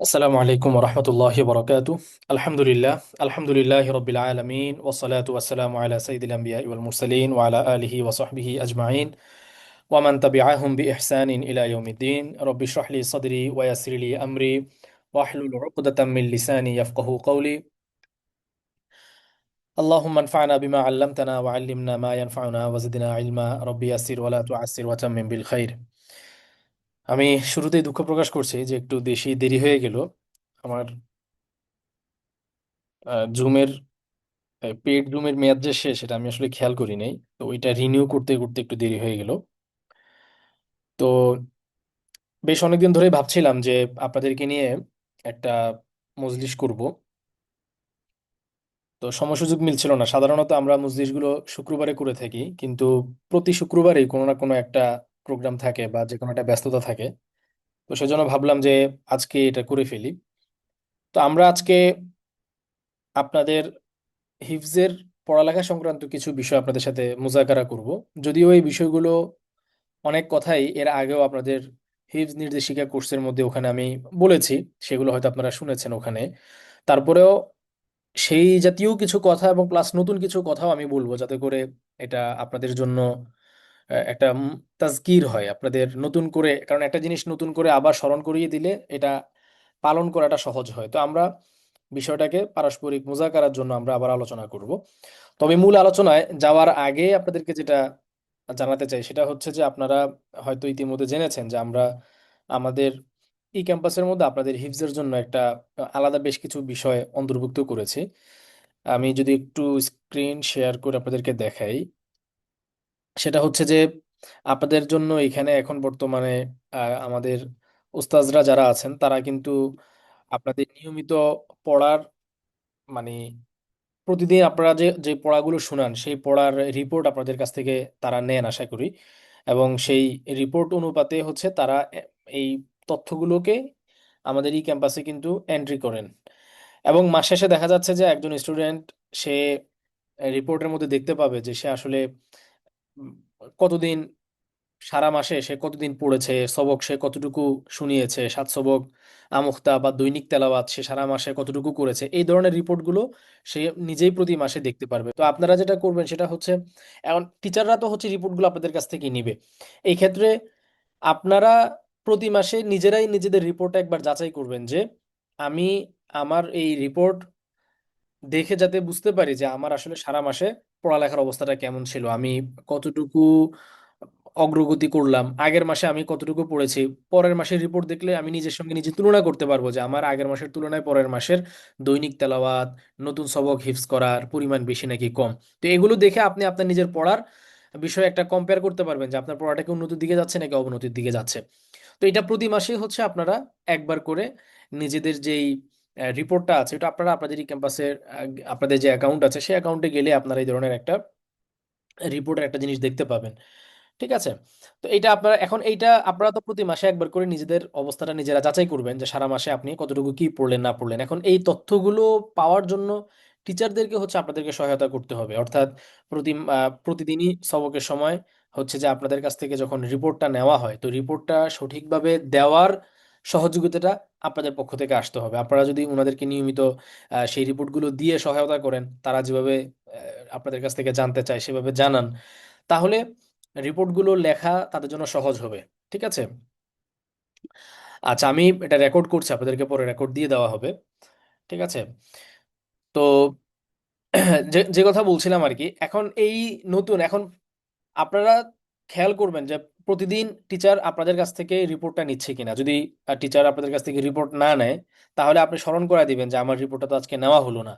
আসসালামু আলাইকুম রহমতুল্লাহি বরকাতু। আলহামদুলিল্লাহ, আলহামদুলিল্লাহ রবিল আলমিন, ওসলাতু ওয়াসসালামু আলা সাইয়্যিদিল আম্বিয়া ওয়াল মুরসালিন ওয়া আলা আলিহি ওয়া সাহবিহি আজমাইন ওয়া মান তাবিআহুম বিইহসানিন ইলা ইয়াউমিদ্দিন। রব্বি ইশরাহ লি সাদরি ওয়া ইয়াসসির লি আমরি ওয়াহলুল উকদাতাম মিন লিসানি ইয়াফকাহু কওলি। আল্লাহুম্মা আনফা'না বিমা 'আল্লামতানা ওয়া 'আল্লিমনা মা ইয়ানফা'ুনা ওয়া জিদনা ইলমা। রব্বি ইয়াসসির ওয়া লা তু'আসসির ওয়া তাম্মিম বিল খাইর। আমি শুরুতেই দুঃখ প্রকাশ করছি যে একটু বেশি দেরি হয়ে গেল। আমার জুমের পেড রুমের মেয়াদ যে শেষ সেটা আমি আসলে খেয়াল করি নাই, তো ওইটা রিনিউ করতে করতে একটু দেরি হয়ে গেল। তো বেশ অনেকদিন ধরেই ভাবছিলাম যে আপনাদেরকে নিয়ে একটা মজলিস করব। তো সময় সুযোগ মিলছিল না। সাধারণত আমরা মজলিসগুলো শুক্রবারে করে থাকি, কিন্তু প্রতি শুক্রবারেই কোনো না কোনো একটা প্রোগ্রাম থাকে বা যে কোনো একটা ব্যস্ততা থাকে। তো সেজন্য ভাবলাম যে আজকে এটা করে ফেলি। তো আমরা আজকে আপনাদের হিফজের পড়ালেখা সংক্রান্ত কিছু বিষয় আপনাদের সাথে মুজাকারা করব। যদিও এই বিষয়গুলো অনেক কথাই এর আগেও আপনাদের হিফজ নির্দেশিকা কোর্সের মধ্যে ওখানে আমি বলেছি, সেগুলো হয়তো আপনারা শুনেছেন ওখানে। তারপরেও সেই জাতীয় কিছু কথা এবং প্লাস নতুন কিছু কথাও আমি বলবো, যাতে করে এটা আপনাদের জন্য একটা তাজকির হয় আপনাদের নতুন করে, কারণ একটা জিনিস নতুন করে আবার স্মরণ করিয়ে দিলে এটা পালন করাটা সহজ হয়। তো আমরা বিষয়টাকে পারস্পরিক মুজাকারার জন্য আমরা আবার আলোচনা করব। তবে মূল আলোচনায় যাওয়ার আগে আপনাদেরকে যেটা জানাতে চাই সেটা হচ্ছে যে আপনারা হয়তো ইতিমধ্যে জেনেছেন যে আমরা আমাদের ই ক্যাম্পাসের মধ্যে আপনাদের হিফজের জন্য একটা আলাদা বেশ কিছু বিষয় অন্তর্ভুক্ত করেছি। আমি যদি একটু স্ক্রিন শেয়ার করে আপনাদেরকে দেখাই, সেটা হচ্ছে যে আপনাদের জন্য এখানে এখন বর্তমানে আমাদের উস্তাজরা যারা আছেন তারা কিন্তু আপনাদের নিয়মিত পড়ার মানে প্রতিদিন আপনারা যে যে পড়াগুলো শুনান সেই পড়ার রিপোর্ট আপনাদের কাছ থেকে তারা নেন আশা করি। এবং সেই রিপোর্ট অনুপাতে হচ্ছে তারা এই তথ্যগুলোকে আমাদের এই ক্যাম্পাসে কিন্তু এন্ট্রি করেন। এবং মাস শেষে দেখা যাচ্ছে যে একজন স্টুডেন্ট সে রিপোর্টের মধ্যে দেখতে পাবে যে সে আসলে উম, কতদিন, সারা মাসে সে কতদিন পড়েছে, সবক সে কতটুকু শুনিয়েছে, সাত সবক আমুক্তা বা দৈনিক তেলাওয়াত সে সারা মাসে কতটুকু করেছে, এই ধরনের রিপোর্টগুলো সে নিজেই প্রতি মাসে দেখতে পারবে। তো আপনারা যেটা করবেন সেটা হচ্ছে, এখন টিচাররা তো হচ্ছে রিপোর্টগুলো আপনাদের কাছ থেকে নিবে। এই ক্ষেত্রে আপনারা প্রতি মাসে নিজেরাই নিজেদের রিপোর্টটা একবার যাচাই করবেন যে আমি আমার এই রিপোর্ট দেখে যাতে বুঝতে পারি যে আমার আসলে সারা মাসে পড়ালেখার অবস্থাটা কেমন ছিল, আমি কতটুকু অগ্রগতি করলাম, আগের মাসে আমি কতটুকু পড়েছি। পরের মাসের রিপোর্ট দেখলে আমি নিজের সঙ্গে নিজে তুলনা করতে পারবো যে আমার আগের মাসের তুলনায় পরের মাসের দৈনিক তেলাওয়াত, নতুন সবক হিফজ করার পরিমাণ বেশি নাকি কম। তো এগুলো দেখে আপনি আপনার নিজের পড়ার বিষয়ে একটা কম্পেয়ার করতে পারবেন যে আপনার পড়াটা কি উন্নতির দিকে যাচ্ছে নাকি অবনতির দিকে যাচ্ছে। তো এটা প্রতি মাসেই হচ্ছে আপনারা একবার করে নিজেদের যেই রিপোর্টটা আছে এটা আপনারা আপনাদের এই ক্যাম্পাসের আপনাদের যে অ্যাকাউন্ট আছে সেই অ্যাকাউন্টে গেলে আপনারা এই ধরনের একটা রিপোর্টের একটা জিনিস দেখতে পাবেন। ঠিক আছে? তো এইটা আপনারা এখন এইটা আপনারা তো প্রতি মাসে একবার করে নিজেদের অবস্থাটা নিজেরা যাচাই করবেন যে সারা মাসে আপনি কতটুকু কি পড়লেন না পড়লেন। এখন এই তথ্যগুলো পাওয়ার জন্য টিচারদেরকে হচ্ছে আপনাদেরকে সহায়তা করতে হবে। অর্থাৎ প্রতিদিনই সবকের সময় হচ্ছে যে আপনাদের কাছ থেকে যখন রিপোর্টটা নেওয়া হয় তো রিপোর্টটা সঠিকভাবে দেওয়ার সহযোগিতাটা আপনাদের পক্ষ থেকে আসতে হবে। আপনারা যদি ওনাদেরকে নিয়মিত সেই রিপোর্টগুলো দিয়ে সহায়তা করেন, তারা যেভাবে আপনাদের কাছ থেকে জানতে চায় সেভাবে জানান, তাহলে রিপোর্টগুলো লেখা তাদের জন্য সহজ হবে। ঠিক আছে? আচ্ছা, আমি এটা রেকর্ড করছি, আপনাদেরকে পরে রেকর্ড দিয়ে দেওয়া হবে। ঠিক আছে? তো যে যে কথা বলছিলাম আর কি, এখন এই নতুন এখন আপনারা খেয়াল করবেন যে প্রতিদিন টিচার আপনাদের কাছ থেকে রিপোর্টটা নিচ্ছে কিনা। যদি টিচার আপনাদের কাছ থেকে রিপোর্ট না নেয় তাহলে আপনি স্মরণ করায় দিবেন যে আমার রিপোর্টটা তো আজকে নেওয়া হলো না।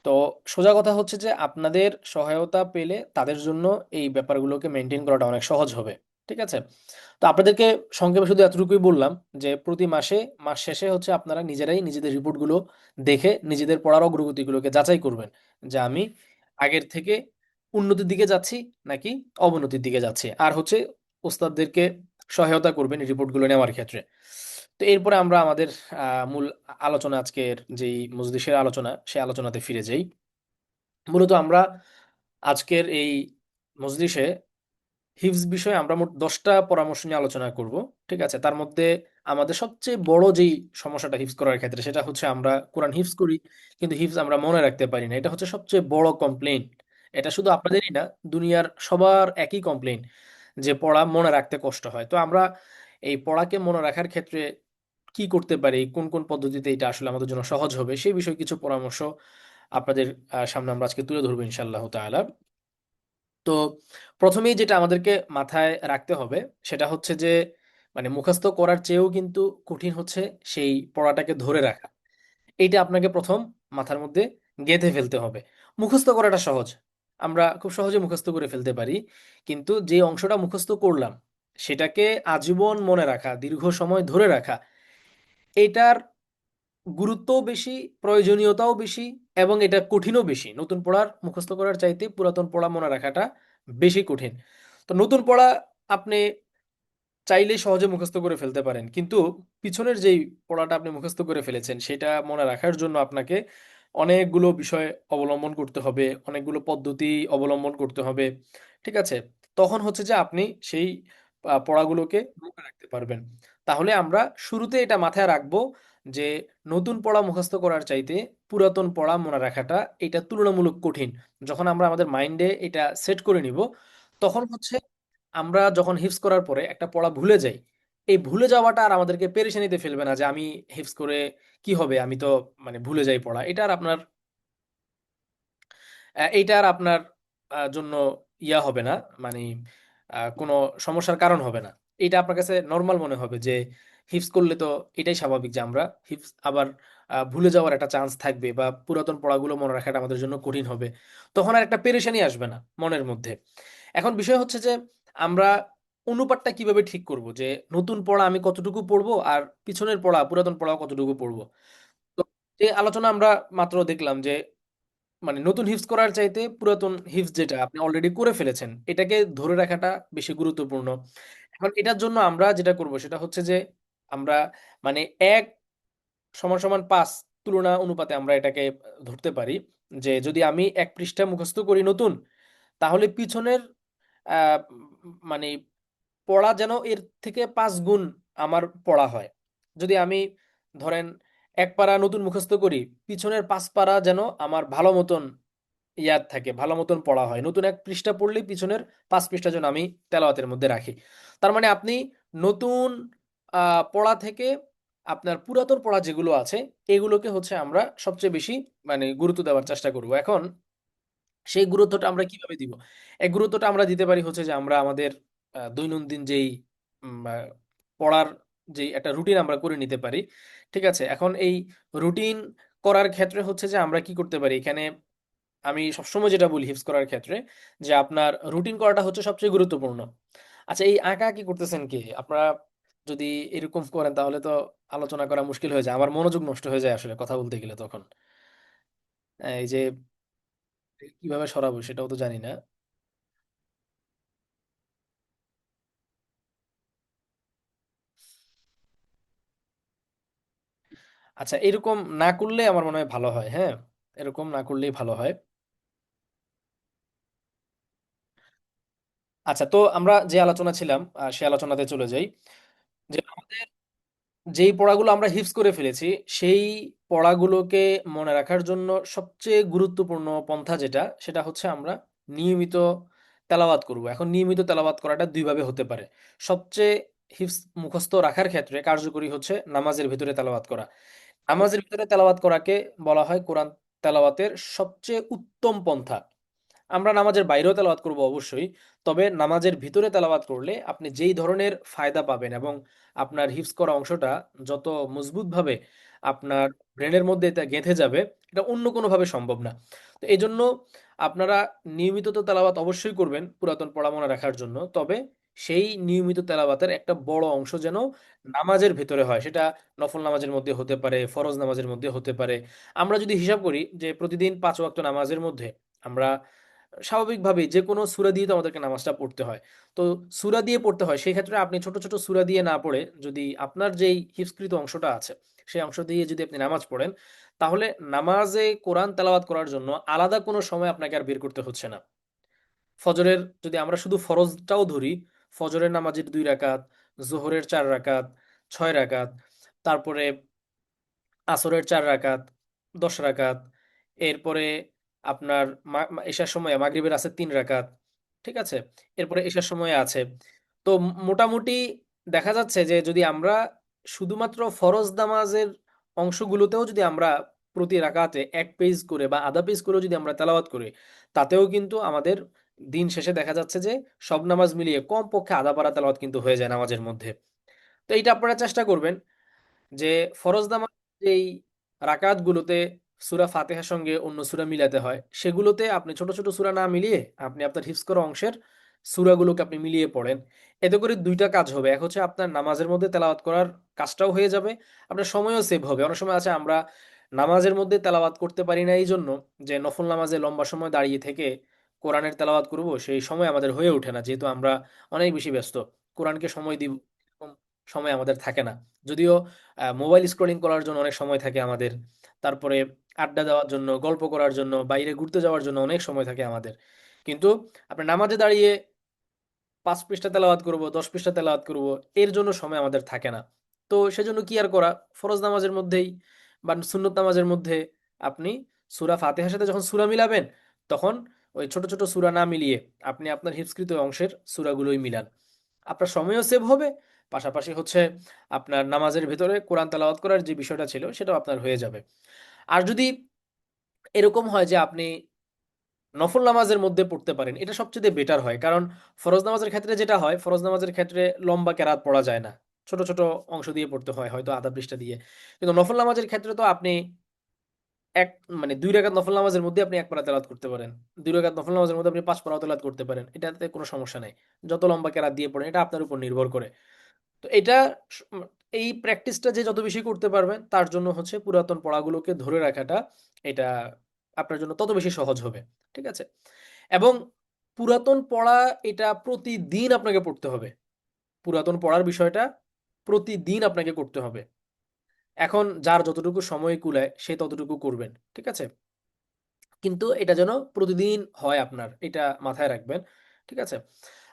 তো সোজা কথা হচ্ছে যে আপনাদের সহায়তা পেলে তাদের জন্য এই ব্যাপারগুলোকে মেনটেন করাটা অনেক সহজ হবে। ঠিক আছে? তো আপনাদেরকে সংক্ষেপে শুধু এতটুকুই বললাম যে প্রতি মাসে মাস শেষে হচ্ছে আপনারা নিজেরাই নিজেদের রিপোর্টগুলো দেখে নিজেদের পড়ার অগ্রগতিগুলোকে যাচাই করবেন যে আমি আগের থেকে উন্নতির দিকে যাচ্ছি নাকি অবনতির দিকে যাচ্ছি। আর হচ্ছে ওস্তাদদেরকে সহায়তা করবেন এই রিপোর্টগুলো নেওয়ার ক্ষেত্রে। তো এরপরে আমরা আমাদের মূল আলোচনা, আজকের যেই মজলিসের আলোচনা সেই আলোচনাতে ফিরে যাই। মূলত আমরা আজকের এই মজলিসে হিফজ বিষয়ে আমরা মোট 10টা পরামর্শ নিয়ে আলোচনা করব। ঠিক আছে? তার মধ্যে আমাদের সবচেয়ে বড় যেই সমস্যাটা হিফজ করার ক্ষেত্রে, সেটা হচ্ছে আমরা কোরআন হিফজ করি কিন্তু হিফজ আমরা মনে রাখতে পারি না। এটা হচ্ছে সবচেয়ে বড় কমপ্লেইন। এটা শুধু আপনাদেরই না, দুনিয়ার সবার একই কমপ্লেইন, যে পড়া মনে রাখতে কষ্ট হয়। তো আমরা এই পড়াকে মনে রাখার ক্ষেত্রে কি করতে পারি, কোন কোন পদ্ধতিতে এটা আসলে আমাদের জন্য সহজ হবে, সেই বিষয়ে কিছু পরামর্শ আপনাদের সামনে আমরা আজকে তুলে ধরবো ইনশাআল্লাহ তাআলা। তো প্রথমেই যেটা আমাদেরকে মাথায় রাখতে হবে সেটা হচ্ছে যে, মানে মুখস্থ করার চেয়েও কিন্তু কঠিন হচ্ছে সেই পড়াটাকে ধরে রাখা। এইটা আপনাকে প্রথম মাথার মধ্যে গেঁথে ফেলতে হবে। মুখস্থ করাটা সহজ, আমরা খুব সহজে মুখস্থ করে ফেলতে পারি, কিন্তু যে অংশটা মুখস্থ করলাম সেটাকে আজীবন মনে রাখা, দীর্ঘ সময় ধরে রাখা, এটার গুরুত্বও বেশি, প্রয়োজনীয়তাও বেশি, এবং এটা কঠিনও বেশি। নতুন পড়ার মুখস্থ করার চাইতে পুরাতন পড়া মনে রাখাটা বেশি কঠিন। তো নতুন পড়া আপনি চাইলেই সহজে মুখস্থ করে ফেলতে পারেন, কিন্তু পিছনের যেই পড়াটা আপনি মুখস্থ করে ফেলেছেন সেটা মনে রাখার জন্য আপনাকে অনেকগুলো বিষয় অবলম্বন করতে হবে, অনেকগুলো পদ্ধতি অবলম্বন করতে হবে। ঠিক আছে? তখন হচ্ছে যে আপনি সেই পড়াগুলোকে মনে রাখতে পারবেন। তাহলে আমরা শুরুতে এটা মাথায় রাখবো যে নতুন পড়া মুখস্থ করার চাইতে পুরাতন পড়া মনে রাখাটা এটা তুলনামূলক কঠিন। যখন আমরা আমাদের মাইন্ডে এটা সেট করে নিব, তখন হচ্ছে আমরা যখন হিফজ করার পরে একটা পড়া ভুলে যাই, এই ভুলে যাওয়াটা আর আমাদেরকে পেরেশানিতে ফেলবে না যে আমি হিফজ করে কি হবে, আমি তো মানে ভুলে যাই পড়া। এটা আর আপনার এইটা আর আপনার জন্য ইয়া হবে না, মানে কোনো সমস্যার কারণ হবে না। এটা আপনার কাছে নর্মাল মনে হবে যে হিফজ করলে তো এটাই স্বাভাবিক যে আমরা হিফজ আবার ভুলে যাওয়ার একটা চান্স থাকবে, বা পুরাতন পড়াগুলো মনে রাখাটা আমাদের জন্য কঠিন হবে। তখন আর একটা পেরেশানি আসবে না মনের মধ্যে। এখন বিষয় হচ্ছে যে আমরা অনুপাতটা কিভাবে ঠিক করব, যে নতুন পড়া আমি কতটুকু পড়বো আর পিছনের পড়া পুরাতন পড়া কতটুকু পড়বো। তো যে আলোচনা আমরা মাত্র দেখলাম যে, মানে নতুন হিফজ করার চাইতে পুরাতন হিফজ যেটা আপনি অলরেডি করে ফেলেছেন এটাকে ধরে রাখাটা বেশি গুরুত্বপূর্ণ। এখন এটার জন্য আমরা যেটা করব সেটা হচ্ছে যে আমরা, মানে 1=5 তুলনা অনুপাতে আমরা এটাকে ধরতে পারি, যে যদি আমি 1 পৃষ্ঠা মুখস্থ করি নতুন, তাহলে পিছনের মানে পড়া যেন এর থেকে 5 গুণ আমার পড়া হয়। যদি আমি ধরেন 1 পারা নতুন মুখস্থ করি, পিছনের 5 পারা যেন আমার ভালো মতন ইয়াদ থাকে, ভালো মতন পড়া হয়। নতুন 1 পৃষ্ঠা পড়লেই পিছনের 5 পৃষ্ঠা যেন আমি তেলাওয়াতের মধ্যে রাখি। তার মানে আপনি নতুন পড়া থেকে আপনার পুরাতন পড়া যেগুলো আছে এগুলোকে হচ্ছে আমরা সবচেয়ে বেশি মানে গুরুত্ব দেওয়ার চেষ্টা করব। এখন সেই গুরুত্বটা আমরা কিভাবে দিব? এই গুরুত্বটা আমরা দিতে পারি হচ্ছে যে আমরা আমাদের দৈনন্দিন যেই উম, আহ, পড়ার যে একটা রুটিন আমরা করে নিতে পারি। ঠিক আছে? এখন এই রুটিন করার ক্ষেত্রে হচ্ছে যে আমরা কি করতে পারি এখানে, আমি সবসময় যেটা বলি হিফজ করার ক্ষেত্রে, যে আপনার রুটিন করাটা হচ্ছে সবচেয়ে গুরুত্বপূর্ণ। আচ্ছা, এই আঁকা কি করতেছেন কি আপনারা? যদি এরকম করেন তাহলে তো আলোচনা করা মুশকিল হয়ে যায়, আমার মনোযোগ নষ্ট হয়ে যায় আসলে কথা বলতে গেলে তখন। এই যে কিভাবে সরাবো সেটাও তো জানি না। আচ্ছা, এরকম না করলে আমার মনে হয় ভালো হয়। হ্যাঁ, এরকম না করলেই ভালো হয়। আচ্ছা, তো আমরা যে আলোচনা ছিলাম সে আলোচনাতে চলে যাই। যে আমাদের যেই পড়াগুলো আমরা হিফজ করে ফেলেছি সেই পড়াগুলোকে মনে রাখার জন্য সবচেয়ে গুরুত্বপূর্ণ পন্থা যেটা, সেটা হচ্ছে আমরা নিয়মিত তেলাওয়াত করব। এখন নিয়মিত তেলাওয়াত করাটা দুইভাবে হতে পারে। সবচেয়ে হিফজ মুখস্থ রাখার ক্ষেত্রে কার্যকরী হচ্ছে নামাজের ভিতরে তেলাওয়াত করা। নামাজের ভিতরে তেলাওয়াত করাকে বলা হয় কোরআন তেলাওয়াতের সবচেয়ে উত্তম পন্থা। আমরা নামাজের বাইরেও তেলাওয়াত করব অবশ্যই, তবে নামাজের ভিতরে তেলাওয়াত করলে আপনি যেই ধরনের ফায়দা পাবেন এবং আপনার হিফজ করা অংশটা যত মজবুতভাবে আপনার ব্রেনের মধ্যে এটা গেঁথে যাবে, এটা অন্য কোনোভাবে সম্ভব না। তো এই জন্য আপনারা নিয়মিত তো তেলাওয়াত অবশ্যই করবেন পুরাতন পড়া মনে রাখার জন্য, তবে সেই নিয়মিত তেলাওয়াতের একটা বড় অংশ যেন নামাজের ভেতরে হয়। সেটা নফল নামাজের মধ্যে হতে পারে, ফরজ নামাজের মধ্যে হতে পারে। আমরা যদি হিসাব করি যে প্রতিদিন 5 ওয়াক্ত নামাজের মধ্যে আমরা স্বাভাবিকভাবেই যে কোনো সূরা দিয়ে তো আমাদেরকে নামাজটা পড়তে হয়। তো সূরা দিয়ে পড়তে হয়। সেই ক্ষেত্রে আপনি ছোট, ছোট সূরা দিয়ে না পড়ে যদি আপনার যেই হিফজকৃত অংশটা আছে, সেই অংশ দিয়ে যদি আপনি নামাজ পড়েন, তাহলে নামাজে কোরআন তেলাওয়াত করার জন্য আলাদা কোনো সময় আপনাকে আর বের করতে হচ্ছে না। ফজরের যদি আমরা শুধু ফরজটাও ধরি, ফজরের নামাজের 2 রাকাত, যোহরের 4 রাকাত, 6 রাকাত, তারপরে আসরের 4 রাকাত, 10 রাকাত, এরপরে আপনার এশার সময় মাগরিবের আছে 3 রাকাত, ঠিক আছে, এরপরে এশার সময় আছে। তো মোটামুটি দেখা যাচ্ছে যে যদি আমরা শুধুমাত্র ফরজ নামাজের অংশগুলোতেও যদি আমরা প্রতি রাকাতে 1 পেজ করে বা আধা পেজ করেও যদি আমরা তেলাওয়াত করি, তাতেও কিন্তু আমাদের দিন শেষে দেখা যাচ্ছে যে সব নামাজ মিলিয়ে কমপক্ষে আধা পারা তেলাওয়াত কিন্তু হয়ে যায় নামাজের মধ্যে। তো এইটা আপনারা চেষ্টা করবেন যে ফরজ নামাজ যেই রাকাতগুলোতে সূরা ফাতিহার সঙ্গে অন্য সূরা মিলাতে হয়, সেগুলোতে আপনি ছোট ছোট সূরা না মিলিয়ে আপনি আপনার হিফজ করা অংশের সূরাগুলোকে আপনি মিলিয়ে পড়েন। এতে করে দুইটা কাজ হবে, এক হচ্ছে আপনার নামাজের মধ্যে তেলাওয়াত করার কাজটাও হয়ে যাবে, আপনার সময়ও সেভ হবে। অনেক সময় আছে আমরা নামাজের মধ্যে তেলাওয়াত করতে পারি না এই জন্য যে নফল নামাজে লম্বা সময় দাঁড়িয়ে থেকে কোরআনের তেলাওয়াত করব সেই সময় আমাদের হয়ে ওঠে না, যেহেতু আমরা অনেক বেশি ব্যস্ত, কোরআনকে সময় দিব এরকম সময় আমাদের থাকে না। যদিও মোবাইল স্ক্রলিং করার জন্য অনেক সময় থাকে আমাদের, তারপরে আড্ডা দেওয়ার জন্য, গল্প করার জন্য, বাইরে ঘুরতে যাওয়ার জন্য অনেক সময় থাকে আমাদের, কিন্তু আপনি নামাজে দাঁড়িয়ে 5 পৃষ্ঠা তেলাওয়াত করব, 10 পৃষ্ঠা তেলাওয়াত করব, এর জন্য সময় আমাদের থাকে না। তো সেজন্য কি আর করা, ফরজ নামাজের মধ্যেই বা সুন্নত নামাজের মধ্যে আপনি সূরা ফাতিহার সাথে যখন সূরা মিলাবেন, তখন ওই ছোট ছোট সূরা না মিলিয়ে আপনি আপনার হিফজকৃত অংশের সূরাগুলোই মিলান। আপনার সময়ও সেভ হবে, পাশাপাশি হচ্ছে আপনার নামাজের ভেতরে কোরআন তেলাওয়াত করার যে বিষয়টা ছিল সেটাও আপনার হয়ে যাবে। আর যদি এরকম হয় যে আপনি নফল নামাজের মধ্যে পড়তে পারেন, এটা সবচেয়ে বেটার হয়, কারণ ফরজ নামাজের ক্ষেত্রে যেটা হয়, ফরজ নামাজের ক্ষেত্রে লম্বা কেরাত পড়া যায় না, ছোট ছোট অংশ দিয়ে পড়তে হয়, হয়তো আধা পৃষ্ঠা দিয়ে। কিন্তু নফল নামাজের ক্ষেত্রে তো আপনি এক 2 রাকাত নফল নামাজের মধ্যে আপনি 1 পারা তেলাওয়াত করতে পারেন, 2 রাকাত নফল নামাজের মধ্যে আপনি 5 পারাও তেলাওয়াত করতে পারেন, এটাতে কোনো সমস্যা নাই। যত লম্বা কেরাত দিয়ে পড়েন এটা আপনার উপর নির্ভর করে। তো এটা স- উম, এই প্র্যাকটিসটা যে যত বেশি করতে পারবেন তার জন্য হচ্ছে পুরাতন পড়াগুলোকে ধরে রাখাটা, এটা আপনার জন্য তত বেশি সহজ হবে, ঠিক আছে। এবং পুরাতন পড়া, এটা প্রতিদিন আপনাকে পড়তে হবে। পুরাতন পড়ার বিষয়টা প্রতিদিন আপনাকে করতে হবে। এখন যার যতটুকু সময় কুলায় সে ততটুকু করবেন, ঠিক আছে, কিন্তু এটা যেন প্রতিদিন হয় আপনার, এটা মাথায় রাখবেন, ঠিক আছে।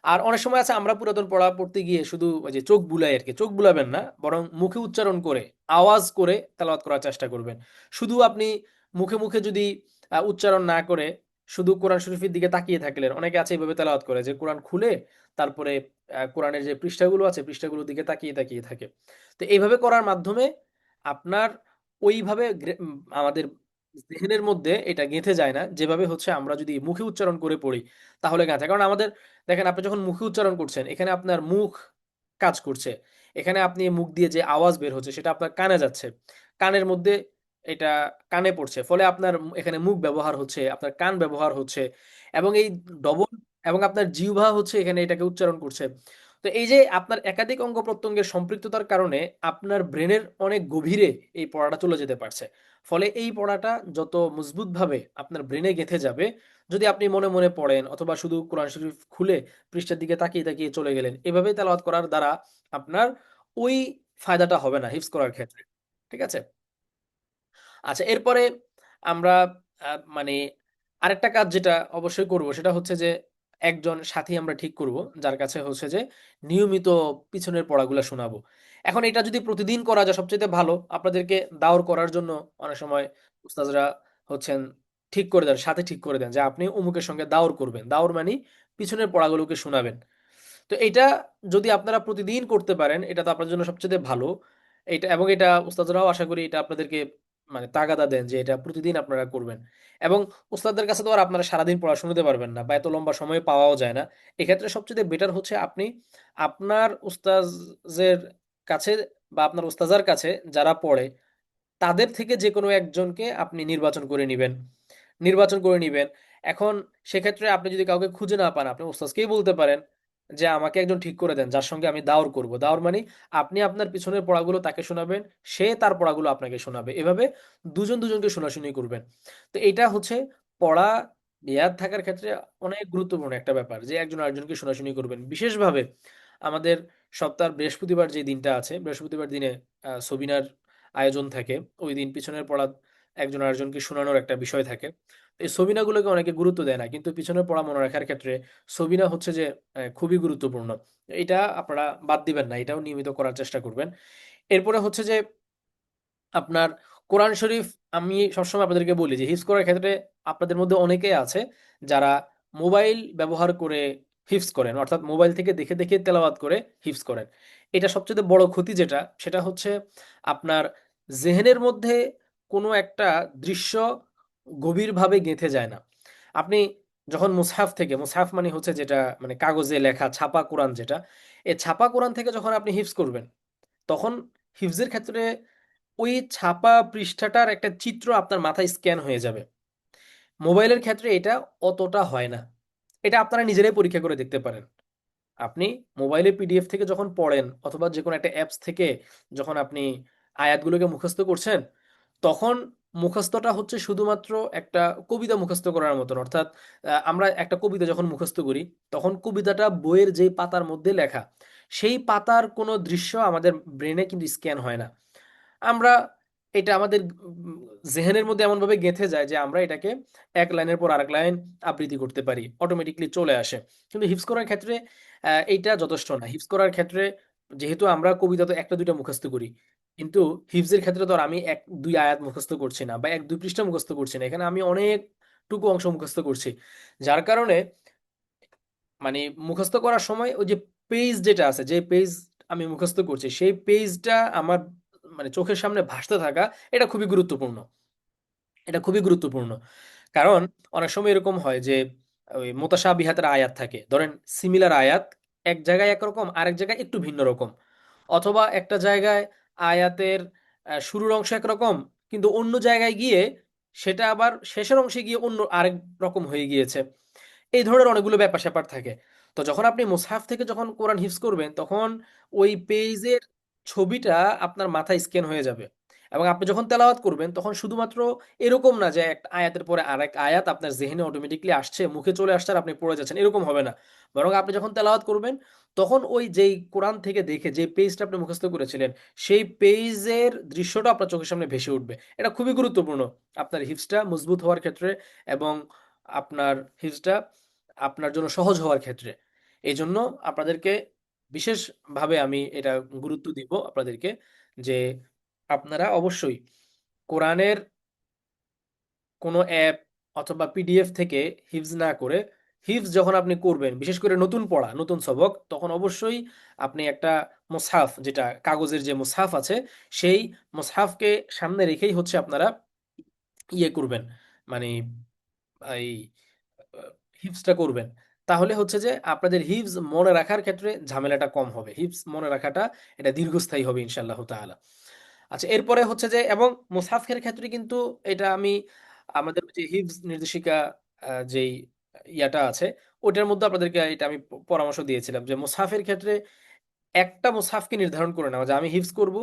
আর অনেক সময় আছে আমরা পুরাতন পড়া পড়তে গিয়ে শুধু ওই যে চোখ বুলাই আর কি, চোখ বুলাবেন না, বরং মুখে উচ্চারণ করে আওয়াজ করে তেলাওয়াত করার চেষ্টা করবেন। শুধু আপনি মুখে মুখে যদি উচ্চারণ না করে শুধু কোরআন শরীফের দিকে তাকিয়ে থাকলেন, অনেকে আছে এইভাবে তেলাওয়াত করে যে কোরআন খুলে তারপরে কোরআনের যে পৃষ্ঠাগুলো আছে পৃষ্ঠাগুলোর দিকে তাকিয়ে তাকিয়ে থাকে। তো এইভাবে করার মাধ্যমে আপনার ওইভাবে আমাদের জেহেনের মধ্যে এটা গেঁথে যায় না, যেভাবে হচ্ছে আমরা যদি মুখে উচ্চারণ করে পড়ি তাহলে গাঁথে। কারণ আমাদের দেখেন, আপনি যখন মুখে উচ্চারণ করছেন এখানে আপনার মুখ কাজ করছে, এখানে আপনি মুখ দিয়ে যে আওয়াজ বের হচ্ছে সেটা আপনার কানে যাচ্ছে, কানের মধ্যে এটা কানে পড়ছে, ফলে আপনার এখানে মুখ ব্যবহার হচ্ছে, আপনার কান ব্যবহার হচ্ছে, এবং এই ডবল, এবং আপনার জিহ্বা হচ্ছে এখানে এটাকে উচ্চারণ করছে। তো এই যে আপনার একাধিক অঙ্গ প্রত্যঙ্গের সম্পৃক্ততার কারণে আপনার ব্রেনের অনেক গভীরে এই পড়াটা চলে যেতে পারছে। ফলে এই পড়াটা যত মজবুতভাবে আপনার ব্রেনে গেঁথে যাবে, যদি আপনি মনে মনে পড়েন অথবা শুধু কোরআন শরীফ খুলে পৃষ্ঠার দিকে তাকিয়ে তাকিয়ে চলে গেলেন, এভাবে তেলাওয়াত করার দ্বারা আপনার ওই ফায়দাটা হবে না হিফজ করার ক্ষেত্রে, ঠিক আছে। আচ্ছা, এরপরে আমরা মানে আরেকটা কাজ যেটা অবশ্যই করব সেটা হচ্ছে যে একজন সাথী আমরা ঠিক করব যার কাছে হচ্ছে যে নিয়মিত পিছনের পড়াগুলা শোনাবো। এখন এটা যদি প্রতিদিন করা যায় সবচেয়ে ভালো। আপনাদেরকে দাওর করার জন্য অনেক সময় উস্তাদরা হচ্ছেন ঠিক করে দেন, সাথে ঠিক করে দেন যে আপনি অমুকের সঙ্গে দাওর করবেন, দাওর মানে পিছনের পড়াগুলোকে শোনাবেন। তো এটা যদি আপনারা প্রতিদিন করতে পারেন এটা তো আপনার জন্য সবচেয়ে ভালো। এটা, এবং এটা উস্তাদরাও আশা করি এটা আপনাদেরকে তাগাদা দেন যে এটা প্রতিদিন আপনারা করবেন। এবং উস্তাদদের কাছে তো আর আপনারা সারাদিন পড়াশোনা নিতে পারবেন না বা এত লম্বা সময় পাওয়াও যায় না। এক্ষেত্রে সবচেয়ে বেটার হচ্ছে আপনি আপনার উস্তাজের কাছে বা আপনার উস্তাজার কাছে যারা পড়ে তাদের থেকে যে কোনো একজনকে আপনি নির্বাচন করে নিবেন। এখন সেক্ষেত্রে আপনি যদি কাউকে খুঁজে না পান, আপনি ওস্তাদকেই বলতে পারেন যে আমাকে একজন ঠিক করে দেন যার সঙ্গে আমি দাওর করব। দাওর মানে আপনি আপনার পিছনের পড়াগুলো তাকে শোনাবেন, সে তার পড়াগুলো আপনাকে শোনাবে। এভাবে দুজন দুজনকে শোনাশুনি করবেন। তো এটা হচ্ছে পড়া ইয়াদ থাকার ক্ষেত্রে অনেক গুরুত্বপূর্ণ একটা ব্যাপার যে একজন আরেকজনকে শোনাশুনি করবেন। বিশেষভাবে আমাদের সপ্তাহের বৃহস্পতিবার যে দিনটা আছে, বৃহস্পতিবার দিনে সবিনার আয়োজন থাকে, ওই দিন পিছনের পড়া একজন আরেকজনকে শোনানোর একটা বিষয় থাকে। তো এই সবিনাগুলোকে অনেকে গুরুত্ব দেয় না, কিন্তু পিছনের পড়া মনে রাখার ক্ষেত্রে সবিনা হচ্ছে যে খুবই গুরুত্বপূর্ণ। এটা আপনারা বাদ দিবেন না, এটাও নিয়মিত করার চেষ্টা করবেন। এরপরে হচ্ছে যে আপনার কোরআন শরীফ, আমি সবসময় আপনাদেরকে বলি যে হিফজ করার ক্ষেত্রে আপনাদের মধ্যে অনেকেই আছে যারা মোবাইল ব্যবহার করে হিফজ করেন, অর্থাৎ মোবাইল থেকে দেখে দেখে তেলাওয়াত করে হিফজ করেন। এটা সবচেয়ে বড় ক্ষতি যেটা, সেটা হচ্ছে আপনার জেহেনের মধ্যে কোনো একটা দৃশ্য গভীরভাবে গেঁথে যায় না। আপনি যখন মুসহাফ থেকে, মুসহাফ মানে হচ্ছে যেটা মানে কাগজে লেখা ছাপা কোরআন যেটা, এই ছাপা কোরআন থেকে যখন আপনি হিফজ করবেন, তখন হিফজের ক্ষেত্রে ওই ছাপা পৃষ্ঠাটার একটা চিত্র আপনার মাথায় স্ক্যান হয়ে যাবে। মোবাইলের ক্ষেত্রে এটা অতটা হয় না। এটা আপনারা নিজেরাই পরীক্ষা করে দেখতে পারেন। আপনি মোবাইলে পিডিএফ থেকে যখন পড়েন অথবা যে কোনো একটা অ্যাপস থেকে যখন আপনি আয়াতগুলোকে মুখস্থ করছেন, তখন মুখস্থটা হচ্ছে শুধুমাত্র একটা কবিতা মুখস্থ করার মতন। অর্থাৎ আমরা একটা কবিতা যখন মুখস্থ করি, তখন কবিতাটা বইয়ের যেই পাতার মধ্যে লেখা, সেই পাতার কোনো দৃশ্য আমাদের ব্রেনে কিন্তু স্ক্যান হয় না। আমরা এটা আমাদের জেহেনের মধ্যে এমনভাবে গেঁথে যায় যে আমরা এটাকে এক লাইনের পর আরেক লাইন আবৃত্তি করতে পারি, অটোমেটিকলি চলে আসে। কিন্তু হিফজ করার ক্ষেত্রে এইটা যথেষ্ট না। হিফজ করার ক্ষেত্রে যেহেতু আমরা কবিতা তো একটা দুইটা মুখস্থ করি, কিন্তু হিফজের ক্ষেত্রে তো আর আমি এক দুই আয়াত মুখস্থ করছি না বা এক দুই পৃষ্ঠা মুখস্থ করছি না, এখানে আমি অনেকটুকু অংশ মুখস্থ করছি। যার কারণে মানে মুখস্থ করার সময় ওই যে পেজ যেটা আছে, যে পেজ আমি মুখস্থ করছি, সেই পেজটা আমার মানে চোখের সামনে ভাসতে থাকা, এটা খুবই গুরুত্বপূর্ণ। এটা খুবই গুরুত্বপূর্ণ। কারণ অনেক সময় এরকম হয় যে ওই মুতাশাবিহাতের আয়াত থাকে। ধরেন সিমিলার আয়াত এক জায়গায় একরকম, আরেক জায়গায় একটু ভিন্ন রকম। অথবা একটা জায়গায় আয়াতের শুরুর অংশ একরকম, কিন্তু অন্য জায়গায় গিয়ে সেটা আবার শেষের অংশে গিয়ে অন্য আরেক রকম হয়ে গিয়েছে। এই ধরনের অনেকগুলো ব্যাপার-স্যাপার থাকে। তো যখন আপনি মুসহাফ থেকে যখন কোরআন হিফজ করবেন, তখন ওই পেজের ছবিটা আপনার মাথায় স্ক্যান হয়ে যাবে। এবং আপনি যখন তেলাওয়াত করবেন, তখন শুধুমাত্র এরকম না যে একটা আয়াতের পরে আরেক আয়াত আপনার জেহেনে অটোমেটিক্যালি আসছে, মুখে চলে আসছে আর আপনি পড়ে যাচ্ছেন, এরকম হবে না। বরং আপনি যখন তেলাওয়াত করবেন, তখন ওই যেই কোরআন থেকে দেখে যে পেজটা আপনি মুখস্থ করেছিলেন, সেই পেজের দৃশ্যটা আপনার চোখের সামনে ভেসে উঠবে। এটা খুবই গুরুত্বপূর্ণ আপনার হিফজটা মজবুত হওয়ার ক্ষেত্রে এবং আপনার হিফজটা আপনার জন্য সহজ হওয়ার ক্ষেত্রে। এজন্য আপনাদেরকে বিশেষভাবে আমি এটা গুরুত্ব দিব আপনাদেরকে যে আপনারা অবশ্যই কোরআনের কোনো অ্যাপ অথবা পিডিএফ থেকে হিফজ না করে, হিফজ যখন আপনি করবেন বিশেষ করে নতুন পড়া নতুন সবক, তখন অবশ্যই আপনি একটা মুসহাফ, যেটা কাগজের যে মুসহাফ আছে, সেই মুসহাফকে সামনে রেখেই হচ্ছে আপনারা ইয়ে করবেন, মানে এই হিফজটা করবেন। তাহলে হচ্ছে যে আপনাদের হিফজ মনে রাখার ক্ষেত্রে ঝামেলাটা কম হবে, হিফজ মনে রাখাটা এটা দীর্ঘস্থায়ী হবে ইনশাআল্লাহ তাআলা। আচ্ছা, এরপরে হচ্ছে যে এবং মুসাফের ক্ষেত্রে কিন্তু এটা আমি আমাদের যে হিফজ নির্দেশিকা যেই ইয়াটা আছে, ওটার মধ্যে আপনাদেরকে এটা আমি পরামর্শ দিয়েছিলাম যে মুসাফের ক্ষেত্রে একটা মুসাফকে নির্ধারণ করে নেওয়া যে আমি হিফজ করব,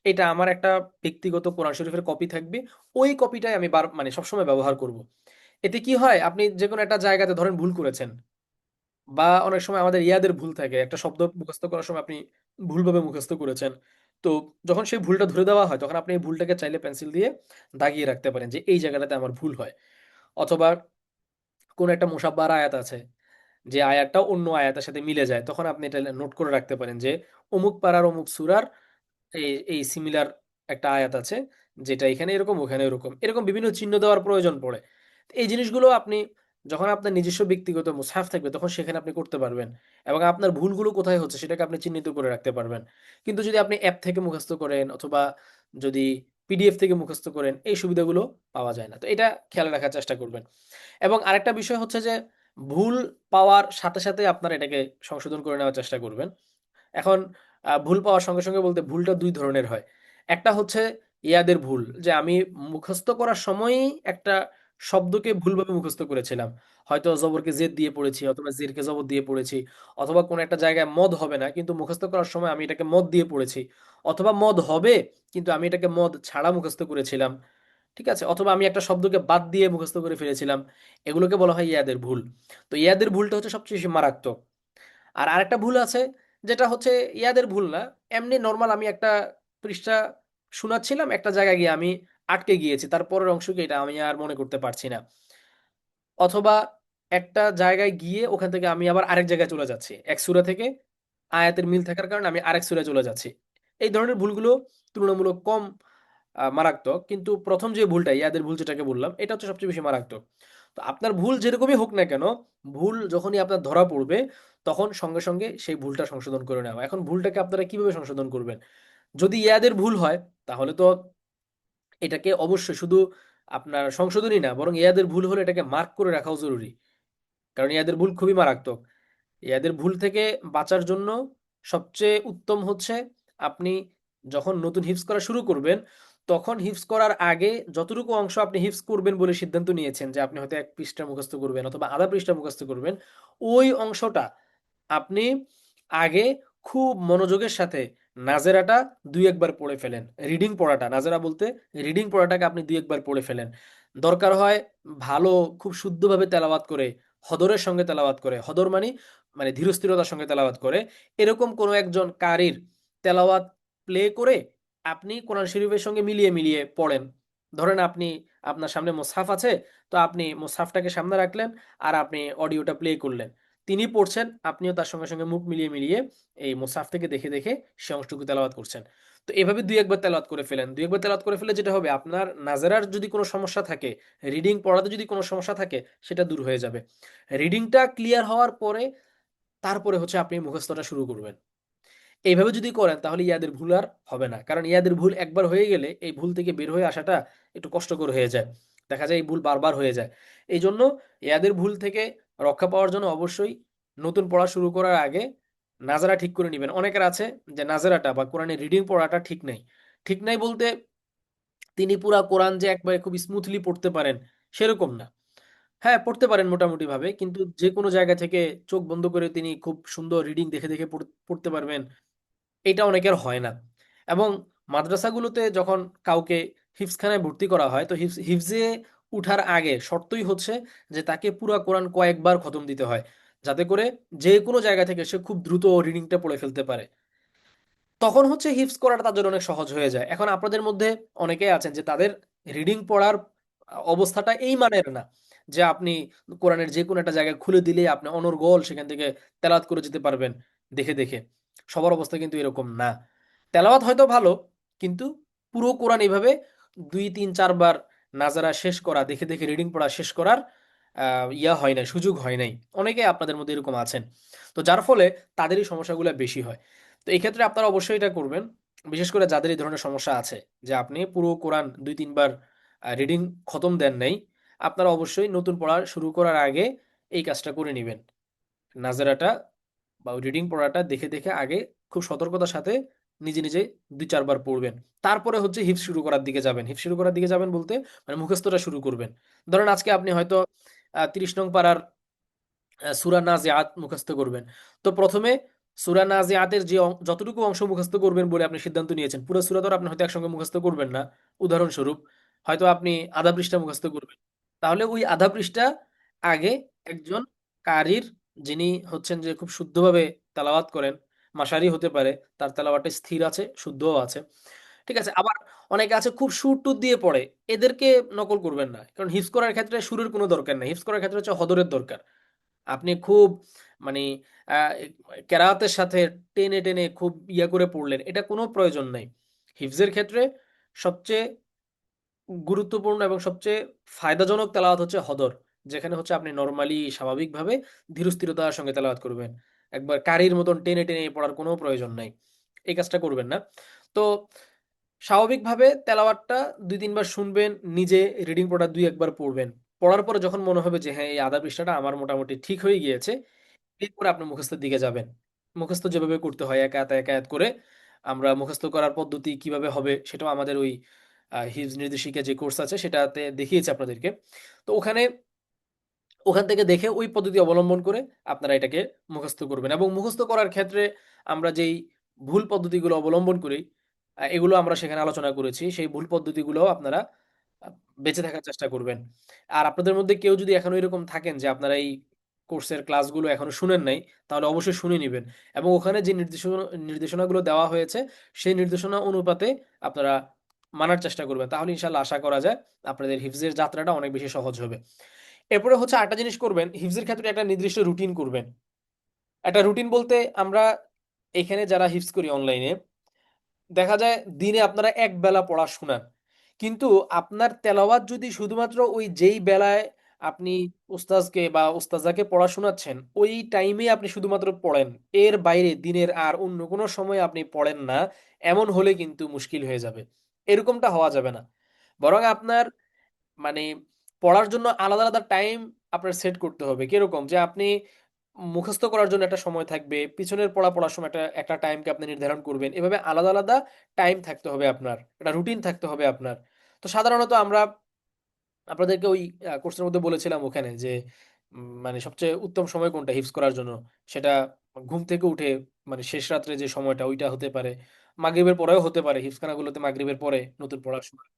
এটা আমার একটা ব্যক্তিগত কোরআন শরীফের কপি থাকবে, ওই কপিটাই আমি মানে সবসময় ব্যবহার করব। এতে কি হয়, আপনি যে কোনো একটা জায়গাতে ধরেন ভুল করেছেন, বা অনেক সময় আমাদের ইয়াদের ভুল থাকে, একটা শব্দ মুখস্থ করার সময় আপনি ভুলভাবে মুখস্থ করেছেন। তো যখন সেই ভুলটা ধরে দেওয়া হয়, তখন আপনি এই ভুলটাকে চাইলে পেন্সিল দিয়ে দাগিয়ে রাখতে পারেন যে এই জায়গাটাতে আমার ভুল হয়। অথবা কোনো একটা মুসাব্বার আয়াত আছে, যে আয়াতটা অন্য আয়াতের সাথে মিলে যায়, তখন আপনি এটা নোট করে রাখতে পারেন যে অমুক পাড়ার অমুক সূরার এই সিমিলার একটা আয়াত আছে, যেটা এখানে এরকম ওখানে এরকম, এরকম বিভিন্ন চিহ্ন দেওয়ার প্রয়োজন পড়ে। তো এই জিনিসগুলো আপনি যখন আপনার নিজস্ব ব্যক্তিগত মুসহাফ থাকবে, তখন সেখানে আপনি করতে পারবেন এবং আপনার ভুলগুলো কোথায় হচ্ছে সেটাকে আপনি চিহ্নিত করে রাখতে পারবেন। কিন্তু যদি আপনি অ্যাপ থেকে মুখস্থ করেন অথবা যদি পিডিএফ থেকে মুখস্থ করেন, এই সুবিধাগুলো পাওয়া যায় না। তো এটা খেয়াল রাখার চেষ্টা করবেন। এবং আরেকটা বিষয় হচ্ছে যে ভুল পাওয়ার সাথে সাথে আপনার এটাকে সংশোধন করে নেওয়ার চেষ্টা করবেন। এখন ভুল পাওয়ার সঙ্গে, সঙ্গে বলতে ভুলটা ২ ধরনের হয়। একটা হচ্ছে ইয়াদের ভুল, যে আমি মুখস্থ করার সময়ই একটা শব্দকে ভুলভাবে মুখস্থ করেছিলাম। হয়তো জবরকে জেদ দিয়ে পড়েছি অথবা জেরকে জবর দিয়ে পড়েছি। অথবা কোনো একটা জায়গায় মদ হবে না, কিন্তু মুখস্থ করার সময় আমি এটাকে মদ দিয়ে পড়েছি। অথবা মদ হবে, কিন্তু আমি এটাকে মদ ছাড়া মুখস্থ করেছিলাম। ঠিক আছে? অথবা আমি একটা শব্দকে বাদ দিয়ে মুখস্থ করে ফেলেছিলাম। এগুলোকে বলা হয় ইয়াদের ভুল। তো ইয়াদের ভুলটা হচ্ছে সবচেয়ে বেশি মারাত্মক। আর আরেকটা ভুল আছে, যেটা হচ্ছে ইয়াদের ভুল না। এমনি নরমাল আমি একটা পৃষ্ঠা শোনাচ্ছিলাম, একটা জায়গায় গিয়ে আমি আটকে গিয়েছি, তারপরের অংশ কি এটা আমি আর মনে করতে পারছি না। অথবা একটা জায়গায় গিয়ে ওখান থেকে আমি আবার আরেক জায়গায় চলে যাচ্ছি, এক সূরা থেকে আয়াতের মিল থাকার কারণে আমি আরেক সূরায় চলে যাচ্ছি। এই ধরনের ভুলগুলো তুলনামূলক কম মারাত্মক, কিন্তু প্রথম যে ভুলটা, ইয়াদের ভুল যেটাকে বললাম, এটা হচ্ছে সবচেয়ে বেশি মারাত্মক। তো আপনার ভুল যেরকমই হোক না কেন, ভুল যখনই আপনার ধরা পড়বে তখন সঙ্গে সঙ্গে সেই ভুলটা সংশোধন করে নেওয়া। এখন ভুলটাকে আপনারা কিভাবে সংশোধন করবেন? যদি ইয়াদের ভুল হয় তাহলে তো এটাকে অবশ্যই শুধু আপনার সংশোধনই না, বরং ইয়াদের ভুল হলে এটাকে মার্ক করে রাখাও জরুরি। কারণ ইয়াদের ভুল খুবই মারাত্মক। ইয়াদের ভুল থেকে বাঁচার জন্য সবচেয়ে উত্তম হচ্ছে, আপনি যখন নতুন হিফজ করা শুরু করবেন, তখন হিফজ করার আগে যতটুকু অংশ আপনি হিফজ করবেন বলে সিদ্ধান্ত নিয়েছেন, যে আপনি হয়তো 1 পৃষ্ঠা মুখস্থ করবেন অথবা আধা পৃষ্ঠা মুখস্থ করবেন, ওই অংশটা আপনি আগে খুব মনোযোগের সাথে নাজেরাটা ২-১ বার পড়ে ফেলেন। রিডিং পড়াটা, নাজেরা বলতে রিডিং পড়াটাকে আপনি ২-১ বার পড়ে ফেলেন। দরকার হয় ভালো, খুব শুদ্ধভাবে তেলাওয়াত করে, হদরের সঙ্গে তেলাওয়াত করে, হদর মানে ধীরস্থিরতার সঙ্গে তেলাওয়াত করে, এরকম কোনো একজন কারির তেলাওয়াত প্লে করে আপনি কোরআন শরীফের সঙ্গে মিলিয়ে মিলিয়ে পড়েন। ধরেন আপনি, আপনার সামনে মুসহাফ আছে, তো আপনি মুসহাফটাকে সামনে রাখলেন আর আপনি অডিওটা প্লে করলেন। তিনি পড়ছেন, আপনিও তার সঙ্গে সঙ্গে মুখ মিলিয়ে মিলিয়ে এই মুসহাফ থেকে দেখে দেখে সে অংশটুকু তেলাওয়াত করছেন। তো এভাবে ২-১ বার তেলাওয়াত করে ফেলেন। ২-১ বার তেলাওয়াত করে ফেললে যেটা হবে, আপনার নাজেরার যদি কোনো সমস্যা থাকে, রিডিং পড়াতে যদি কোনো সমস্যা থাকে, সেটা দূর হয়ে যাবে। রিডিংটা ক্লিয়ার হওয়ার পরে তারপরে হচ্ছে আপনি মুখস্থটা শুরু করবেন। এইভাবে যদি করেন তাহলে ইয়াদের ভুল আর হবে না। কারণ ইয়াদের ভুল একবার হয়ে গেলে এই ভুল থেকে বের হয়ে আসাটা একটু কষ্টকর হয়ে যায়। দেখা যায় এই ভুল বারবার হয়ে যায়। এইজন্য ইয়াদের ভুল থেকে রক্ষা পাওয়ার জন্য অবশ্যই নতুন পড়া শুরু করার আগে নাজারা ঠিক করে নিবেন। অনেকের আছে যে নাজারাটা বা কোরআনের রিডিং পড়াটা ঠিক নাই। ঠিক নাই বলতে তিনি পুরা কোরআন যে একবারে খুব স্মুথলি পড়তে পারেন, সেরকম না। হ্যাঁ, পড়তে পারেন মোটামুটিভাবে। কিন্তু যেকোনো জায়গা থেকে চোখ বন্ধ করে তিনি খুব সুন্দর রিডিং দেখে দেখে পড়তে পারবেন, এটা অনেকের হয় না। এবং মাদ্রাসাগুলোতে যখন কাউকে হিফজখানায় ভর্তি করা হয়, তো হিফজে উঠার আগে শর্তই হচ্ছে যে তাকে পুরা কোরআন কয়েকবার খতম দিতে হয়, যাতে করে যে কোনো জায়গা থেকে সে খুব দ্রুত রিডিংটা পড়ে ফেলতে পারে। তখন হচ্ছে হিফজ করাটা তার জন্য অনেক সহজ হয়ে যায়। এখন আপনাদের মধ্যে অনেকেই আছেন যে তাদের রিডিং পড়ার অবস্থাটা এই মানের না, যে আপনি কোরআনের যে কোনো একটা জায়গায় খুলে দিলেই আপনি অনর্গল সেখান থেকে তেলাওয়াত করে যেতে পারবেন দেখে দেখে। সবার অবস্থা কিন্তু এরকম না। তেলাওয়াত হয়তো ভালো, কিন্তু পুরো কোরআন এইভাবে ২-৩-৪ বার নাজারা শেষ করা, দেখে দেখে রিডিং পড়া শেষ করার ইয়া হয় নাই, সুযোগ হয় নাই। অনেকেই আপনাদের মধ্যে এরকম আছেন। তো যার ফলে তাদেরই সমস্যাগুলো বেশি হয়। তো এই ক্ষেত্রে আপনারা অবশ্যই এটা করবেন। বিশেষ করে যাদের এই ধরনের সমস্যা আছে, যে আপনি পুরো কোরআন ২-৩ বার রিডিং খতম দেন নাই, আপনারা অবশ্যই নতুন পড়া শুরু করার আগে এই কাজটা করে নিবেন। নাজারাটা বা রিডিং পড়াটা দেখে দেখে আগে খুব সতর্কতার সাথে নিজে নিজে ২-৪ বার পড়বেন। তারপরে হচ্ছে হিফজ শুরু করার দিকে যাবেন। হিফজ শুরু করার দিকে যাবেন বলতে মানে মুখস্থটা শুরু করবেন। ধরেন আজকে আপনি হয়তো ৩০ নং পারার সূরা নাজিআত মুখস্থ করবেন। তো প্রথমে সূরা নাজিআতের যে যতটুকু অংশ মুখস্থ করবেন বলে আপনি সিদ্ধান্ত নিয়েছেন, পুরো সূরা তো আর আপনি হয়তো একসঙ্গে মুখস্থ করবেন না। উদাহরণস্বরূপ হয়তো আপনি আধা পৃষ্ঠা মুখস্থ করবেন। তাহলে ওই আধা পৃষ্ঠা আগে একজন কারির, যিনি হচ্ছেন যে খুব শুদ্ধভাবে তেলাওয়াত করেন, মাশারি হতে পারে, তার তেলাওয়াতটা স্থির আছে, শুদ্ধও আছে। ঠিক আছে? আবার অনেকে আছে খুব সুর-টুর দিয়ে পড়ে। এদেরকে নকল করবেন না। কারণ হিফজ করার ক্ষেত্রে সুরের কোনো দরকার নাই। হিফজ করার ক্ষেত্রে হচ্ছে হদরের দরকার। আপনি খুব মানে আ কেরাতের সাথে টেনে, টেনে খুব ইয়া করে পড়লেন, এটা কোনো প্রয়োজন নাই। হিফজের ক্ষেত্রে সবচেয়ে গুরুত্বপূর্ণ এবং সবচেয়ে ফায়দাজনক তেলাওয়াত হচ্ছে হদর। যেখানে হচ্ছে আপনি নরমালি স্বাভাবিকভাবে ধীরস্থিরতার সঙ্গে তেলাওয়াত করবেন। একবার কারির মতন টেনে, টেনে পড়ার কোনো প্রয়োজন নাই। এই কাজটা করবেন না। তো স্বাভাবিকভাবে তেলাওয়াতটা ২-৩ বার শুনবেন, নিজে রিডিং পড়া ২-১ বার পড়বেন। পড়ার পরে যখন মনে হবে যে হ্যাঁ, এই আধা পৃষ্ঠাটা আমার মোটামুটি ঠিক হয়ে গিয়েছে, এরপরে আপনি মুখস্থের দিকে যাবেন। মুখস্থ যেভাবে করতে হয় একা এত একা এত করে, আমরা মুখস্থ করার পদ্ধতি কিভাবে হবে সেটাও আমাদের ওই হিফজ নির্দেশিকা যে কোর্স আছে সেটাতে দেখিয়েছি আপনাদেরকে। তো ওখান থেকে দেখে ওই পদ্ধতি অবলম্বন করে আপনারা এটাকে মুখস্থ করবেন। এবং মুখস্থ করার ক্ষেত্রে আমরা যেই ভুল পদ্ধতিগুলো অবলম্বন করি, এগুলো আমরা সেখানে আলোচনা করেছি। সেই ভুল পদ্ধতিগুলোও আপনারা আ বেঁচে থাকার চেষ্টা করবেন। আর আপনাদের মধ্যে কেউ যদি এখনো এরকম থাকেন যে আপনারা এই কোর্সের ক্লাসগুলো এখনো শুনেন নাই, তাহলে অবশ্যই শুনে নিবেন। এবং ওখানে যে নির্দেশনাগুলো দেওয়া হয়েছে, সেই নির্দেশনা অনুপাতে আপনারা মানার চেষ্টা করবেন, তাহলে ইনশাল্লাহ আশা করা যায় আপনাদের হিফজের যাত্রাটা অনেক বেশি সহজ হবে। এরপরে হচ্ছে আরেকটা জিনিস করবেন, হিফজের ক্ষেত্রে একটা নির্দিষ্ট রুটিন করবেন। একটা রুটিন বলতে আমরা এখানে যারা হিফজ করি অনলাইনে, দেখা যায় দিনে আপনারা এক বেলা পড়া শুনান, কিন্তু আপনার তেলাওয়াত যদি শুধুমাত্র ওই যেই বেলায় আপনি উস্তাজকে বা উস্তাজাকে পড়া শোনাচ্ছেন ওই টাইমে আপনি শুধুমাত্র পড়েন, এর বাইরে দিনের আর অন্য কোনো সময় আপনি পড়েন না, এমন হলে কিন্তু মুশকিল হয়ে যাবে। এরকমটা হওয়া যাবে না। বরং আপনার মানে পড়ার জন্য আলাদা আলাদা টাইম আপনার সেট করতে হবে। কিরকম যে আপনি মুখস্থ করার জন্য একটা সময় থাকবে, পিছনের পড়ার সময় একটা একটা টাইমকে আপনি নির্ধারণ করবেন, এভাবে আলাদা আলাদা টাইম থাকতে হবে আপনার, একটা রুটিন থাকতে হবে আপনার। তো সাধারণত আমরা আপনাদেরকে ওই কোর্সের মধ্যে বলেছিলাম ওখানে যে মানে সবচেয়ে উত্তম সময় কোনটা হিফজ করার জন্য, সেটা ঘুম থেকে উঠে মানে শেষ রাত্রে যে সময়টা ওইটা হতে পারে, মাগরিবের পরেও হতে পারে, হিফজখানাগুলোতে মাগরিবের পরে নতুন পড়ার সময়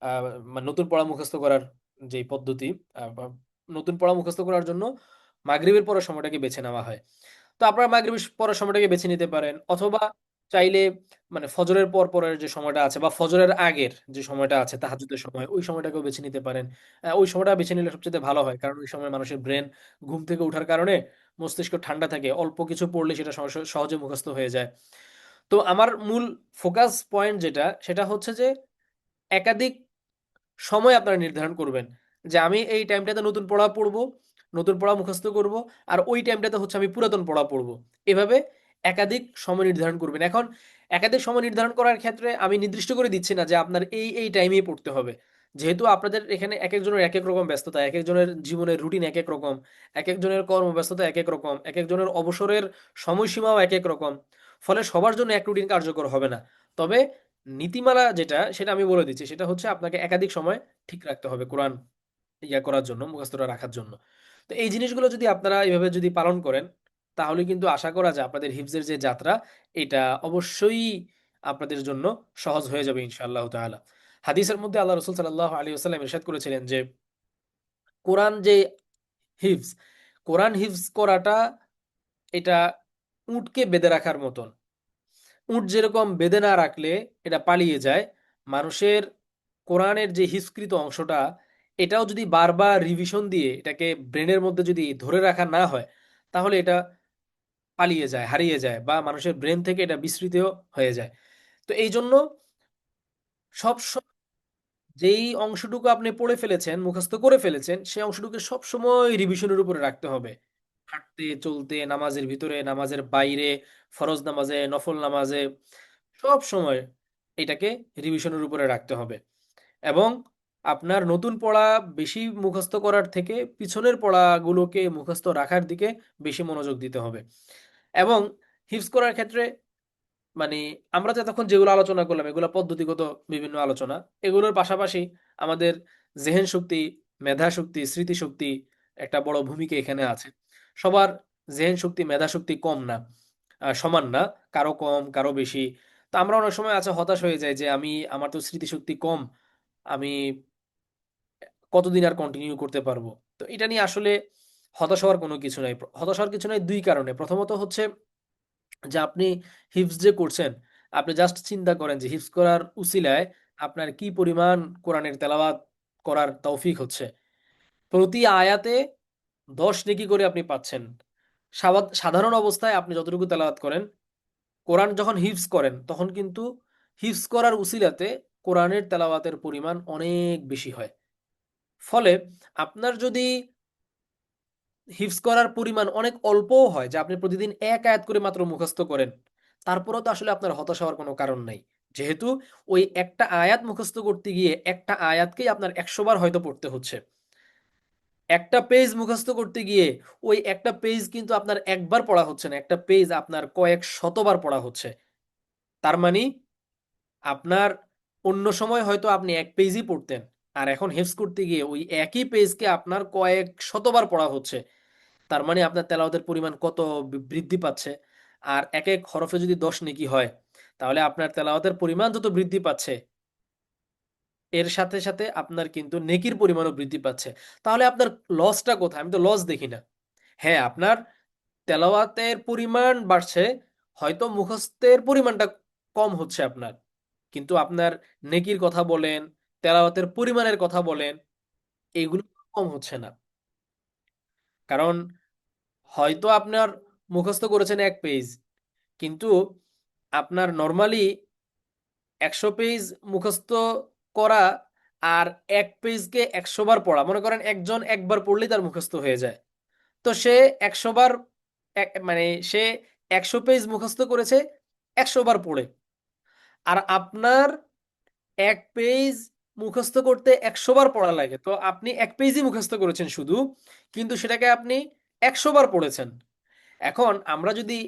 আহ, মানে নতুন পড়া মুখস্থ করার যে পদ্ধতি, বা নতুন পড়া মুখস্থ করার জন্য মাগরিবের পরের সময়টাকে বেছে নেওয়া হয়। তো আপনারা মাগরিবের পরের সময়টাকে বেছে নিতে পারেন, অথবা চাইলে মানে ফজরের পর পরের যে সময়টা আছে বা ফজরের আগের যে সময়টা আছে তাহাজ্জুদের সময়, ওই সময়টাকেও বেছে নিতে পারেন। ওই সময়টা বেছে নিলে সবচেয়ে ভালো হয়, কারণ ওই সময় মানুষের ব্রেন ঘুম থেকে ওঠার কারণে মস্তিষ্ক ঠান্ডা থাকে, অল্প কিছু পড়লে সেটা সহজে মুখস্থ হয়ে যায়। তো আমার মূল ফোকাস পয়েন্ট যেটা সেটা হচ্ছে যে একাধিক সময় আপনারা নির্ধারণ করবেন যে আমি এই টাইমটাতে নতুন পড়া পড়বো, নতুন পড়া মুখস্থ করব, আর ওই টাইমটাতে হচ্ছে আমি পুরাতন পড়া পড়বো। এভাবে একাধিক সময় নির্ধারণ করবেন। এখন একাধিক সময় নির্ধারণ করার ক্ষেত্রে আমি নির্দিষ্ট করে দিচ্ছি না যে আপনার এই টাইমেই পড়তে হবে, যেহেতু আপনাদের এখানে এক একজনের এক এক রকম ব্যস্ততা, এক একজনের জীবনের রুটিন এক এক রকম, এক একজনের কর্মব্যস্ততা এক এক রকম, এক একজনের অবসরের সময়সীমাও এক এক রকম, ফলে সবার জন্য এক রুটিন কার্যকর হবে না। তবে নীতিমালা যেটা সেটা আমি বলে দিচ্ছি, সেটা হচ্ছে আপনাকে একাধিক সময় ঠিক রাখতে হবে কোরআন করার জন্য, মুখস্থটা রাখার জন্য। তো এই জিনিসগুলো যদি আপনারা এভাবে যদি পালন করেন, তাহলে কিন্তু আশা করা যায় আপনাদের হিফজের যে যাত্রা এটা অবশ্যই আপনাদের জন্য সহজ হয়ে যাবে ইনশাআল্লাহ তাআলা। হাদিসের মধ্যে আল্লাহ রসুল সাল্লাল্লাহু আলাইহি ওয়াসাল্লাম ইরশাদ করেছিলেন যে কোরআন যে হিফজ, কোরআন হিফজ করাটা এটা উটকে বেঁধে রাখার মতন। উট যেরকম বেঁধে না রাখলে এটা পালিয়ে যায়, মানুষের কোরআনের যে হিফজকৃত অংশটা এটাও যদি বারবার রিভিশন দিয়ে এটাকে ব্রেনের মধ্যে যদি ধরে রাখা না হয়, তাহলে এটা পালিয়ে যায়, হারিয়ে যায়, বা মানুষের ব্রেন থেকে এটা বিস্মৃত হয়ে যায়। তো এই জন্য সব যেই অংশটুকু আপনি পড়ে ফেলেছেন, মুখস্থ করে ফেলেছেন, সেই অংশটুকু সবসময় রিভিশনের উপরে রাখতে হবে। হাঁটতে চলতে, নামাজের ভিতরে, নামাজের বাইরে, ফরজ নামাজে, নফল নামাজে, সব সময় এটাকে রিভিশনের উপরে রাখতে হবে। এবং আপনার নতুন পড়া বেশি মুখস্থ করার থেকে পিছনের পড়াগুলোকে মুখস্থ রাখার দিকে বেশি মনোযোগ দিতে হবে। এবং হিফজ করার ক্ষেত্রে মানে আমরা তো এতক্ষণ যেগুলো আলোচনা করলাম এগুলো পদ্ধতিগত বিভিন্ন আলোচনা, এগুলোর পাশাপাশি আমাদের জেহেন শক্তি, মেধা শক্তি, স্মৃতি শক্তি একটা বড় ভূমিকা এখানে আছে। সবার জেহেন শক্তি, মেধা শক্তি কম না, সমান না, কারো কম কারো বেশি। তো আমরা অনেক সময় আছে হতাশ হয়ে যাই যে আমার তো স্মৃতিশক্তি কম, আমি কতদিন আর কন্টিনিউ করতে পারবো। তো এটা নিয়ে আসলে হতাশ হওয়ার কোনো কিছু নাই। হতাশ হওয়ার কিছু নাই দুই কারণে। প্রথমত হচ্ছে যে আপনি হিফজ যে করছেন, আপনি জাস্ট চিন্তা করেন যে হিফজ করার উসিলায় আপনার কি পরিমাণ কোরআনের তেলাওয়াত করার তৌফিক হচ্ছে। প্রতি আয়াতে ১০ নেকি করে আপনি পাচ্ছেন। সাধারণ অবস্থায় আপনি যতটুকু তেলাওয়াত করেন, কোরআন যখন হিফজ করেন তখন কিন্তু হিফজ করার উসিলাতে কোরআনের তেলাওয়াতের পরিমাণ অনেক বেশি হয়। ফলে আপনার যদি হিফজ করার পরিমাণ অনেক অল্পও হয়, যে আপনি প্রতিদিন এক আয়াত করে মাত্র মুখস্থ করেন, তারপরেও তো আসলে আপনার হতাশ হওয়ার কোনো কারণ নাই। যেহেতু ওই একটা আয়াত মুখস্থ করতে গিয়ে একটা আয়াতকেই আপনার ১০০ বার হয়তো পড়তে হচ্ছে। একটা পেজ মুখস্থ করতে গিয়ে ওই একটা পেজ কিন্তু আপনার একবার পড়া হচ্ছে না, একটা পেজ আপনার কয়েক শতবার পড়া হচ্ছে। তার মানে আপনার অন্য সময় হয়তো আপনি এক পেজই পড়তেন, আর এখন হেফজ করতে গিয়ে ওই একই পেজকে আপনার কয়েক শতবার পড়া হচ্ছে। তার মানে আপনার তেলাওয়াতের পরিমাণ কত বৃদ্ধি পাচ্ছে। আর এক এক হরফে যদি ১০ নেকি হয়, তাহলে আপনার তেলাওয়াতের পরিমাণ যত বৃদ্ধি পাচ্ছে, এর সাথে সাথে আপনার কিন্তু নেকির পরিমাণও বৃদ্ধি পাচ্ছে। তাহলে আপনার লসটা কোথায়? আমি তো লস দেখি না। হ্যাঁ, আপনার তেলাওয়াতের পরিমাণ বাড়ছে, হয়তো মুখস্থের পরিমাণটা কম হচ্ছে আপনার। কিন্তু আপনার নেকির কথা বলেন, তেলাওয়াতের পরিমাণের কথা বলেন, এইগুলো কম হচ্ছে না। কারণ হয়তো আপনার মুখস্থ করেছেন 1 পেজ, কিন্তু আপনার নর্মালি 100 পেজ মুখস্থ করা আর 1 পেজকে 100 বার পড়া, মনে করেন একজন একবার পড়লেই তার মুখস্থ হয়ে যায়। তো সে 100 বার, মানে সে 100 পেজ মুখস্থ করেছে 100 বার পড়ে। আর আপনার 1 পেজ মুখস্থ করতে 100 বার পড়া লাগে, তো আপনি 1 পেজই মুখস্থ করেছেন শুধু, কিন্তু সেটাকে আপনি 100 বার পড়েছেন। এখন আমরা যদি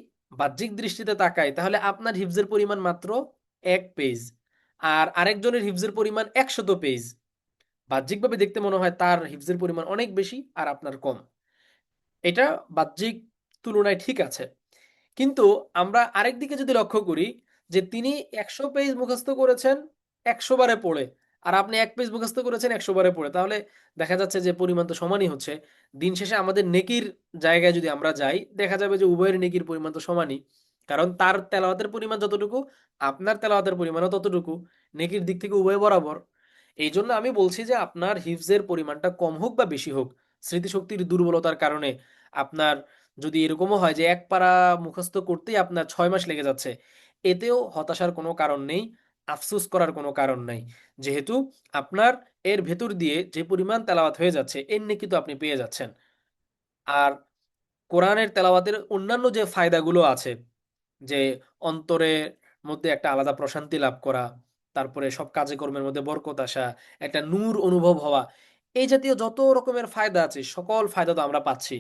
বাহ্যিক দৃষ্টিতে তাকাই, তাহলে আপনার হিফজের পরিমাণ মাত্র 1 পেজ, আর আরেকজনের হিফজের পরিমাণ 100 পেজ। বাহ্যিকভাবে দেখতে মনে হয় তার হিফজের পরিমাণ অনেক বেশি আর আপনার কম। এটা বাহ্যিক তুলনায় ঠিক আছে, কিন্তু আমরা আরেক দিকে যদি লক্ষ্য করি, যে তিনি 100 পেজ মুখস্থ করেছেন 100 বারে পড়ে, আর আপনি 1 পেজ মুখস্থ করেছেন 100 বারে পড়ে, তাহলে দেখা যাচ্ছে যে পরিমাণ তো সমানই হচ্ছে। দিন শেষে আমাদের নেকির জায়গায় যদি আমরা যাই, দেখা যাবে যে উভয়ের নেকির পরিমাণ তো সমানই। কারণ তার তেলাওয়াতের পরিমাণ যতটুকু, আপনার তেলাওয়াতের পরিমাণও ততটুকু। নেকির দিক থেকে উভয় বরাবর। এই জন্য আমি বলছি যে আপনার হিফজের পরিমাণটা কম হোক বা বেশি হোক, স্মৃতিশক্তির দুর্বলতার কারণে আপনার যদি এরকমও হয় যে এক পারা মুখস্থ করতেই আপনার 6 মাস লেগে যাচ্ছে, এতেও হতাশার কোনো কারণ নেই, আফসোস করার কোনো কারণ নাই। যেহেতু আপনার এর ভেতর দিয়ে যে পরিমাণ তেলাওয়াত হয়ে যাচ্ছে, এর নেকি তো আপনি পেয়ে যাচ্ছেন। আর কোরআনের তেলাওয়াতের অন্যান্য যে ফায়দাগুলো আছে, যে অন্তরের মধ্যে একটা আলাদা প্রশান্তি লাভ করা, তারপরে সব কাজে কর্মের মধ্যে বরকত আসা, একটা নূর অনুভব হওয়া, এই জাতীয় যত রকমের ফায়দা আছে সকল ফায়দা তো আমরা পাচ্ছি।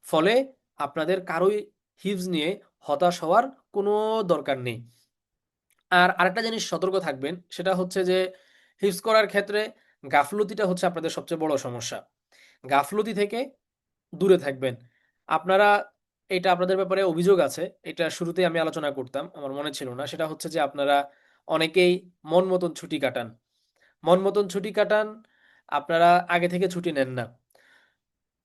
ফলে আপনাদের কারোই হিফজ নিয়ে হতাশ হওয়ার কোনো দরকার নেই। আর আরেকটা জিনিস সতর্ক থাকবেন, সেটা হচ্ছে যে হিফজ করার ক্ষেত্রে গাফলতিটা হচ্ছে আপনাদের সবচেয়ে বড় সমস্যা। গাফলতি থেকে দূরে থাকবেন। আপনারা, এটা আপনাদের ব্যাপারে অভিযোগ আছে। এটা শুরুতেই আমি আলোচনা করতাম, আমার মনে ছিল না। সেটা হচ্ছে যে আপনারা অনেকেই মন মতন ছুটি কাটান। মন মতন ছুটি কাটান, আপনারা আগে থেকে ছুটি নেন না।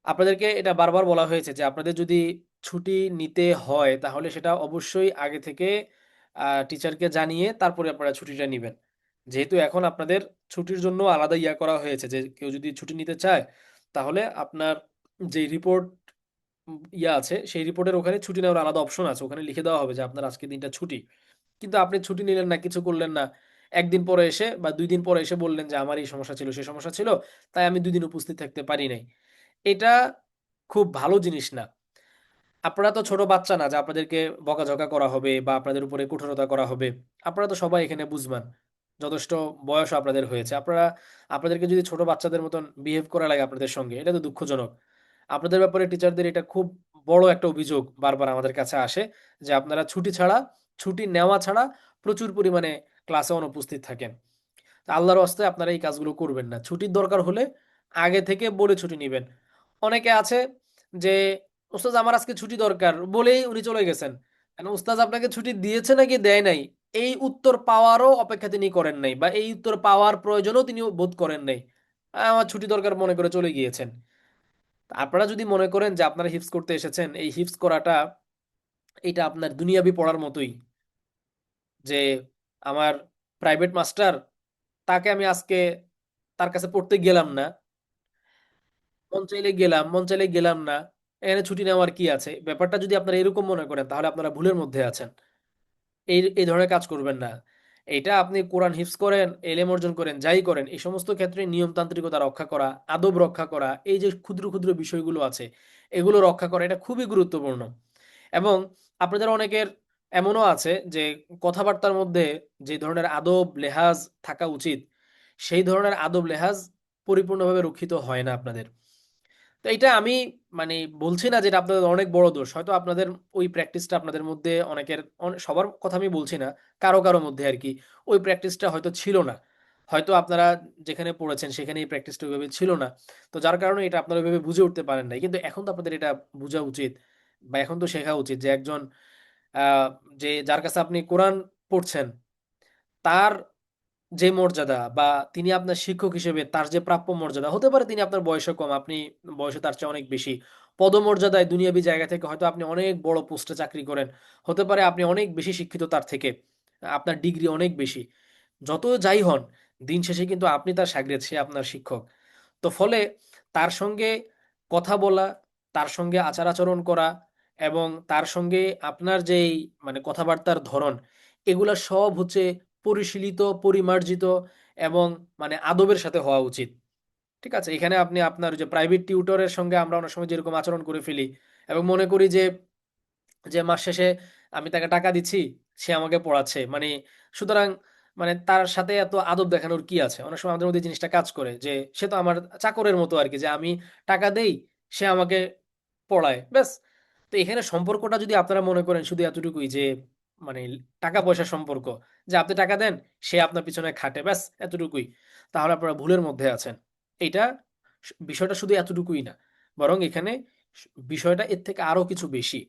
আপনাদেরকে এটা বারবার বলা হয়েছে যে আপনাদের যদি ছুটি নিতে হয়, তাহলে সেটা অবশ্যই আগে থেকে টিচারকে জানিয়ে তারপরে আপনারা ছুটিটা নিবেন। যেহেতু এখন আপনাদের ছুটির জন্য আলাদা ইয়া করা হয়েছে, যে কেউ যদি ছুটি নিতে চায়, তাহলে আপনার যে রিপোর্ট ইয়া আছে, সেই রিপোর্টের ওখানে ছুটি নেওয়ার আলাদা অপশন আছে, ওখানে লিখে দেওয়া হবে যে আপনার আজকে দিনটা ছুটি। কিন্তু আপনি ছুটি নিলেন না, কিছু করলেন না, একদিন পরে এসে বা 2 দিন পরে এসে বললেন যে আমার এই সমস্যা ছিল, সেই সমস্যা ছিল, তাই আমি 2 দিন উপস্থিত থাকতে পারি নাই। এটা খুব ভালো জিনিস না। আপনারা তো ছোট বাচ্চা না যে আপনাদেরকে বকাঝকা করা হবে বা আপনাদের উপরে কঠোরতা করা হবে। আপনারা তো সবাই এখানে বুঝবান, যথেষ্ট বয়স আপনাদের হয়েছে। আপনাদেরকে যদি ছোট বাচ্চাদের মতন বিহেভ করা লাগে আপনাদের সঙ্গে, এটা তো দুঃখজনক। আপনাদের ব্যাপারে টিচারদের এটা খুব বড় একটা অভিযোগ বারবার আমাদের কাছে আসে, যে আপনারা ছুটি নেওয়া ছাড়া প্রচুর পরিমাণে ক্লাসে অনুপস্থিত থাকেন। তা আল্লাহর ওয়াস্তে আপনারা এই কাজগুলো করবেন না। ছুটির দরকার হলে আগে থেকে বলে ছুটি নিবেন। অনেকে আছে যে উস্তাদ আমার আজকে ছুটি দরকার বলেই উনি চলে গেছেন। কেন উস্তাদ আপনাকে ছুটি দিয়েছে নাকি দেয় নাই, এই উত্তর পাওয়ারও অপেক্ষা তিনি করেন নাই, বা এই উত্তর পাওয়ার প্রয়োজনও তিনি বোধ করেন নাই। আমার ছুটি দরকার মনে করে চলে গিয়েছেন। তা আপনারা যদি মনে করেন যে আপনারা হিফজ করতে এসেছেন, এই হিফজ করাটা এটা আপনার দুনিয়াবি পড়ার মতোই, যে আমার প্রাইভেট মাস্টার, তাকে আমি আজকে তার কাছে পড়তে গেলাম না, মন চাইলে গেলাম, মন চাইলে গেলাম না, এখানে ছুটি নেওয়ার কি আছে, ব্যাপারটা যদি আপনারা এরকম মনে করেন, তাহলে আপনারা ভুলের মধ্যে আছেন। এই এই ধরনের কাজ করবেন না। এটা আপনি কোরআন হিফজ করেন, এলেম অর্জন করেন, যাই করেন, এই সমস্ত ক্ষেত্রে নিয়মতান্ত্রিকতা রক্ষা করা, আদব রক্ষা করা, এই যে ক্ষুদ্র ক্ষুদ্র বিষয়গুলো আছে, এগুলো রক্ষা করা এটা খুবই গুরুত্বপূর্ণ। এবং আপনাদের অনেকের এমনও আছে যে কথাবার্তার মধ্যে যে ধরনের আদব লেহাজ থাকা উচিত, সেই ধরনের আদব লেহাজ পরিপূর্ণভাবে রক্ষিত হয় না আপনাদের। তো এটা আমি, মানে বলছি না যে এটা আপনাদের অনেক বড় দোষ, হয়তো আপনাদের ওই প্র্যাকটিসটা আপনাদের মধ্যে অনেকের, সবার কথা আমি বলছি না, কারো কারো মধ্যে আর কি ওই প্র্যাকটিসটা হয়তো ছিল না। হয়তো আপনারা যেখানে পড়েছেন সেখানে এই প্র্যাকটিসটা ওইভাবে ছিল না, তো যার কারণে এটা আপনারা ওইভাবে বুঝে উঠতে পারেন নাই। কিন্তু এখন তো আপনাদের এটা বোঝা উচিত, বা এখন তো শেখা উচিত যে একজন আহ, যে যার কাছে আপনি কোরআন পড়ছেন, তার যে মর্যাদা, বা তিনি আপনার শিক্ষক হিসেবে তার যে প্রাপ্য মর্যাদা, হতে পারে তিনি আপনার বয়সে কম, আপনি বয়সে তার চেয়ে অনেক বেশি, পদমর্যাদায় দুনিয়াবি জায়গা থেকে হয়তো আপনি অনেক বড় পোস্টে চাকরি করেন, হতে পারে আপনি অনেক বেশি শিক্ষিত তার থেকে, আপনার ডিগ্রি অনেক বেশি, যত যাই হন, দিন শেষে কিন্তু আপনি তার শাগরেদ, সে আপনার শিক্ষক। তো ফলে তার সঙ্গে কথা বলা, তার সঙ্গে আচার আচরণ করা এবং তার সঙ্গে আপনার যেই মানে কথাবার্তার ধরন, এগুলা সব হচ্ছে পরিশীলিত, পরিমার্জিত এবং মানে আদবের সাথে হওয়া উচিত। ঠিক আছে? এখানে আপনি আপনার যে প্রাইভেট টিউটরের সঙ্গে আমরা অনেক সময় যেরকম আচরণ করে ফেলি এবং মনে করি যে মাস শেষে আমি তাকে টাকা দিচ্ছি, সে আমাকে পড়াচ্ছে। মানে সুতরাং মানে তার সাথে এত আদব দেখানোর কি আছে? অনেক সময় আমাদের মধ্যে এই জিনিসটা কাজ করে যে সে তো আমার চাকরের মতো আরকি, যে আমি টাকা দেই, সে আমাকে পড়ায়। ব্যাস। তো এখানে সম্পর্কটা যদি আপনারা মনে করেন শুধু এতটুকুই যে মানে টাকা-পয়সার সম্পর্ক, যে আপনি টাকা দেন, সে আপনার পিছনে খাটে, ব্যাস এতটুকুই। তাহলে আপনারা ভুলের মধ্যে আছেন। এইটা বিষয়টা শুধু এতটুকুই না। বরং এখানে বিষয়টা এর থেকে আরো কিছু বেশি।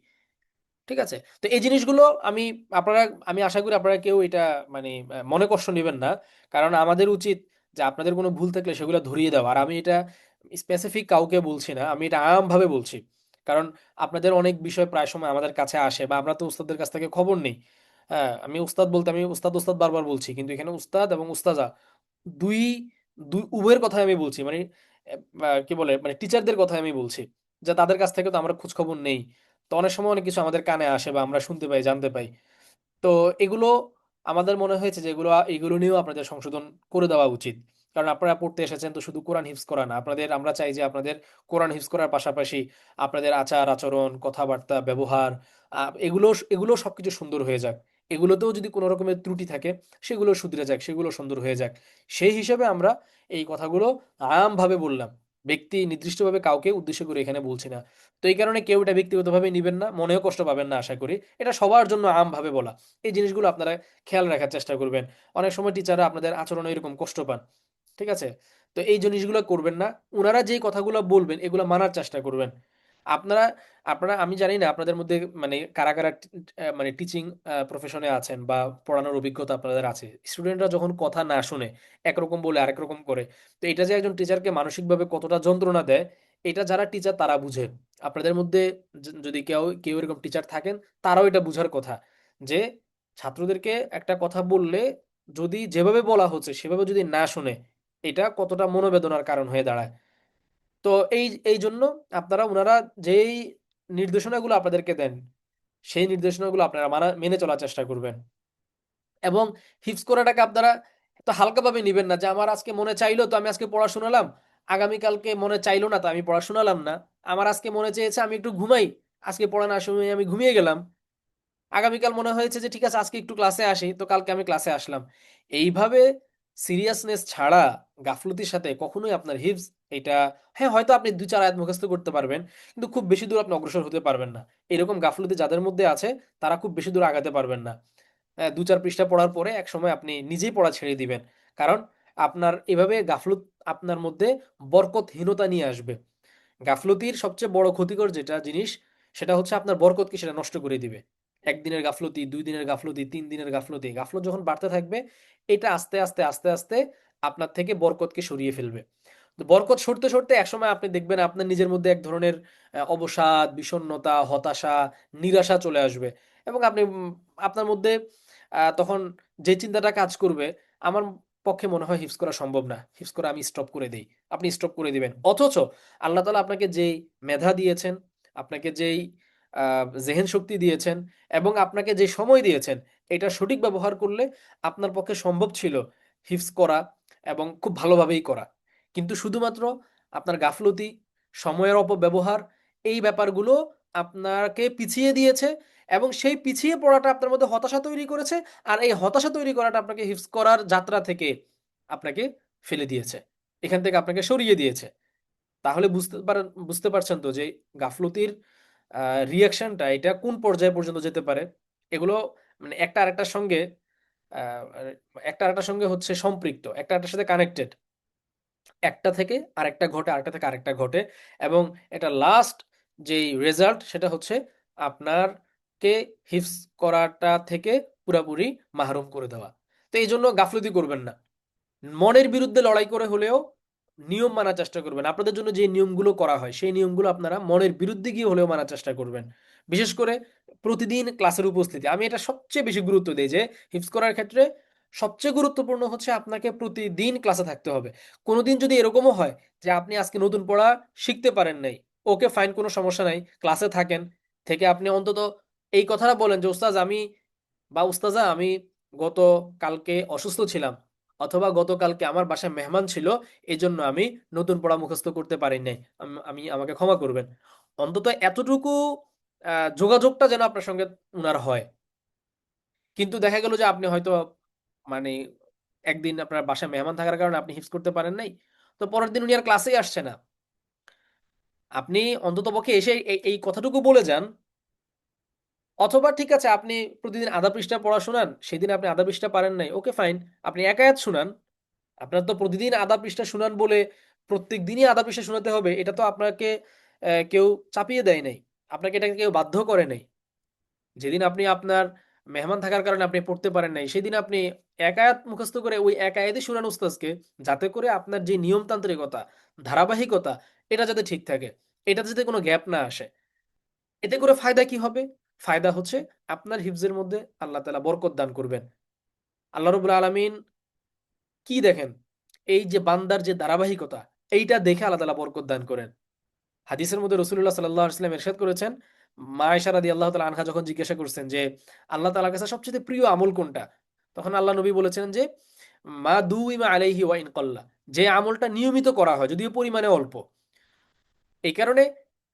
ঠিক আছে? তো এই জিনিসগুলো আমি আপনারা আমি আশা করি আপনারা কেউ এটা মানে মনে কষ্ট নিবেন না। কারণ আমাদের উচিত যে আপনাদের কোনো ভুল থাকলে সেগুলো ধরিয়ে দেওয়া। আর আমি এটা স্পেসিফিক কাউকে বলছি না। আমি এটা আমভাবে বলছি। কারণ আপনাদের অনেক বিষয় প্রায় সময় আমাদের কাছে আসে বা আমরা তো উস্তাদের কাছ থেকে খবর নেই। হ্যাঁ, আমি উস্তাদ বলতে আমি উস্তাদ, উস্তাদ বারবার বলছি। কিন্তু এখানে উস্তাদ এবং উস্তাজা ২ উভয়ের কথাই আমি বলছি। মানে কি বলে? মানে টিচারদের কথাই আমি বলছি। যে তাদের কাছ থেকে তো আমরা খোঁজ খবর নেই। তো অনেক সময় অনেক কিছু আমাদের কানে আসে বা আমরা শুনতে পাই, জানতে পাই। তো এগুলো আমাদের মনে হয়েছে যে এগুলো নিয়েও আপনাদের সংশোধন করে দেওয়া উচিত। কারণ আপনারা পড়তে এসেছেন তো শুধু কোরআন হিফজ করা না। আমরা চাই যে আপনাদের কোরআন হিফজ করার পাশাপাশি আপনাদের আচার-আচরণ, কথাবার্তা, ব্যবহার এগুলো সবকিছু সুন্দর হয়ে যাক। এগুলোতেও যদি কোনো রকমের ত্রুটি থাকে সেগুলো শুধরে যাক, সেগুলো সুন্দর হয়ে যাক। সেই হিসেবে আমরা এই কথাগুলো আমভাবে বললাম। ব্যক্তি নির্দিষ্টভাবে কাউকে উদ্দেশ্য করে এখানে বলছি না। তো এই কারণে কেউ এটা ব্যক্তিগতভাবে নিবেন না, মনেও কষ্ট পাবেন না আশা করি। এটা সবার জন্য আমভাবে বলা। এই জিনিসগুলো আপনারা খেয়াল রাখার চেষ্টা করবেন। অনেক সময় টিচাররা আপনাদের আচরণে এরকম কষ্ট পান। ঠিক আছে? তো এই জিনিসগুলো করবেন না। উনারা যেই কথাগুলো বলবেন এগুলো মানার চেষ্টা করবেন। আপনারা আপনারা আমি জানি না আপনাদের মধ্যে মানে কারা মানে টিচিং প্রফেশনে আছেন বা পড়ানোর অভিজ্ঞতা আপনাদের আছে। স্টুডেন্টরা যখন কথা না শুনে একরকম বলে আরেক রকম করে। তো এটা যে একজন টিচারকে মানসিকভাবে কতটা যন্ত্রণা দেয়, এটা যারা টিচার তারা বুঝে। আপনাদের মধ্যে যদি কেউ এরকম টিচার থাকেন, তারাও এটা বুঝার কথা। যে ছাত্রদেরকে একটা কথা বললে যদি যেভাবে বলা হচ্ছে সেভাবে যদি না শুনে, এটা কতটা মনোবেদনার কারণ হয়ে দাঁড়ায়। তো এই জন্য আপনারা উনারা যেই নির্দেশনাগুলো আপনাদেরকে দেন, সেই নির্দেশনাগুলো আপনারা মেনে চলার চেষ্টা করবেন। এবং হিফজ করাটাকে আপনারা এত হালকাভাবে নিবেন না যে আমার আজকে মনে চাইলো তো আমি আজকে পড়া শোনালাম, আগামীকালকে মনে চাইলো না তো আমি পড়া শোনালাম না, আমার আজকে মনে চেয়েছে আমি একটু ঘুমাই, আজকে পড়া না শুনে আমি ঘুমিয়ে গেলাম, আগামীকাল মনে হয়েছে যে ঠিক আছে আজকে একটু ক্লাসে আসি, তো কালকে আমি ক্লাসে আসলাম। এইভাবে সিরিয়াসনেস ছাড়া গাফলতির সাথে কখনোই আপনার হিফজ এটা, হ্যাঁ হয়তো আপনি ২-৪ আয়াত মুখস্থ করতে পারবেন, কিন্তু খুব বেশি দূর আপনি অগ্রসর হতে পারবেন না। এরকম গাফলতি যাদের মধ্যে আছে তারা খুব বেশি দূর আগাতে পারবেন না। ২-৪ পৃষ্ঠা পড়ার পরে একসময় আপনি নিজেই পড়া ছেড়ে দিবেন। কারণ আপনার এভাবে গাফলুত আপনার মধ্যে বরকতহীনতা নিয়ে আসবে। গাফলতির সবচেয়ে বড় ক্ষতিকর যেটা জিনিস, সেটা হচ্ছে আপনার বরকতকে সেটা নষ্ট করে দিবে। ১ দিনের গাফলতি, ২ দিনের গাফলতি, ৩ দিনের গাফলতি। গাফলত যখন বাড়তে থাকবে, এটা আস্তে আস্তে আপনার থেকে বরকতকে সরিয়ে ফেলবে। তো বরকত সরতে একসময় আপনি দেখবেন আপনার নিজের মধ্যে এক ধরনের অবসাদ, বিষণ্ণতা, হতাশা, নিরাশা চলে আসবে। এবং আপনি আপনার মধ্যে তখন যে চিন্তাটা কাজ করবে, আমার পক্ষে মনে হয় হিফজ করা সম্ভব না। হিফজ করা আমি স্টপ করে দেই। আপনি স্টপ করে দিবেন। অথচ আল্লাহ তাআলা আপনাকে যেই মেধা দিয়েছেন, আপনাকে যেই জেহেন শক্তি দিয়েছেন এবং আপনাকে যে সময় দিয়েছেন, এটা সঠিক ব্যবহার করলে আপনার পক্ষে সম্ভব ছিল হিফজ করা এবং খুব ভালোভাবেই করা। কিন্তু শুধুমাত্র আপনার গাফলতি, সময়ের অপব্যবহার, এই ব্যাপারগুলো আপনাকে পিছিয়ে দিয়েছে এবং সেই পিছিয়ে পড়াটা আপনার মধ্যে হতাশা তৈরি করেছে। আর এই হতাশা তৈরি করাটা আপনাকে হিফজ করার যাত্রা থেকে আপনাকে ফেলে দিয়েছে। এখান থেকে আপনাকে সরিয়ে দিয়েছে। তাহলে বুঝতে পারছেন তো যে গাফলতির রিঅ্যাকশনটা এটা কোন পর্যায় পর্যন্ত যেতে পারে? এগুলো মানে একটা আরেকটার সঙ্গে হচ্ছে সম্পৃক্ত। একটা আরেকটার সাথে কানেক্টেড। একটা থেকে আরেকটা ঘটে, আরেকটা থেকে আরেকটা ঘটে এবং এটা লাস্ট যেই রেজাল্ট সেটা হচ্ছে আপনারকে হিফজ করাটা থেকে পুরাপুরি মাহরুম করে দেওয়া। তো এইজন্য গাফলতি করবেন না। মনের বিরুদ্ধে লড়াই করে হলেও নিয়ম মানার চেষ্টা করবেন। আপনাদের জন্য যে নিয়মগুলো করা হয়, সেই নিয়মগুলো আপনারা মনের বিরুদ্ধে গিয়ে হলেও মানার চেষ্টা করবেন। বিশেষ করে প্রতিদিন ক্লাসের উপস্থিতি। আমি এটা সবচেয়ে বেশি গুরুত্ব দেই যে হিফজ করার ক্ষেত্রে সবচেয়ে গুরুত্বপূর্ণ হচ্ছে আপনাকে প্রতিদিন ক্লাসে থাকতে হবে। কোনোদিন যদি এরকমও হয় যে আপনি আজকে নতুন পড়া শিখতে পারেন নাই, ওকে ফাইন, কোনো সমস্যা নাই, ক্লাসে থাকেন, থেকে আপনি অন্তত এই কথাটা বলেন যে উস্তাজ আমি বা উস্তাজা আমি গত কালকে অসুস্থ ছিলাম, অথবা গতকালকে আমার বাসায় মেহমান ছিল, এই জন্য আমি নতুন পড়া মুখস্থ করতে পারি নাই, আমি আমাকে ক্ষমা করবেন। অন্তত এতটুকু যোগাযোগটা যেন আপনার সঙ্গে উনার হয়। কিন্তু দেখা গেল যে আপনি হয়তো মানে একদিন আপনার বাসায় মেহমান থাকার কারণে আপনি হিপস করতে পারেন নাই, তো পরের দিন উনি আর ক্লাসেই আসছে না। আপনি অন্ততপক্ষে এসে এই কথাটুকু বলে যান। অথবা ঠিক আছে, আপনি প্রতিদিন আধা পৃষ্ঠা পড়া শোনান, সেদিন আপনি আধা পৃষ্ঠা পারেন নাই, ওকে ফাইন, আপনি এক আয়াত শুনান। আপনার তো প্রতিদিন আধা পৃষ্ঠা শুনান বলে প্রত্যেক দিনই আধা পৃষ্ঠা শোনাতে হবে, এটা তো আপনাকে কেউ চাপিয়ে দেয় নাই, আপনাকে এটাকে কেউ বাধ্য করে নাই। যেদিন আপনি আপনার মেহমান থাকার কারণে আপনি পড়তে পারেন নাই, সেদিন আপনি এক আয়াত মুখস্থ করে ওই এক আয়াতই শুনান উস্তাজকে, যাতে করে আপনার যে নিয়মতান্ত্রিকতা, ধারাবাহিকতা, এটা যাতে ঠিক থাকে, এটাতে যাতে কোনো গ্যাপ না আসে। এতে করে ফায়দা কি হবে? ফায়দা হচ্ছে আপনার হিফজের মধ্যে আল্লাহ তাআলা বরকত দান করবেন। আল্লাহ রাব্বুল আলামিন কি দেখেন? এই যে বান্দার যে ধারাবাহিকতা, এইটা দেখে আল্লাহ তাআলা বরকত দান করেন। হাদিসের মধ্যে রাসূলুল্লাহ সাল্লাল্লাহু আলাইহি ওয়াসাল্লাম ইরশাদ করেছেন, মা আয়েশা রাদিয়াল্লাহু তাআলা আনহা যখন জিজ্ঞাসা করছেন যে আল্লাহ তাআলার কাছে সবচেয়ে প্রিয় আমল কোনটা? তখন আল্লাহ নবী বলেছেন যে মা দুইমা আলাইহি ওয়া ইন কাল্লা, যে আমলটা নিয়মিত করা হয় যদিও পরিমাণে অল্প। এই কারণে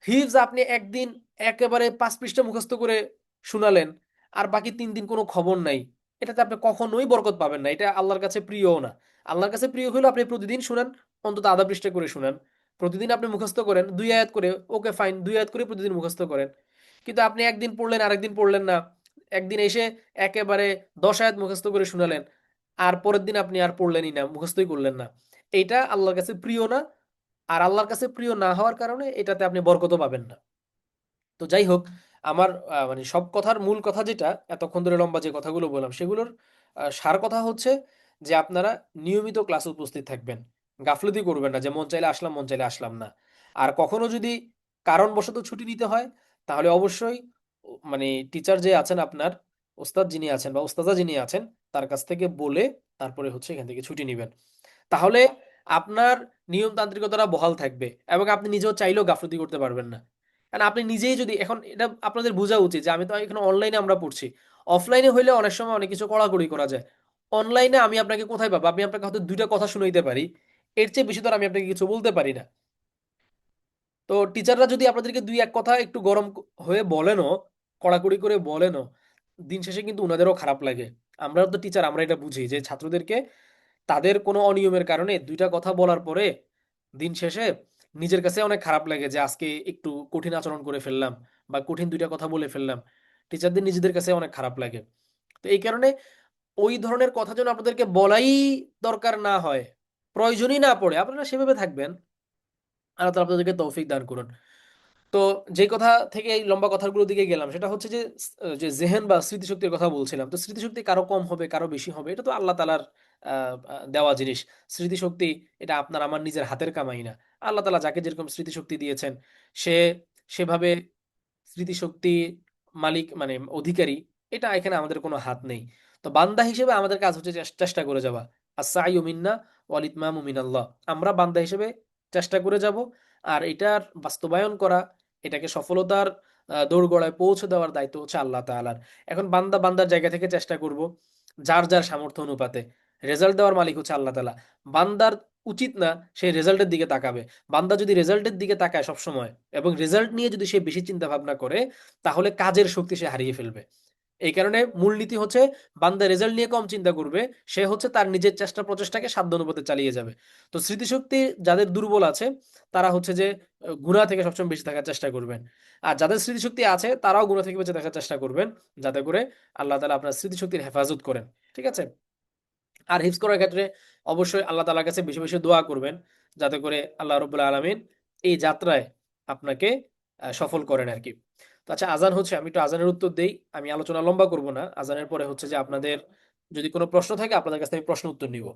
হিফজ আপনি একদিন একেবারে ৫ পৃষ্ঠা মুখস্থ করে শুনালেন, আর বাকি ৩ দিন কোনো খবর নাই। এটাতে আপনি কখনোই বরকত পাবেন না। এটা আল্লাহর কাছে প্রিয়ও না। আল্লাহর কাছে প্রিয় হইলো আপনি প্রতিদিন শুনান, অন্তত আধা পৃষ্ঠা করে শুনান। প্রতিদিন আপনি মুখস্থ করেন ২ আয়াত করে, ওকে ফাইন, ২ আয়াত করে প্রতিদিন মুখস্থ করেন। কিন্তু আপনি একদিন পড়লেন, আরেকদিন পড়লেন না। একদিন এসে একেবারে ১০ আয়াত মুখস্থ করে শুনালেন। আর পরের দিন আপনি আর পড়লেনই না, মুখস্থই করলেন না। এইটা আল্লাহর কাছে প্রিয় না। আর আল্লাহর কাছে প্রিয় না হওয়ার কারণে এটাতে আপনি বরকতও পাবেন না। তো যাই হোক, আমার মানে সব কথার মূল কথা যেটা, এতক্ষণ ধরে লম্বা যে কথাগুলো বললাম সেগুলোর সার কথা হচ্ছে যে আপনারা নিয়মিত ক্লাসে উপস্থিত থাকবেন। গাফলতি করবেন না যে মন চাইলে আসলাম, মন চাইলে আসলাম না। আর কখনো যদি কারণবশত ছুটি নিতে হয়, তাহলে অবশ্যই মানে টিচার যে আছেন আপনার, ওস্তাদ যিনি আছেন বা ওস্তাদা যিনি আছেন, তার কাছ থেকে বলে তারপরে হচ্ছে এখান থেকে ছুটি নিবেন। তাহলে আপনার নিয়মতান্ত্রিকতাটা বহাল থাকবে এবং আপনি নিজেও চাইলেও গাফলতি করতে পারবেন না। কারণ আপনি নিজেই যদি এখন এটা আপনাদের বোঝা উচিত যে আমি তো এখানে অনলাইনে আমরা পড়ছি। অফলাইনে হইলে অনেক সময় অনেক কিছু কড়াকড়ি করা যায়। অনলাইনে আমি আপনাকে কোথায় পাবো? আমি আপনাকে হয়তো ২ টা কথা শুনাইতে পারি। এর চেয়ে বেশি তো আর আমি আপনাকে কিছু বলতে পারি না। তো টিচাররা যদি আপনাদেরকে ২-১ কথা একটু গরম হয়ে বলেনও, কড়াকড়ি করে বলেনও, দিন শেষে কিন্তু উনাদেরও খারাপ লাগে। আমরাও তো টিচার, আমরা এটা বুঝি যে ছাত্রদেরকে তাদের কোনো অনিয়মের কারণে ২ টা কথা বলার পরে দিন শেষে নিজের কাছে অনেক খারাপ লাগে যে আজকে একটু কঠিন আচরণ করে ফেললাম বা কঠিন ২ টা কথা বলে ফেললাম। টিচারদের নিজেদের কাছে অনেক খারাপ লাগে। তো এই কারণে ওই ধরনের কথা যেন আপনাদেরকে বলাই দরকার না হয়, প্রয়োজনই না পড়ে, আপনারা সেভাবে থাকবেন। আল্লাহ তাআলা আপনাদেরকে তৌফিক দান করুন। তো যে কথা থেকে এই লম্বা কথাগুলোর দিকে গেলাম সেটা হচ্ছে যে যে জেহেন বা স্মৃতিশক্তির কথা বলছিলাম। তো স্মৃতিশক্তি কারো কম হবে, কারো বেশি হবে। এটা তো আল্লাহ তাআলার আ আ দেওয়া জিনিস। স্মৃতিশক্তি এটা আপনার আমার নিজের হাতের কামাই না। আল্লাহ তাআলা যাকে যেরকম স্মৃতিশক্তি দিয়েছেন, সে সেভাবে স্মৃতিশক্তি মালিক মানে অধিকারী, এটা এখানে আমাদের কোনো হাত নেই। তো বান্দা হিসেবে আমাদের কাজ হচ্ছে চেষ্টা করে যাওয়া। আস-সাইয়ু মিন্না ওয়াল ইতমামু মিনাল্লাহ। আমরা বান্দা হিসেবে চেষ্টা করে যাব। আর এটার বাস্তবায়ন করা, এটাকে সফলতার দোরগোড়ায় পৌঁছে দেওয়ার দায়িত্ব হচ্ছে আল্লাহ তাআলার। এখন বান্দা বান্দার জায়গা থেকে চেষ্টা করব, যার সামর্থ্য অনুপাতে। রেজাল্ট দেওয়ার মালিক হচ্ছে আল্লাহ তাআলা। বান্দার উচিত না সে রেজাল্টের দিকে তাকাবে। বান্দা যদি রেজাল্টের দিকে তাকায় সবসময় এবং রেজাল্ট নিয়ে যদি সে বেশি চিন্তা ভাবনা করে, তাহলে কাজের শক্তি সে হারিয়ে ফেলবে। এই কারণে মূলনীতি হচ্ছে বান্দা রেজাল্ট নিয়ে কম চিন্তা করবে, সে হচ্ছে তার নিজের চেষ্টা প্রচেষ্টাকে সাধ্য অনুপাতে চালিয়ে যাবে। তো স্মৃতিশক্তি যাদের দুর্বল আছে, তারা হচ্ছে যে গুনাহ থেকে সবসময় বেঁচে থাকার চেষ্টা করবেন। আর যাদের স্মৃতিশক্তি আছে তারাও গুনাহ থেকে বেঁচে থাকার চেষ্টা করবেন, যাতে করে আল্লাহ তাআলা আপনার স্মৃতিশক্তির হেফাজত করেন। ঠিক আছে? আর হিফজ করার ক্ষেত্রে অবশ্যই আল্লাহ তাআলার কাছে বেশি, বেশি দোয়া করবেন, যাতে করে আল্লাহ রাব্বুল আলামিন এই যাত্রায় আপনাকে সফল করেন আরকি। তো আচ্ছা, আযান হচ্ছে, আমি একটু আযানের উত্তর দেই। আমি আলোচনা লম্বা করব না। আযানের পরে হচ্ছে যে আপনাদের যদি কোনো প্রশ্ন থাকে আপনাদের কাছ থেকে আমি প্রশ্ন উত্তর নিব।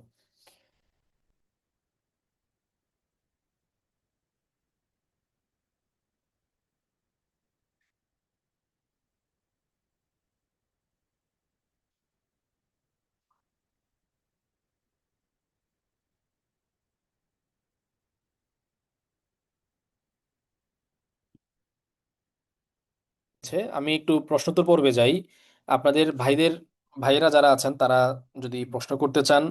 আমি একটু প্রশ্নোত্তর পর্বে যাই। আপনাদের ভাইয়েরা যারা আছেন তারা যদি প্রশ্ন করতে চান,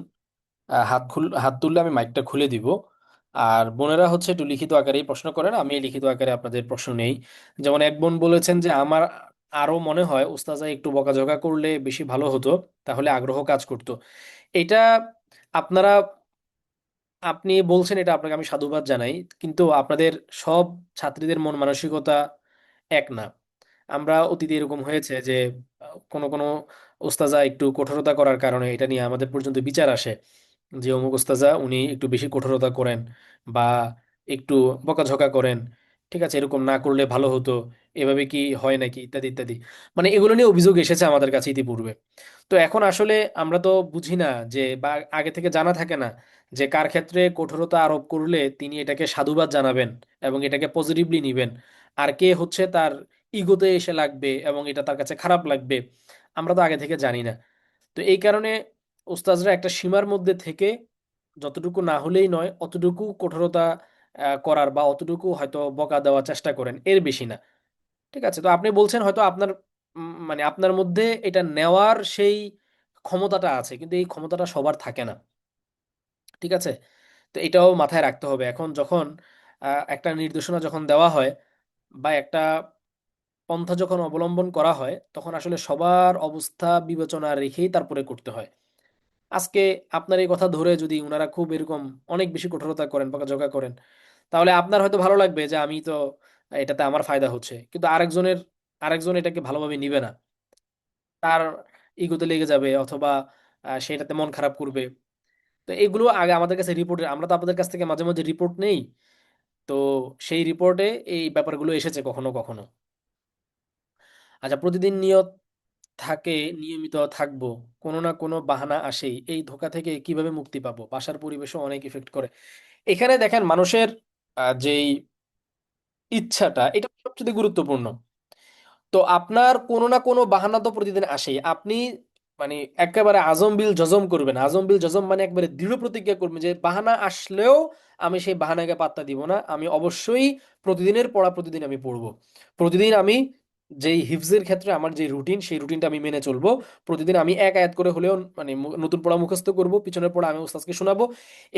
হাত তুললে আমি মাইকটা খুলে দিব। আর বোনেরা হচ্ছে একটু লিখিত আকারেই প্রশ্ন করেন, আমি লিখিত আকারে আপনাদের প্রশ্ন নেই। যেমন এক বোন বলেছেন যে আমার আরো মনে হয় উস্তাজা একটু বকাঝকা করলে বেশি ভালো হতো, তাহলে আগ্রহ কাজ করতো। এটা আপনারা আপনি বলছেন, এটা আপনাকে আমি সাধুবাদ জানাই। কিন্তু আপনাদের সব ছাত্রীদের মন মানসিকতা এক না। আমরা অতীতে এরকম হয়েছে যে কোনো কোনো ওস্তাজা একটু কঠোরতা করার কারণে এটা নিয়ে আমাদের পর্যন্ত বিচার আসে যে অমুক ওস্তাজা উনি একটু বেশি কঠোরতা করেন বা একটু বকাঝকা করেন, ঠিক আছে এরকম না করলে ভালো হতো, এভাবে কি হয় নাকি, ইত্যাদি ইত্যাদি। মানে এগুলো নিয়ে অভিযোগ এসেছে আমাদের কাছে ইতিপূর্বে। তো এখন আসলে আমরা তো বুঝি না যে, বা আগে থেকে জানা থাকে না যে কার ক্ষেত্রে কঠোরতা আরোপ করলে তিনি এটাকে সাধুবাদ জানাবেন এবং এটাকে পজিটিভলি নিবেন, আর কে হচ্ছে তার ইগোতে এসে লাগবে এবং এটা তার কাছে খারাপ লাগবে। আমরা তো আগে থেকে জানি না। তো এই কারণে ওস্তাজরা একটা সীমার মধ্যে থেকে যতটুকু না হলেই নয় অতটুকু কঠোরতা করার বা অতটুকু হয়তো বকা দেওয়ার চেষ্টা করেন, এর বেশি না। ঠিক আছে, তো আপনি বলছেন হয়তো আপনার মানে আপনার মধ্যে এটা নেওয়ার সেই ক্ষমতাটা আছে, কিন্তু এই ক্ষমতাটা সবার থাকে না। ঠিক আছে, তো এটাও মাথায় রাখতে হবে। এখন যখন একটা নির্দেশনা যখন দেওয়া হয় বা একটা পন্থা যখন অবলম্বন করা হয়, তখন আসলে সবার অবস্থা বিবেচনা রেখেই তারপরে করতে হয়। আজকে আপনার এই কথা ধরে যদি উনারা খুব এরকম অনেক বেশি কঠোরতা করেন, বকাঝকা করেন, তাহলে আপনার হয়তো ভালো লাগবে যে আমি তো এটাতে আমার ফায়দা হচ্ছে, কিন্তু আরেকজন এটাকে ভালোভাবে নিবে না। তার ইগোতে লেগে যাবে অথবা সেটাতে মন খারাপ করবে। তো এগুলো আগে আমাদের কাছে রিপোর্টে, আমরা তো আপনাদের কাছ থেকে মাঝে মাঝে রিপোর্ট নেই। তো সেই রিপোর্টে এই ব্যাপারগুলো এসেছে কখনো কখনো। আচ্ছা, প্রতিদিন নিয়মিত থাকবো, কোনো না কোনো বাহানা আসেই, এই ধোঁকা থেকে কিভাবে মুক্তি পাবো? বাসার পরিবেশও অনেক ইফেক্ট করে। এখানে দেখেন মানুষের যেই ইচ্ছাটা, এটা সবচেয়ে গুরুত্বপূর্ণ। তো আপনার কোনো না কোনো বাহানা তো প্রতিদিন আসেই। আপনি মানে একেবারে আজম বিল জজম করবেন, আজম বিল জজম মানে একবারে দৃঢ় প্রতিজ্ঞা করবেন যে বাহানা আসলেও আমি সেই বাহানাকে পাত্তা দিব না, আমি অবশ্যই প্রতিদিনের পড়া প্রতিদিন আমি পড়বো। প্রতিদিন আমি যেই হিফজের ক্ষেত্রে আমার যে রুটিন, সেই রুটিনটা আমি মেনে চলবো। প্রতিদিন আমি এক আয়াত করে হলেও মানে নতুন পড়া মুখস্থ করব, পিছনের পড়া আমি উস্তাদকে শোনাবো।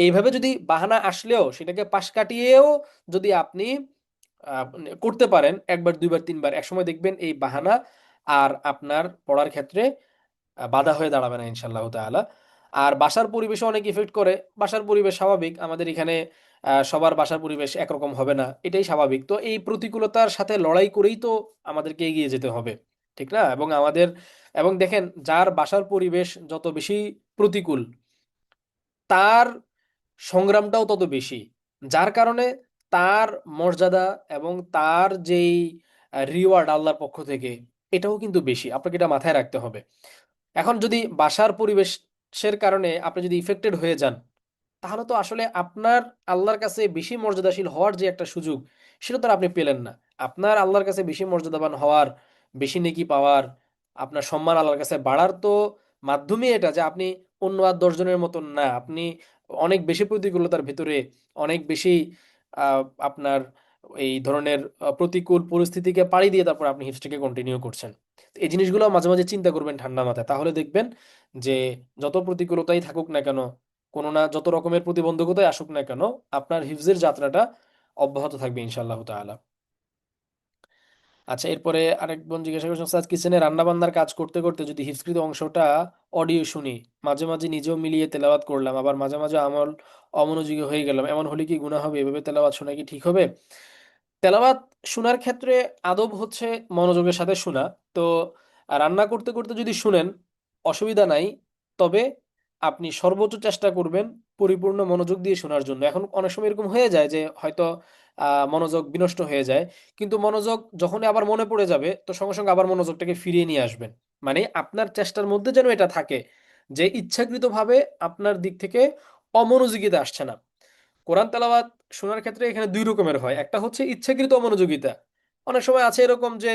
এইভাবে যদি বাহানা আসলেও সেটাকে পাশ কাটিয়েও যদি আপনি করতে পারেন একবার দুইবার তিনবার, একসময় দেখবেন এই বাহানা আর আপনার পড়ার ক্ষেত্রে বাধা হয়ে দাঁড়াবে না ইনশাল্লাহ তাআলা। আর বাসার পরিবেশে অনেক ইফেক্ট করে। বাসার পরিবেশ স্বাভাবিক, আমাদের এখানে সবার বাসার পরিবেশ একরকম হবে না, এটাই স্বাভাবিক। তো এই প্রতিকূলতার সাথে লড়াই করেই তো আমাদেরকে এগিয়ে যেতে হবে, ঠিক না? এবং দেখেন, যার বাসার পরিবেশ যত বেশি প্রতিকূল, তার সংগ্রামটাও তত বেশি। যার কারণে তার মর্যাদা এবং তার যেই রিওয়ার্ড আল্লাহর পক্ষ থেকে, এটাও কিন্তু বেশি। আপনাকে এটা মাথায় রাখতে হবে। এখন যদি বাসার পরিবেশের কারণে আপনি যদি ইফেক্টেড হয়ে যান, তাহলে তো আসলে আপনার আল্লাহর কাছে বেশি মর্যাদাশীল হওয়ার যে একটা সুযোগ, সেটা তো আর আপনি পেলেন না। আপনার আল্লাহর কাছে বেশি মর্যাদাবান হওয়ার, বেশি নেকি পাওয়ার, আপনার সম্মান আল্লাহর কাছে বাড়ার তো মাধ্যমই এটা যে আপনি অন্য আর 10 জনের মতন না। আপনি অনেক বেশি প্রতিকূলতার ভিতরে, অনেক বেশি আপনার এই ধরনের প্রতিকূল পরিস্থিতিকে পাড়ি দিয়ে তারপর আপনি হিস্ট্রিকে কন্টিনিউ করছেন। তো এই জিনিসগুলো মাঝে মাঝে চিন্তা করবেন ঠান্ডা মাথায়, তাহলে দেখবেন যে যত প্রতিকূলতাই থাকুক না কেন, কোনো না যত রকমের প্রতিবন্ধকতাই আসুক না কেন, আপনার হিফজের যাত্রাটা অব্যাহত থাকবে ইনশাআল্লাহ তাআলা। আচ্ছা, এরপরে আরেক বোন জিজ্ঞাসা করছেন, স্যার কিচেনে রান্না বান্নার কাজ করতে করতে যদি হিফজকৃত অংশটা অডিও শুনি, মাঝে মাঝে নিজেও মিলিয়ে তেলাওয়াত করলাম, আবার মাঝে মাঝে আমল অমনোযোগী হয়ে গেলাম, এমন হলে কি গুনাহ হবে? এভাবে তেলাওয়াত শোনা কি ঠিক হবে? তেলাওয়াত শোনার ক্ষেত্রে আদব হচ্ছে মনোযোগের সাথে শোনা। তো রান্না করতে করতে যদি শুনেন, অসুবিধা নাই। তবে আপনি সর্বোচ্চ চেষ্টা করবেন পরিপূর্ণ মনোযোগ দিয়ে শোনার জন্য। এখন অনেক সময় এরকম হয়ে যায় যে হয়তো মনোযোগ বিনষ্ট হয়ে যায়, কিন্তু মনোযোগ যখনই আবার মনে পড়ে যাবে, তো সঙ্গে সঙ্গে আবার মনোযোগটাকে ফিরিয়ে নিয়ে আসবেন। মানে আপনার চেষ্টার মধ্যে যেন এটা থাকে যে ইচ্ছাকৃতভাবে আপনার দিক থেকে অমনোযোগিতা আসছে না। কোরআন তেলাওয়াত শোনার ক্ষেত্রে এখানে দুই রকমের হয়। একটা হচ্ছে ইচ্ছাকৃত অমনোযোগিতা। অনেক সময় আছে এরকম যে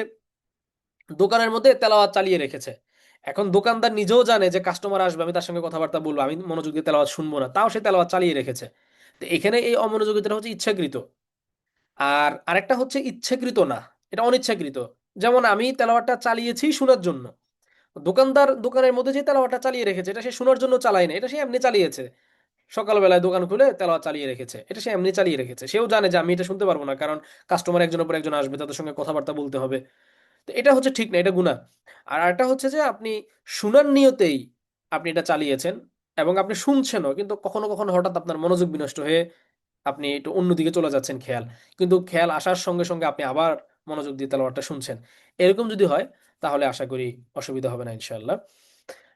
দোকানের মধ্যে তেলাওয়াত চালিয়ে রেখেছে, এখন দোকানদার নিজেও জানে যে কাস্টমার আসবে, আমি তার সঙ্গে কথাবার্তা বলবো, আমি মনোযোগ দিয়ে তেলাওয়াত শুনবো না, তাও সে তেলাওয়াত চালিয়ে রেখেছে। তো এখানে এই অমনোযোগিতাটা হচ্ছে ইচ্ছাকৃত। আর আরেকটা হচ্ছে ইচ্ছাকৃত না, এটা অনিচ্ছাকৃত। যেমন আমি তেলাওয়াতটা চালিয়েছি শোনার জন্য, দোকানদার দোকানের মধ্যে যে তেলাওয়াতটা চালিয়ে রেখেছে এটা সে শোনার জন্য চালায় না, এটা সে এমনি চালিয়েছে। সকালবেলায় দোকান খুলে তেলাওয়াত চালিয়ে রেখেছে, এটা সে এমনি চালিয়ে রেখেছে, সেও জানে যে আমি এটা শুনতে পারবো না, কারণ কাস্টমার একজনের পর একজন আসবে, তাদের সঙ্গে কথাবার্তা বলতে হবে। তো এটা হচ্ছে ঠিক না, এটা গুনাহ। আর একটা হচ্ছে যে আপনি শোনার নিয়তেই আপনি এটা চালিয়েছেন এবং আপনি শুনছেনও, কিন্তু কখনো কখনো হঠাৎ আপনার মনোযোগ বিনষ্ট হয়ে আপনি একটু অন্যদিকে চলে যাচ্ছেন খেয়াল, কিন্তু খেয়াল আসার সঙ্গে সঙ্গে আপনি আবার মনোযোগ দিয়ে তেলাওয়াতটা শুনছেন। এরকম যদি হয় তাহলে আশা করি অসুবিধা হবে না ইনশাআল্লাহ।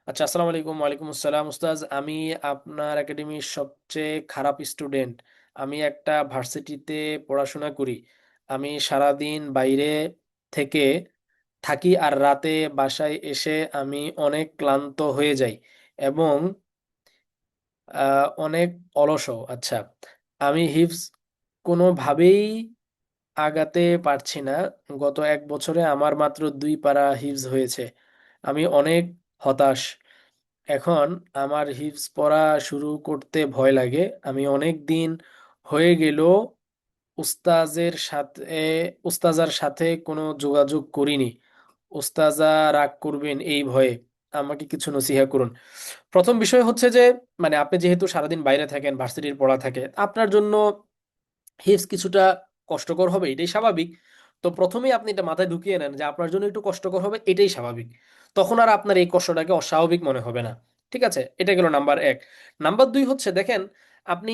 আচ্ছা, আসসালামু আলাইকুম। ওয়ালাইকুম আসসালাম উস্তাজ, আমি আপনার একাডেমির সবচেয়ে খারাপ স্টুডেন্ট। আমি একটা ভার্সিটিতে পড়াশোনা করি। আমি সারাদিন বাইরে থেকে থাকি আর রাতে বাসায় এসে আমি অনেক ক্লান্ত হয়ে যাই এবং অনেক অলসও। আচ্ছা, আমি হিফজ কোনোভাবেই আগাতে পারছি না। গত 1 বছরে আমার মাত্র 2 পারা হিফজ হয়েছে। আমি অনেক হতাশ। এখন আমার হিফজ পড়া শুরু করতে ভয় লাগে। আমি অনেক দিন হয়ে গেল উস্তাজের সাথে উস্তাজার সাথে কোনো যোগাযোগ করিনি। উস্তাজা রাগ করবেন এই ভয়ে। আমাকে কিছু নসিহা করুন। প্রথম বিষয় হচ্ছে যে, মানে আপনি যেহেতু সারাদিন বাইরে থাকেন, ভার্সিটির পড়া থাকে, আপনার জন্য হিপস কিছুটা কষ্টকর হবে, এটাই স্বাভাবিক। তো প্রথমেই আপনি এটা মাথায় ঢুকিয়ে নেন যে আপনার জন্য একটু কষ্টকর হবে, এটাই স্বাভাবিক। তখন আর আপনার এই কষ্টটাকে অস্বাভাবিক মনে হবে না। ঠিক আছে, এটা গেল নাম্বার 1। নাম্বার 2 হচ্ছে, দেখেন, আপনি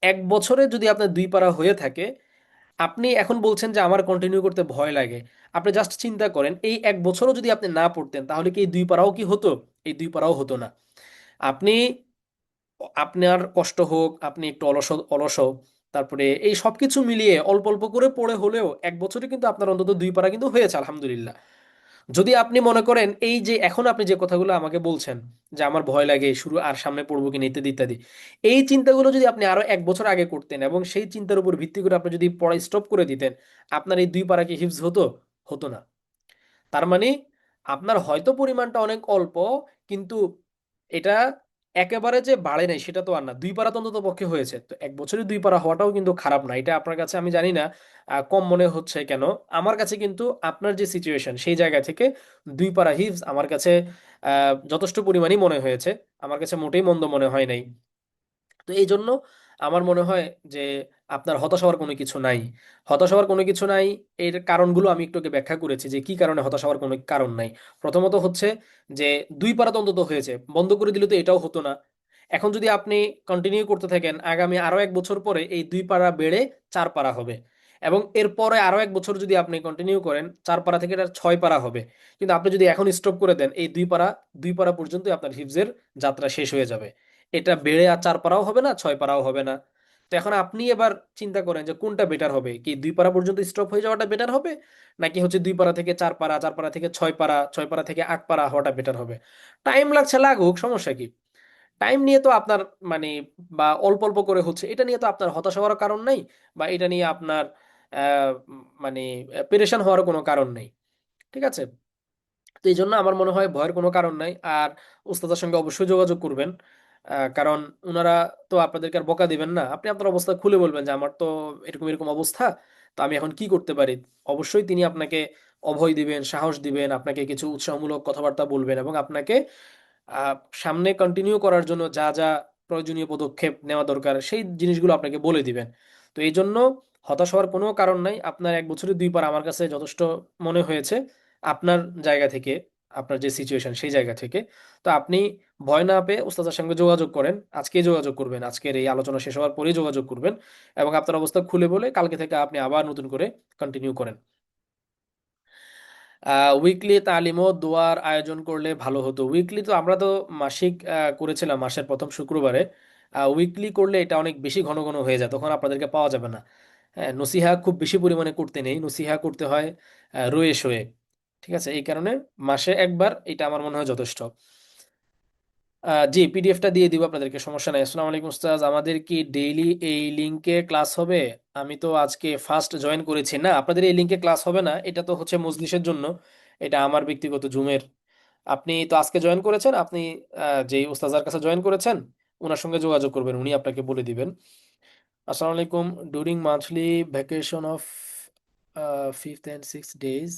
1 বছরে যদি আপনার 2 পারা হয়ে থাকে, আপনি এখন বলছেন যে আমার কন্টিনিউ করতে ভয় লাগে। আপনি জাস্ট চিন্তা করেন, এই 1 বছরও যদি আপনি না পড়তেন তাহলে কি এই 2 পারাও কি হতো? এই 2 পারাও হতো না। আপনি, আপনার কষ্ট হোক, আপনি একটু অলস, তারপরে এই সবকিছু মিলিয়ে অল্প অল্প করে পড়ে হলেও 1 বছরে কিন্তু আপনার অন্তত 2 পারা কিন্তু হয়েছে আলহামদুলিল্লাহ। যদি আপনি মনে করেন এই যে এখন আপনি যে কথাগুলো আমাকে বলছেন, যে আমার ভয় লাগে শুরু আর সামনে পড়বো কিনা ইত্যাদি ইত্যাদি, এই চিন্তাগুলো যদি আপনি আরো 1 বছর আগে করতেন এবং সেই চিন্তার উপর ভিত্তি করে আপনি যদি পড়া স্টপ করে দিতেন, আপনার এই 2 পারা কি হিফজ হতো? হতো না। তার মানে আপনার হয়তো পরিমাণটা অনেক অল্প, কিন্তু এটা একেবারে যে বাড়ে নাই সেটা তো আর না। 2 পারা তো অন্তত পক্ষে হয়েছে। তো 1 বছরে 2 পারা হওয়াটাও কিন্তু খারাপ না। এটা আপনার কাছে আমি জানি না কম মনে হচ্ছে কেন। আমার কাছে কিন্তু আপনার যে সিচুয়েশন সেই জায়গা থেকে 2 পারা হিফজ আমার কাছে যথেষ্ট পরিমাণই মনে হয়েছে। আমার কাছে মোটেই মন্দ মনে হয় নাই। তো এই জন্য আমার মনে হয় যে আপনার হতাশ হওয়ার কোনো কিছু নাই। হতাশ হওয়ার কোনো কিছু নাই। এর কারণগুলো আমি একটু আগে ব্যাখ্যা করেছি যে কি কারণে হতাশ হওয়ার কোনো কারণ নাই। প্রথমত হচ্ছে যে 2 পারা তো অন্তত হয়েছে, বন্ধ করে দিলে তো এটাও হতো না। এখন যদি আপনি কন্টিনিউ করতে থাকেন, আগামী আরো 1 বছর পরে এই 2 পারা বেড়ে 4 পারা হবে, এবং এরপরে আরো 1 বছর যদি আপনি কন্টিনিউ করেন 4 পারা থেকে এটা 6 পারা হবে। কিন্তু আপনি যদি এখন স্টপ করে দেন, এই 2 পারা 2 পারা পর্যন্ত আপনার হিফজের যাত্রা শেষ হয়ে যাবে। এটা বেড়ে আর 4 পারাও হবে না, 6 পারাও হবে না। তো এখন আপনি এবার চিন্তা করেন যে কোনটা বেটার হবে, কি 2 পারা পর্যন্ত স্টপ হয়ে যাওয়াটা বেটার হবে, নাকি হচ্ছে 2 পারা থেকে 4 পারা, 4 পারা থেকে 6 পারা, 6 পারা থেকে 8 পারা হওয়াটা বেটার হবে? টাইম লাগছে লাগুক, সমস্যা কি? টাইম নিয়ে তো আপনার, মানে, বা অল্প অল্প করে হচ্ছে এটা নিয়ে তো আপনার হতাশ হওয়ার কারণ নাই, বা এটা নিয়ে আপনার মানে পেরেশান হওয়ার কোনো কারণ নেই। ঠিক আছে? তো এই জন্য আমার মনে হয় ভয়ের কোনো কারণ নাই। আর উস্তাদের সঙ্গে অবশ্যই যোগাযোগ করবেন, কারণ ওনারা তো আপনাদেরকে আর বকা দিবেন না। আপনি আপনার অবস্থা খুলে বলবেন যে আমার তো এরকম এরকম অবস্থা, তো আমি এখন কি করতে পারি। অবশ্যই তিনি আপনাকে অভয় দিবেন, সাহস দিবেন, আপনাকে কিছু উৎসাহমূলক কথাবার্তা বলবেন এবং আপনাকে আহ, সামনে কন্টিনিউ করার জন্য যা যা প্রয়োজনীয় পদক্ষেপ নেওয়া দরকার সেই জিনিসগুলো আপনাকে বলে দিবেন। তো এই জন্য হতাশ হওয়ার কোনো কারণ নাই। আপনার 1 বছরে 2 পারা আমার কাছে যথেষ্ট মনে হয়েছে আপনার জায়গা থেকে, আপনার যে সিচুয়েশন সেই জায়গা থেকে। তো আপনি ভয় না পেয়ে ওস্তাদের সঙ্গে যোগাযোগ করেন, আজকেই যোগাযোগ করবেন, আজকের এই আলোচনা শেষ হওয়ার পরেই যোগাযোগ করবেন, এবং আপনার অবস্থা খুলে বলে কালকে থেকে আপনি আবার নতুন করে কন্টিনিউ করেন। উইকলি তালিমও দোয়ার আয়োজন করলে ভালো হতো। উইকলি তো আমরা তো মাসিক করেছিলাম মাসের প্রথম শুক্রবারে। উইকলি করলে এটা অনেক বেশি ঘন ঘন হয়ে যায়, তখন আপনাদেরকে পাওয়া যাবে না। হ্যাঁ, নসিহা খুব বেশি পরিমাণে করতে নেই, নসিহা করতে হয় রয়ে সয়ে। ঠিক আছে, এই কারণে মাসে একবার এটা আমার মনে হয় যথেষ্ট। জি, পিডিএফটা দিয়ে দিব আপনাদেরকে, সমস্যা নাই। আসসালামু আলাইকুম উস্তাজ, আমাদের কি ডেইলি এই লিংকে ক্লাস হবে? আমি তো আজকে ফার্স্ট জয়েন করেছি। না, আপনাদের এই লিংকে ক্লাস হবে না, এটা তো হচ্ছে মজলিসের জন্য, এটা আমার ব্যক্তিগত জুমের। আপনি তো আজকে জয়েন করেছেন, আপনি যেই উস্তাজার কাছে জয়েন করেছেন ওনার সঙ্গে যোগাযোগ করবেন, উনি আপনাকে বলে দিবেন। আসসালামু আলাইকুম, during monthly vacation of 5th and 6th days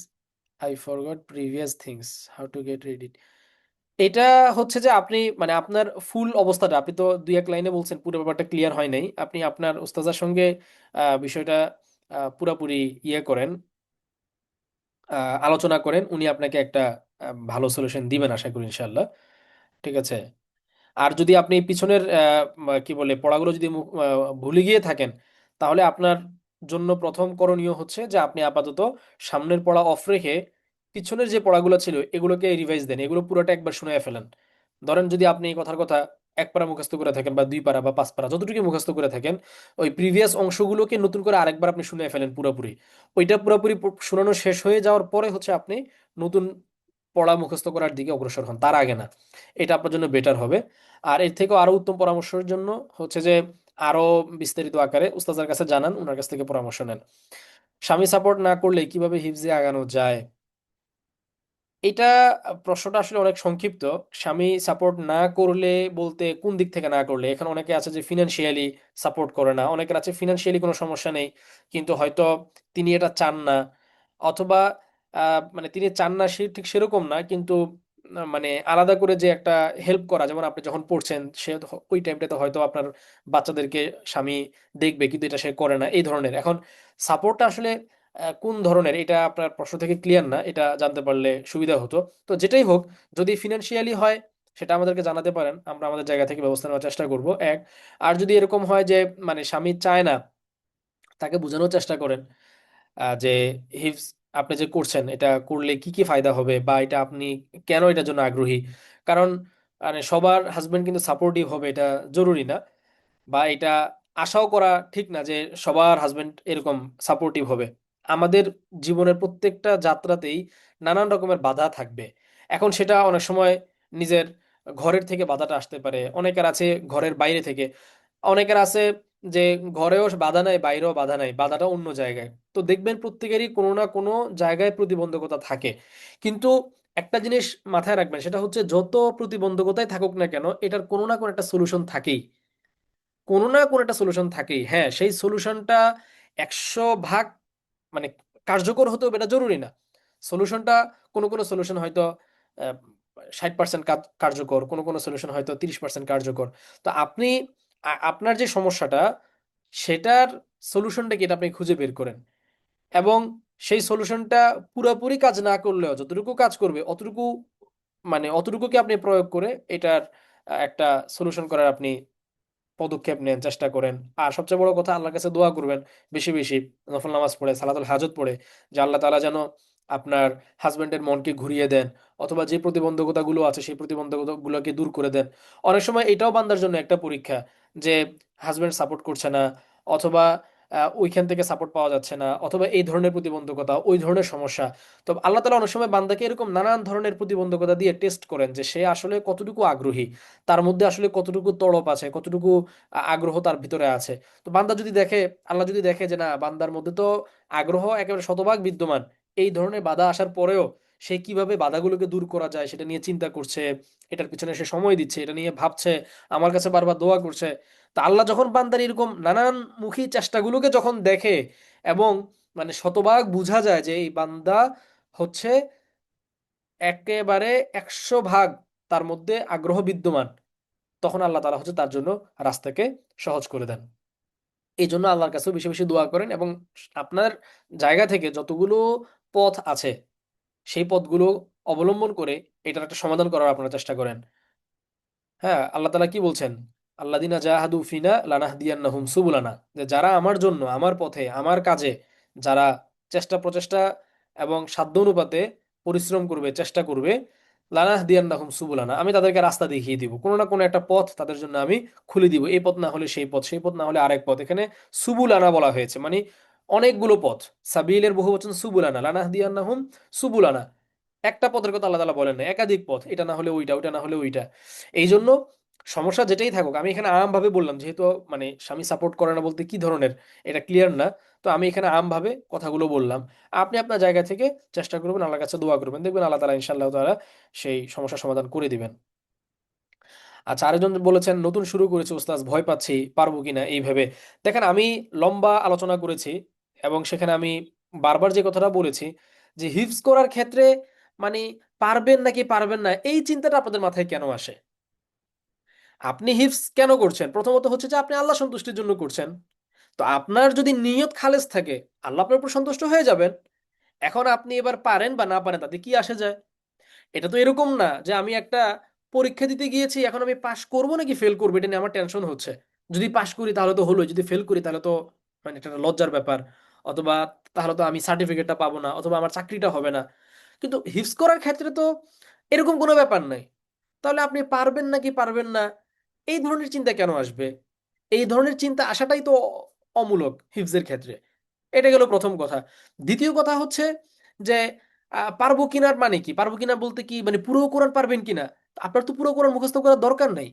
I forgot previous things, how to get ready. এটা হচ্ছে যে আপনি মানে আপনার ফুল অবস্থাটা আপনি তো দুই এক লাইনে বলছেন, পুরো ব্যাপারটা ক্লিয়ার হয় নাই। আপনি আপনার ওস্তাদের সঙ্গে বিষয়টা পুরাপুরি ইয়ে করেন, আলোচনা করেন, উনি আপনাকে একটা ভালো সলিউশন দিবেন আশা করি ইনশাল্লাহ। ঠিক আছে। আর যদি আপনি পিছনের কি বলে পড়াগুলো যদি ভুলে গিয়ে থাকেন, তাহলে আপনার জন্য প্রথম করণীয় হচ্ছে যে আপনি আপাতত সামনের পড়া অফ রেখে পিছনের যে পড়াগুলো ছিল এগুলোকে রিভাইজ দেন, এগুলো পুরোটা একবার শুনে ফেলেন। ধরেন যদি আপনি এই কথার কথা এক পারা মুখস্থ করে থাকেন বা দুই পারা বা পাঁচ পারা যতটুকু মুখস্থ করে থাকেন, ওই প্রিভিয়াস অংশগুলোকে নতুন করে আরেকবার আপনি শুনে ফেলেন পুরোপুরি। ওইটা পুরোপুরি শোনানো শেষ হয়ে যাওয়ার পরে হচ্ছে আপনি নতুন পড়া মুখস্থ করার দিকে অগ্রসর হন, তার আগে না। এটা আপনার জন্য বেটার হবে। আর এর থেকেও আরো উত্তম পরামর্শের জন্য হচ্ছে যে আরো বিস্তারিত আকারে উস্তাদের কাছে জানান, ওনার কাছ থেকে পরামর্শ নেন। স্বামী সাপোর্ট না করলে কিভাবে হিফজে আগানো যায়, এটা প্রশ্নটা আসলে অনেক সংক্ষিপ্ত। স্বামী সাপোর্ট না করলে বলতে কোন দিক থেকে না করলে? এখানে অনেকে আছে যে ফিনান্সিয়ালি সাপোর্ট করে না, অনেকের আছে ফিনান্সিয়ালি কোনো সমস্যা নেই কিন্তু হয়তো তিনি এটা চান না, অথবা মানে তিনি চান না সে ঠিক সেরকম না কিন্তু মানে আলাদা করে যে একটা হেল্প করা, যেমন আপনি যখন পড়ছেন সে ওই টাইমটাতে হয়তো আপনার বাচ্চাদেরকে স্বামী দেখবে কিন্তু এটা সে করে না, এই ধরনের। এখন সাপোর্টটা আসলে কোন ধরনের, এটা আপনার প্রশ্ন থেকে ক্লিয়ার না, এটা জানতে পারলে সুবিধা হতো। তো যেটাই হোক, যদি ফিনান্সিয়ালি হয় সেটা আমাদেরকে জানাতে পারেন, আমরা আমাদের জায়গা থেকে ব্যবস্থা নেওয়ার চেষ্টা করব এক। আর যদি এরকম হয় যে মানে স্বামী চায় না, তাকে বোঝানোর চেষ্টা করেন যে হিফজ আপনি যে করছেন এটা করলে কি কি ফায়দা হবে বা এটা আপনি কেন এটার জন্য আগ্রহী। কারণ মানে সবার হাজবেন্ড কিন্তু সাপোর্টিভ হবে এটা জরুরি না, বা এটা আশাও করা ঠিক না যে সবার হাজবেন্ড এরকম সাপোর্টিভ হবে। আমাদের জীবনের প্রত্যেকটা যাত্রাতেই নানান রকমের বাধা থাকবে। এখন সেটা অনেক সময় নিজের ঘরের থেকে বাধাটা আসতে পারে, অনেকের আছে ঘরের বাইরে থেকে, অনেকের আছে যে ঘরেও বাধা নাই বাইরেও বাধা নাই, বাধাটা অন্য জায়গায়। তো দেখবেন প্রত্যেকেরই কোনো না কোনো জায়গায় প্রতিবন্ধকতা থাকে। কিন্তু একটা জিনিস মাথায় রাখবেন, সেটা হচ্ছে যত প্রতিবন্ধকতাই থাকুক না কেন এটার কোনো না কোনো একটা সলিউশন থাকেই, কোনো না কোনো একটা সলিউশন থাকেই। হ্যাঁ, সেই সলিউশনটা 100 ভাগ মানে কার্যকর হতে হবে এটা জরুরি না। সলিউশনটা কোনো কোনো সলিউশন হয়তো 60% কার্যকর, কোনো কোনো সলিউশন হয়তো 30% কার্যকর। তো আপনি আপনার যে সমস্যাটা সেটার সলিউশনটা কি এটা আপনি খুঁজে বের করেন, এবং সেই সলিউশনটা পুরোপুরি কাজ না করলেও যতটুকু কাজ করবে অতটুকু মানে অতটুকুকে আপনি প্রয়োগ করে এটার একটা সলিউশন করার আপনি পদক্ষেপ নেন, চেষ্টা করেন। আর সবচেয়ে বড় কথা আল্লাহর কাছে দোয়া করবেন বেশি বেশি, নফল নামাজ পড়ে সালাতুল হাজত পড়ে, যে আল্লাহ তাআলা যেন আপনার হাজবেন্ডের মনকে ঘুরিয়ে দেন, অথবা যে প্রতিবন্ধকতাগুলো আছে সেই প্রতিবন্ধকতাগুলোকে দূর করে দেন। অনেক সময় এটাও বান্দার জন্য একটা পরীক্ষা যে হাজবেন্ড সাপোর্ট করছে না, অথবা ওইখান থেকে সাপোর্ট পাওয়া যাচ্ছে না, অথবা এই ধরনের প্রতিবন্ধকতা ওই ধরনের সমস্যা। তো আল্লাহ তাআলা অনেক সময় বান্দাকে এরকম নানান ধরনের প্রতিবন্ধকতা দিয়ে টেস্ট করেন যে সে আসলে কতটুকু আগ্রহী, তার মধ্যে আসলে কতটুকু তড়প আছে, কতটুকু আগ্রহ তার ভিতরে আছে। তো বান্দা যদি দেখে, আল্লাহ যদি দেখে যে না বান্দার মধ্যে তো আগ্রহ একেবারে শতভাগ বিদ্যমান, এই ধরনের বাধা আসার পরেও সে কিভাবে বাধাগুলোকে দূর করা যায় সেটা নিয়ে চিন্তা করছে, এটার পিছনে সে সময় দিচ্ছে, এটা নিয়ে ভাবছে, আমার কাছে বারবার দোয়া করছে। তা আল্লাহ যখন বান্দার এরকম নানান মুখী চেষ্টাগুলোকে যখন দেখে, এবং মানে শতভাগ বোঝা যায় যে এই বান্দা হচ্ছে একেবারে 100 ভাগ তার মধ্যে আগ্রহ বিদ্যমান, তখন আল্লাহ তাআলা হচ্ছে তার জন্য রাস্তাকে সহজ করে দেন। এই জন্য আল্লাহর কাছেও বেশি বেশি দোয়া করেন, এবং আপনার জায়গা থেকে যতগুলো পথ আছে সেই পথগুলো অবলম্বন করে এটার একটা সমাধান করার আপনারা চেষ্টা করেন। হ্যাঁ, আল্লাহ তাআলা কি বলছেন? আল্লাযিনা জাহাদু ফিনা লানাহদিয়ান্নাহুম সুবুলানা, যে যারা আমার জন্য আমার পথে আমার কাজে যারা চেষ্টা প্রচেষ্টা এবং সাধ্য অনুপাতে পরিশ্রম করবে, চেষ্টা করবে, লানাহদিয়ান্নাহুম সুবুলানা, আমি তাদেরকে রাস্তা দেখিয়ে দিব, কোনো না কোনো একটা পথ তাদের জন্য আমি খুলে দিব। এই পথ না হলে সেই পথ, সেই পথ না হলে আরেক পথ। এখানে সুবুলানা বলা হয়েছে মানে অনেকগুলো পথ। সাবিলের বহুবচন সুবুলানা, লানাহদিয়ান্নাহুম সুবুলানা। একটা পথের কথা আল্লাহ তাআলা বলেন না, একাধিক পথ, এটা না হলে ওইটা, ওইটা না হলে ওইটা। এই জন্য সমস্যা যেটাই থাকুক, আমি এখানে আমভাবে বললাম যেহেতু মানে স্বামী সাপোর্ট করে না বলতে কি ধরনের এটা ক্লিয়ার না, তো আমি এখানে আমভাবে কথাগুলো বললাম। আপনি আপনার জায়গা থেকে চেষ্টা করবেন, আল্লাহর কাছে দোয়া করবেন, দেখবেন আল্লাহ তাআলা ইনশাআল্লাহ তাআলা সেই সমস্যার সমাধান করে দিবেন। আচ্ছা, আরেকজন বলেছেন নতুন শুরু করেছি ওস্তাদ, ভয় পাচ্ছি পারবো কিনা এই ভেবে। দেখেন আমি লম্বা আলোচনা করেছি এবং সেখানে আমি বারবার যে কথাটা বলেছি যে হিফজ করার ক্ষেত্রে মানে পারবেন নাকি পারবেন না, এই চিন্তাটা আপনাদের মাথায় কেন আসে? আপনি হিফজ কেন করছেন? প্রথমত হচ্ছে যে আপনি আল্লাহ সন্তুষ্টির জন্য করছেন। তো আপনার যদি নিয়ত খালেস থাকে, আল্লাহ আপনার উপর সন্তুষ্ট হয়ে যাবেন। এখন আপনি এবার পারেন বা না পারেন তাতে কি আসে যায়? এটা তো এরকম না যে আমি একটা পরীক্ষা দিতে গিয়েছি, এখন আমি পাশ করব নাকি ফেল করবো এটা নিয়ে আমার টেনশন হচ্ছে। যদি পাশ করি তাহলে তো হলো, যদি ফেল করি তাহলে তো মানে এটা একটা লজ্জার ব্যাপার, অথবা তাহলে তো আমি সার্টিফিকেটটা পাবো না, অথবা আমার চাকরিটা হবে না। কিন্তু হিফজ করার ক্ষেত্রে তো এরকম কোনো ব্যাপার নাই। তাহলে আপনি পারবেন নাকি পারবেন না, এই ধরনের চিন্তা কেন আসবে? এই ধরনের চিন্তা আসাটাই তো অমূলক হিফজের ক্ষেত্রে। এটা গেল প্রথম কথা। দ্বিতীয় কথা হচ্ছে যে পারবো কিনার মানে কি, পারবো কিনা বলতে কি মানে পুরো কোরআন পারবেন কিনা? আপনার তো পুরো কোরআন মুখস্থ করার দরকার নাই।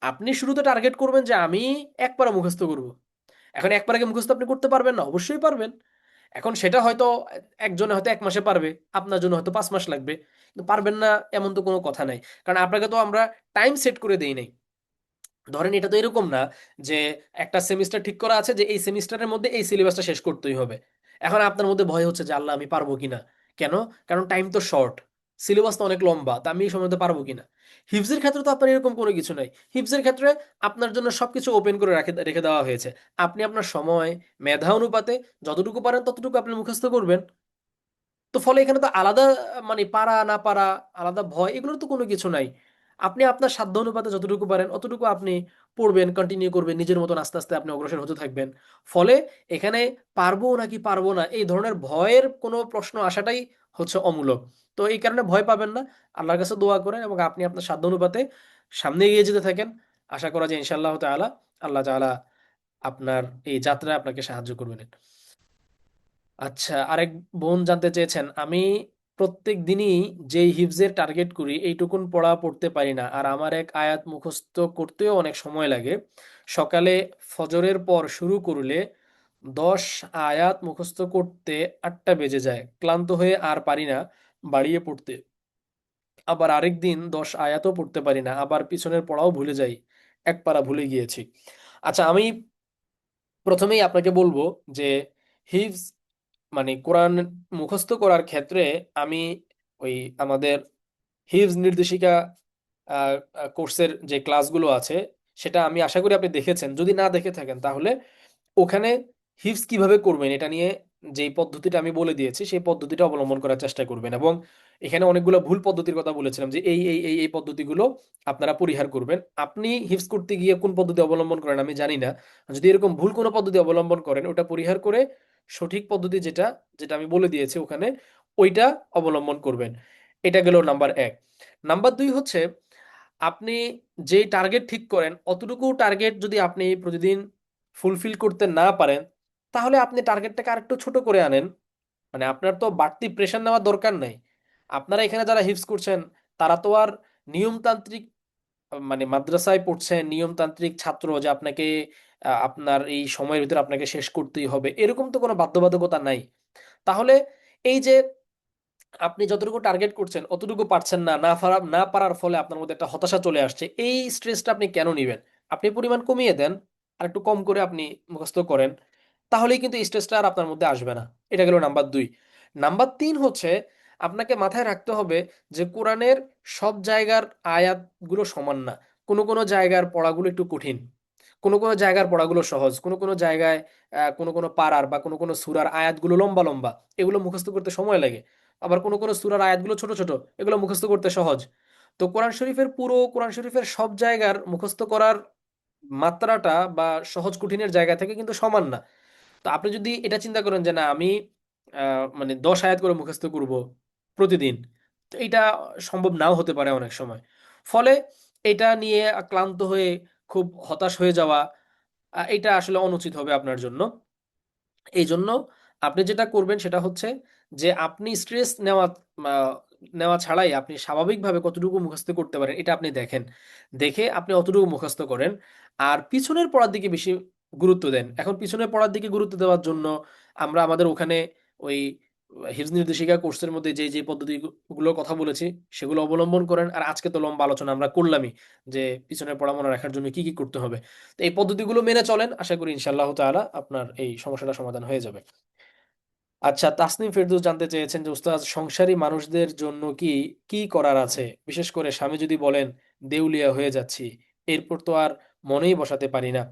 আপনি শুরুতে টার্গেট করবেন যে আমি এক পারা মুখস্থ করব। এখন এক পারাকে মুখস্থ আপনি করতে পারবেন না? অবশ্যই পারবেন। এখন সেটা হয়তো একজনে হয়তো 1 মাসে পারবে, আপনার জন্য হয়তো 5 মাস লাগবে। কিন্তু পারবেন না এমন তো কোনো কথা নাই, কারণ আপনাকে তো আমরা টাইম সেট করে দেই নাই। ধরেন এটা তো এরকম না যে একটা সেমিস্টার ঠিক করা আছে যে এই সেমিস্টারের মধ্যে এই সিলেবাসটা শেষ করতেই হবে। এখন আপনার মধ্যে ভয় হচ্ছে যে আল্লাহ আমি পারবো কিনা। কেন? কারণ টাইম তো শর্ট, সিলেবাস তো অনেক লম্বা, তা আমি এই সময় মধ্যে পারবো কিনা। হিফজের ক্ষেত্রে তো আপনার এরকম কোনো কিছু নাই। হিফজের ক্ষেত্রে আপনার জন্য সবকিছু ওপেন করে রেখে রেখে দেওয়া হয়েছে। আপনি আপনার সময়, মেধা অনুপাতে যতটুকু পারেন ততটুকু আপনি মুখস্থ করবেন। তো ফলে এখানে তো আলাদা মানে পারা না পারা, আলাদা ভয়, এগুলোর তো কোনো কিছু নাই। আপনি আপনার সাধ্য অনুপাতে যতটুকু পারেন অতটুকু আপনি পড়বেন, কন্টিনিউ করবেন, নিজের মতন আস্তে আস্তে আপনি অগ্রসর হতে থাকবেন। ফলে এখানে পারবো নাকি পারবো না এই ধরনের ভয়ের কোনো প্রশ্ন আসাটাই হচ্ছে অমূলক। তো এই কারণে ভয় পাবেন না, আল্লাহর কাছে দোয়া করেন এবং আপনি আপনার সাধ্য অনুপাতে সামনে এগিয়ে যেতে থাকেন। আশা করা যায় ইনশাআল্লাহ তাআলা আল্লাহ তাআলা আপনার এই যাত্রায় আপনাকে সাহায্য করবেন। আচ্ছা, আরেক বোন জানতে চেয়েছেন, আমি প্রত্যেক দিনই যেই হিফজের টার্গেট করি এইটুকুন পড়া পড়তে পারি না, আর আমার এক আয়াত মুখস্থ করতেও অনেক সময় লাগে। সকালে ফজরের পর শুরু করলে 10 আয়াত মুখস্থ করতে 8টা বেজে যায়, ক্লান্ত হয়ে আর পারি না বাড়িয়ে পড়তে। আবার আরেক দিন 10 আয়াতও পড়তে পারি না, আবার পিছনের পড়াও ভুলে যাই, এক পারা ভুলে গিয়েছি। আচ্ছা, আমি প্রথমেই আপনাকে বলবো যে হিফজ মানে কোরআন মুখস্থ করার ক্ষেত্রে আমি ওই আমাদের হিফজ নির্দেশিকা কোর্সের যে ক্লাসগুলো আছে সেটা আমি আশা করি আপনি দেখেছেন। যদি না দেখে থাকেন তাহলে ওখানে হিফজ কিভাবে করবেন এটা নিয়ে যেই পদ্ধতিটা আমি বলে দিয়েছি সেই পদ্ধতিটা অবলম্বন করার চেষ্টা করবেন। এবং এখানে অনেকগুলো ভুল পদ্ধতির কথা বলেছিলাম যে এই পদ্ধতিগুলো আপনারা পরিহার করবেন। আপনি হিফজ করতে গিয়ে কোন পদ্ধতি অবলম্বন করেন আমি জানি না, যদি এরকম ভুল কোনো পদ্ধতি অবলম্বন করেন ওটা পরিহার করে সঠিক পদ্ধতি যেটা যেটা আমি বলে দিয়েছি ওখানে ওইটা অবলম্বন করবেন। এটা গেল নাম্বার 1। নাম্বার 2 হচ্ছে আপনি যেই টার্গেট ঠিক করেন অতটুকু টার্গেট যদি আপনি প্রতিদিন ফুলফিল করতে না পারেন তাহলে আপনি টার্গেটটাকে আরেকটু ছোট করে আনেন। মানে আপনার তো বাড়তি প্রেশার নেওয়ার দরকার নাই। আপনারা এখানে যারা হিফজ করছেন তারা তো আর নিয়মতান্ত্রিক মানে মাদ্রাসায় পড়ছেন, নিয়মতান্ত্রিক ছাত্র যে আপনাকে আপনার এই সময়ের ভিতরে আপনাকে শেষ করতেই হবে এরকম তো কোনো বাধ্যবাধকতা নাই। তাহলে এই যে আপনি যতটুকু টার্গেট করছেন অতটুকু পারছেন না, না পারার ফলে আপনার মধ্যে একটা হতাশা চলে আসছে, এই স্ট্রেসটা আপনি কেন নিবেন? আপনি পরিমাণ কমিয়ে দেন, আর একটু কম করে আপনি মুখস্থ করেন, তাহলেই কিন্তু এই স্ট্রেসটা আর আপনার মধ্যে আসবে না। এটা গেল নাম্বার 2। নাম্বার 3 হচ্ছে আপনাকে মাথায় রাখতে হবে যে কোরআনের সব জায়গার আয়াতগুলো সমান না। কোনো কোনো জায়গার পড়াগুলো একটু কঠিন, কোনো কোনো জায়গার পড়াগুলো সহজ, কোনো কোনো জায়গায় কোনো কোনো পারার বা কোনো কোনো সূরার আয়াতগুলো লম্বা লম্বা, এগুলো মুখস্থ করতে সময় লাগে। আবার কোনো কোনো সূরার আয়াতগুলো ছোট ছোট, এগুলো মুখস্থ করতে সহজ। তো কোরআন শরীফের সব জায়গার মুখস্থ করার মাত্রাটা বা সহজ কঠিনের জায়গা থেকে কিন্তু সমান না। তো আপনি যদি এটা চিন্তা করেন যে না আমি মানে 10 আয়াত করে মুখস্থ করব প্রতিদিন, তো এটা সম্ভব নাও হতে পারে অনেক সময়। ফলে এটা নিয়ে ক্লান্ত হয়ে খুব হতাশ হয়ে যাওয়া, এটা আসলে অনুচিত হবে আপনার জন্য। এই জন্য আপনি যেটা করবেন সেটা হচ্ছে যে আপনি স্ট্রেস নেওয়া ছাড়াই আপনি স্বাভাবিকভাবে কতটুকু মুখস্থ করতে পারেন এটা আপনি দেখেন, দেখে আপনি অতটুকু মুখস্থ করেন। আর পিছনের পড়ার দিকে বেশি গুরুত্ব দেন। এখন পিছনের পড়ার দিকে গুরুত্ব দেওয়ার জন্য আমরা আমাদের ওখানে ওই হিফজ নির্দেশিকা কোর্সের মধ্যে যে যে পদ্ধতিগুলোর কথা বলেছি সেগুলো অবলম্বন করেন। আর আজকে তো লম্বা আলোচনা আমরা করলামই যে পিছনের পড়া মনে রাখার জন্য কি কি করতে হবে। তো এই পদ্ধতিগুলো মেনে চলেন, আশা করি ইনশাআল্লাহ তাআলা আপনার এই সমস্যাটা সমাধান হয়ে যাবে। আচ্ছা, তাসনিম ফেরদৌস জানতে চেয়েছেন যে উস্তাদ, সংসারী মানুষদের জন্য কি কি করার আছে, বিশেষ করে স্বামী যদি বলেন দেউলিয়া হয়ে যাচ্ছি, এরপর তো আর মনেই বসাতে পারি না।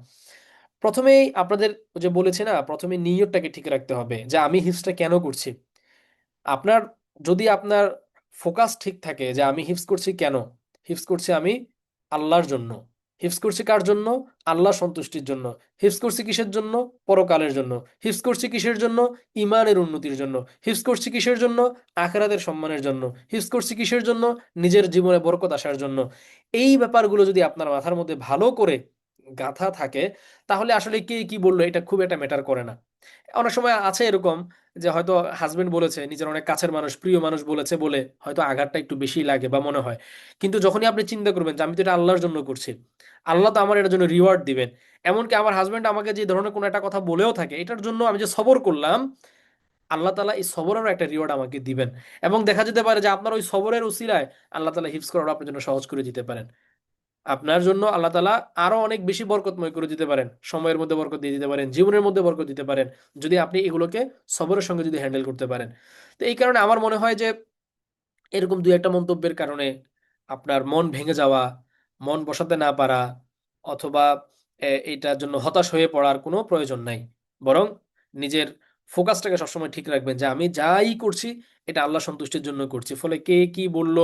প্রথমেই আপনাদের ওই যে বলেছি না, প্রথমে নিয়তটাকে ঠিক রাখতে হবে যে আমি হিফজটা কেন করছি। আপনার যদি আপনার ফোকাস ঠিক থাকে যে আমি হিফজ করছি কেন, হিফজ করছি আমি আল্লাহর জন্য। হিফজ করছি কার জন্য? আল্লাহ সন্তুষ্টির জন্য। হিফজ করছি কিসের জন্য? পরকালের জন্য। হিফজ করছি কিসের জন্য? ইমানের উন্নতির জন্য। হিফজ করছি কিসের জন্য? আখিরাতের সম্মানের জন্য। হিফজ করছি কিসের জন্য? নিজের জীবনে বরকত আসার জন্য। এই ব্যাপারগুলো যদি আপনার মাথার মধ্যে ভালো করে গাঁথা থাকে, তাহলে আসলে কে কি বললো এটা খুব একটা ম্যাটার করে না। অনেক সময় আছে এরকম যে হয়তো হাজবেন্ড বলেছে, নিজের অনেক কাছের মানুষ, প্রিয় মানুষ বলেছে বলে হয়তো আঘাতটা একটু বেশি লাগে বা মনে হয়। কিন্তু যখনই আপনি চিন্তা করবেন যে আমি তো এটা আল্লাহর জন্য করছি, আল্লাহ তো আমার এটার জন্য রিওয়ার্ড দিবেন। এমনকি আমার হাজবেন্ড আমাকে যে ধরনের কোনো একটা কথা বলেও থাকে, এটার জন্য আমি যে সবর করলাম, আল্লাহ তাআলা এই সবরেরও একটা রিওয়ার্ড আমাকে দিবেন। এবং দেখা যেতে পারে যে আপনার ওই সবরের উসিলায় আল্লাহ তাআলা হিফজ করাটা আপনার জন্য সহজ করে দিতে পারেন। আপনার জন্য আল্লাহ তাআলা আরো অনেক বেশি বরকতময় করে দিতে পারেন, সময়ের মধ্যে বরকত দিয়ে দিতে পারেন, জীবনের মধ্যে বরকত দিতে পারেন, যদি আপনি এগুলোকে সবরের সঙ্গে যদি হ্যান্ডেল করতে পারেন। তো এই কারণে আমার মনে হয় যে এরকম দুই একটা মন্তব্যের কারণে আপনার মন ভেঙে যাওয়া, মন বসাতে না পারা, অথবা এইটার জন্য হতাশ হয়ে পড়ার কোনো প্রয়োজন নাই। বরং নিজের ফোকাসটাকে সবসময় ঠিক রাখবেন যে আমি যাই করছি এটা আল্লাহ সন্তুষ্টির জন্য করছি, ফলে কে কি বলল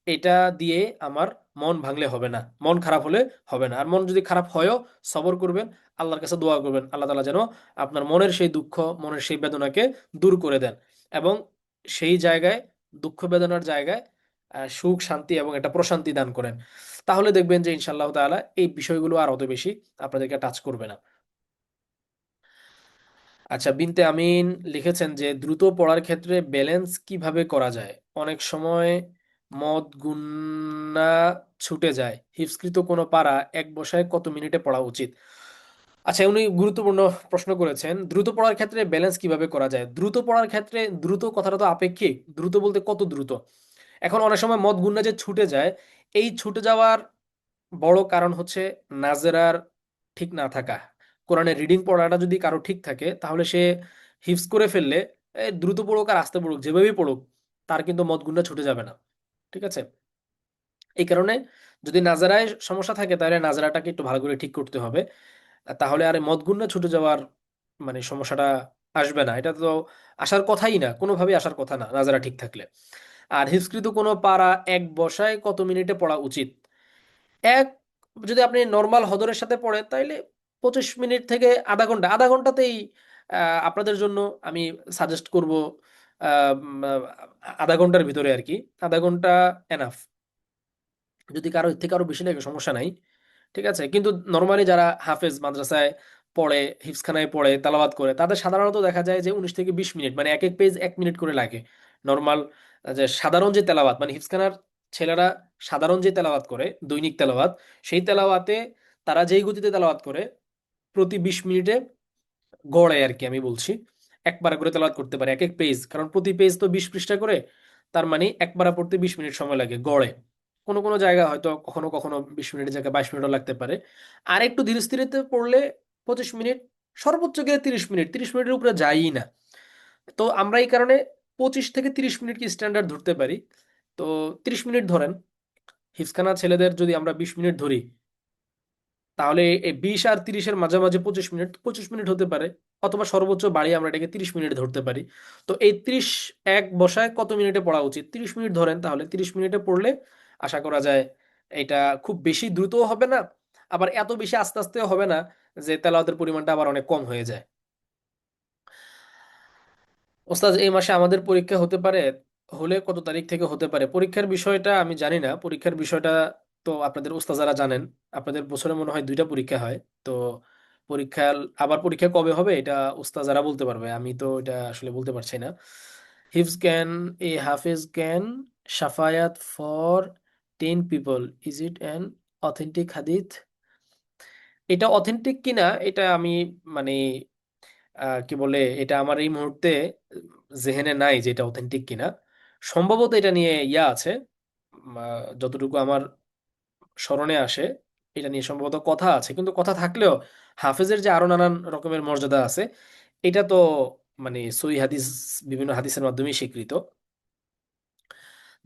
এটা দিয়ে আমার মন ভাঙলে হবে না, মন খারাপ হলে হবে না। আর মন যদি খারাপ হয়ও সবর করবেন, আল্লাহর কাছে দোয়া করবেন আল্লাহ তাআলা যেন আপনার মনের সেই দুঃখ, মনের সেই বেদনাকে দূর করে দেন, এবং সেই জায়গায়, দুঃখ বেদনার জায়গায় সুখ শান্তি এবং একটা প্রশান্তি দান করেন। তাহলে দেখবেন যে ইনশাআল্লাহ তাআলা এই বিষয়গুলো আর অত বেশি আপনাদেরকে টাচ করবে না। আচ্ছা, বিনতে আমিন লিখেছেন যে দ্রুত পড়ার ক্ষেত্রে ব্যালেন্স কিভাবে করা যায়, অনেক সময় মদ গুন্না ছুটে যায়, হিফজকৃত কোনো পারা এক বসায় কত মিনিটে পড়া উচিত? আচ্ছা, উনি গুরুত্বপূর্ণ প্রশ্ন করেছেন। দ্রুত পড়ার ক্ষেত্রে ব্যালেন্স কিভাবে করা যায়? দ্রুত পড়ার ক্ষেত্রে দ্রুত কথাটা তো আপেক্ষিক। দ্রুত বলতে কত দ্রুত? এখন অনেক সময় মদ গুন্না যে ছুটে যায়, এই ছুটে যাওয়ার বড় কারণ হচ্ছে নাজেরার ঠিক না থাকা। কোরআনের রিডিং পড়াটা যদি কারো ঠিক থাকে, তাহলে সে হিফজ করে ফেললে দ্রুত পড়ুক আর আস্তে পড়ুক, যেভাবেই পড়ুক, তার কিন্তু মদ গুন্না ছুটে যাবে না। ঠিক আছে? এই কারণে যদি নাজারায় সমস্যা থাকে, তাহলে নাজারাটাকে একটু ভালো করে ঠিক করতে হবে। তাহলে আর এই মদগুন্না ছুটে যাওয়ার মানে সমস্যাটা আসবে না। এটা তো আসার কথাই না, কোনোভাবেই আসার কথা না নাজারা ঠিক থাকলে। আর হিফজকৃত কোনো পারা এক বসায় কত মিনিটে পড়া উচিত? এক, যদি আপনি নর্মাল হদরের সাথে পড়েন তাইলে 25 মিনিট থেকে আধা ঘন্টা, আধা ঘন্টাতেই আপনাদের জন্য আমি সাজেস্ট করব আধা ঘন্টার ভিতরে আর কি। আধা ঘন্টা এনাফ। যদি কারো এর থেকে আরো বেশি লাগে সমস্যা নাই। ঠিক আছে? কিন্তু নরমালি যারা হাফেজ মাদ্রাসায় পড়ে, হিফজখানায় পড়ে, তেলাওয়াত করে, তাদের সাধারণত দেখা যায় যে 19 থেকে 20 মিনিট, মানে একেক পেজ 1 মিনিট করে লাগে। নরমাল যে সাধারণ যে তেলাওয়াত, মানে হিফজখানার ছেলেরা সাধারণ যে তেলাওয়াত করে, দৈনিক তেলাওয়াত, সেই তেলাওয়াতে তারা যেই গতিতে তেলাওয়াত করে, প্রতি 20 মিনিটে গড়ে আর কি আমি বলছি, একবার করে তেলাওয়াত করতে পারে একেক পেজ। কারণ প্রতি পেজ তো 20 পৃষ্ঠা করে, তার মানে একবার পড়তে 20 মিনিট সময় লাগে গড়ে। কোনো কোনো জায়গায় হয়তো কখনো কখনো 20 মিনিটের জায়গায় 22 মিনিটও লাগতে পারে। আর একটু ধীরে স্থিরেতে পড়লে 25 মিনিট, সর্বোচ্চ গেলে 30 মিনিট, 30 মিনিটের উপরে যায়ই না। তো আমরা এই কারণে 25 থেকে 30 মিনিট কি স্ট্যান্ডার্ড ধরতে পারি। তো 30 মিনিট ধরেন, হিফখানা ছেলেদের যদি আমরা 20 মিনিট ধরি, তাহলে এই 20 আর 30-এর মাঝামাঝি 25 মিনিট, 25 মিনিট হতে পারে। অথবা সর্বোচ্চ বাড়িয়ে আমরা এটাকে 30 মিনিট ধরতে পারি। তো এই 30 এক বসায় কত মিনিটে পড়া উচিত? 30 মিনিট ধরেন, তাহলে 30 মিনিটে পড়লে আশা করা যায় এটা খুব বেশি দ্রুতও হবে না, আবার এত বেশি আস্তে আস্তেও হবে না যে তেলাওয়াতের পরিমাণটা আবার অনেক কম হয়ে যায়। ওস্তাদ, এই মাসে আমাদের পরীক্ষা হতে পারে, হলে কত তারিখ থেকে হতে পারে? পরীক্ষার বিষয়টা আমি জানি না। পরীক্ষার বিষয়টা তো আপনাদের ওস্তাদারা জানেন। আপনাদের বছরে মনে হয় দুইটা পরীক্ষা হয়। তো পরীক্ষা, আবার পরীক্ষা কবে হবে এটা ওস্তাদারা বলতে পারবে, আমি তো এটা আসলে বলতে পারছি না। হিফজ ক্যান, এ হাফেজ ক্যান সাফায়াত for 10 people, is it an authentic হাদিথ? এটা অথেন্টিক কিনা এটা আমি মানে কি বলে, এটা আমার এই মুহূর্তে জেহেনে নাই যে এটা অথেন্টিক কিনা। সম্ভবত এটা নিয়ে ইয়া আছে, যতটুকু আমার স্মরণে আসে, এটা নিয়ে সম্ভবত কথা আছে। কিন্তু কথা থাকলেও হাফেজের যে আরো নানান রকমের মর্যাদা আছে, এটা তো মানে সহিহ হাদিস, বিভিন্ন হাদিসের মাধ্যমে স্বীকৃত।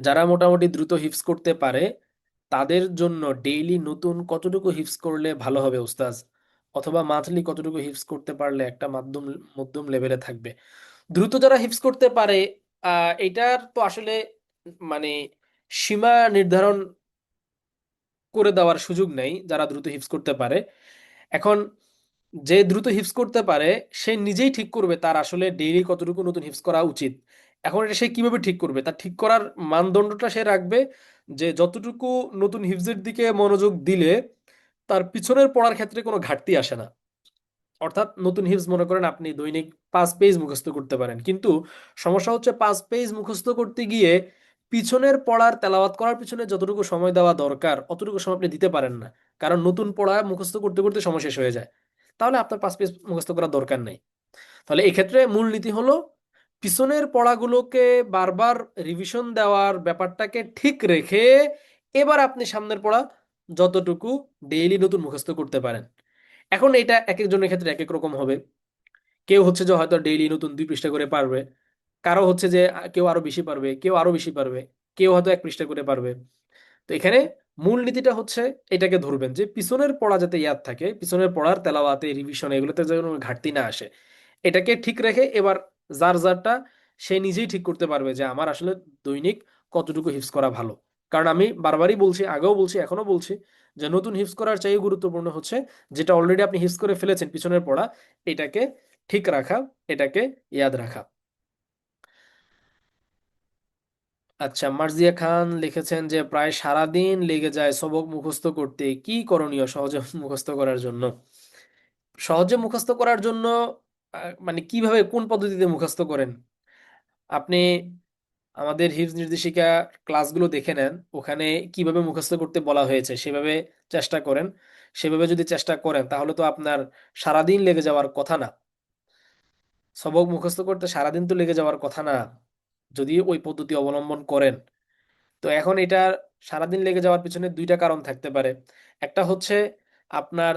যারা মোটামুটি দ্রুত হিফজ করতে পারে তাদের জন্য ডেইলি নতুন কতটুকু হিফজ করলে ভালো হবে উস্তাজ, অথবা মান্থলি কতটুকু হিফজ করতে পারলে একটা মাধ্যম মধ্যম লেভেলে থাকবে? দ্রুত যারা হিফজ করতে পারে, এটার তো আসলে মানে সীমা নির্ধারণ করে দেওয়ার সুযোগ নেই যারা দ্রুত হিফজ করতে পারে। এখন যে দ্রুত হিফজ করতে পারে সে নিজেই ঠিক করবে তার আসলে ডেইলি কতটুকু নতুন হিফজ করা উচিত। এখন এটা সে কিভাবে ঠিক করবে, তার ঠিক করার মানদণ্ডটা সে রাখবে যে যতটুকু নতুন হিফজের দিকে মনোযোগ দিলে তার পিছনের পড়ার ক্ষেত্রে কোনো ঘাটতি আসে না। অর্থাৎ নতুন হিফজ মনে করেন আপনি দৈনিক 5 পেজ মুখস্থ করতে পারেন, কিন্তু সমস্যা হচ্ছে 5 পেজ মুখস্থ করতে গিয়ে পিছনের পড়ার তেলাওয়াত করার পিছনে যতটুকু সময় দেওয়া দরকার অতটুকু সময় আপনি দিতে পারেন না, কারণ নতুন পড়া মুখস্থ করতে করতে সময় শেষ হয়ে যায়। তাহলে আপনার 5 পেজ মুখস্থ করার দরকার নেই। তাহলে এক্ষেত্রে মূলনীতি হলো পিছনের পড়াগুলোকে বারবার রিভিশন দেওয়ার ব্যাপারটাকে ঠিক রেখে এবার আপনি সামনের পড়া যতটুকু ডেইলি নতুন মুখস্থ করতে পারেন। এখন এটা এক একজনের ক্ষেত্রে এক এক রকম হবে। কেউ হচ্ছে যে হয়তো ডেইলি নতুন 2 পৃষ্ঠা করে পারবে, কারো হচ্ছে যে কেউ আরো বেশি পারবে, কেউ আরো বেশি পারবে, কেউ হয়তো 1 পৃষ্ঠা করে পারবে। তো এখানে মূল নীতিটা হচ্ছে এটাকে ধরবেন যে পিছনের পড়া যাতে ইয়াদ থাকে, পিছনের পড়ার তেলাওয়াতে রিভিশন এগুলোতে যেন ঘাটতি না আসে। এটাকে ঠিক রেখে এবার যার যারটা সে নিজেই ঠিক করতে পারবে যে আমার আসলে দৈনিক কতটুকু হিফজ করা ভালো। কারণ আমি বারবারই বলছি, আগেও বলছি, এখনো বলছি, যে নতুন হিফজ করার চেয়ে গুরুত্বপূর্ণ হচ্ছে যেটা অলরেডি আপনি হিফজ করে ফেলেছেন পিছনের পড়া, এটাকে ঠিক রাখা, এটাকে ইয়াদ রাখা। আচ্ছা, মার্জিয়া খান লিখেছেন যে প্রায় সারাদিন লেগে যায় সবক মুখস্থ করতে, কি করণীয় সহজে মুখস্থ করার জন্য? সহজে মুখস্থ করার জন্য মানে কিভাবে কোন পদ্ধতিতে মুখস্থ করেন আপনি? আমাদের হিফজ নির্দেশিকা ক্লাসগুলো দেখে নেন, ওখানে কিভাবে মুখস্থ করতে বলা হয়েছে সেভাবে চেষ্টা করেন। সেভাবে যদি চেষ্টা করেন তাহলে তো আপনার সারাদিন লেগে যাওয়ার কথা না। সবক মুখস্থ করতে সারাদিন তো লেগে যাওয়ার কথা না যদি ওই পদ্ধতি অবলম্বন করেন। তো এখন এটা সারাদিন লেগে যাওয়ার পিছনে 2টা কারণ থাকতে পারে। একটা হচ্ছে আপনার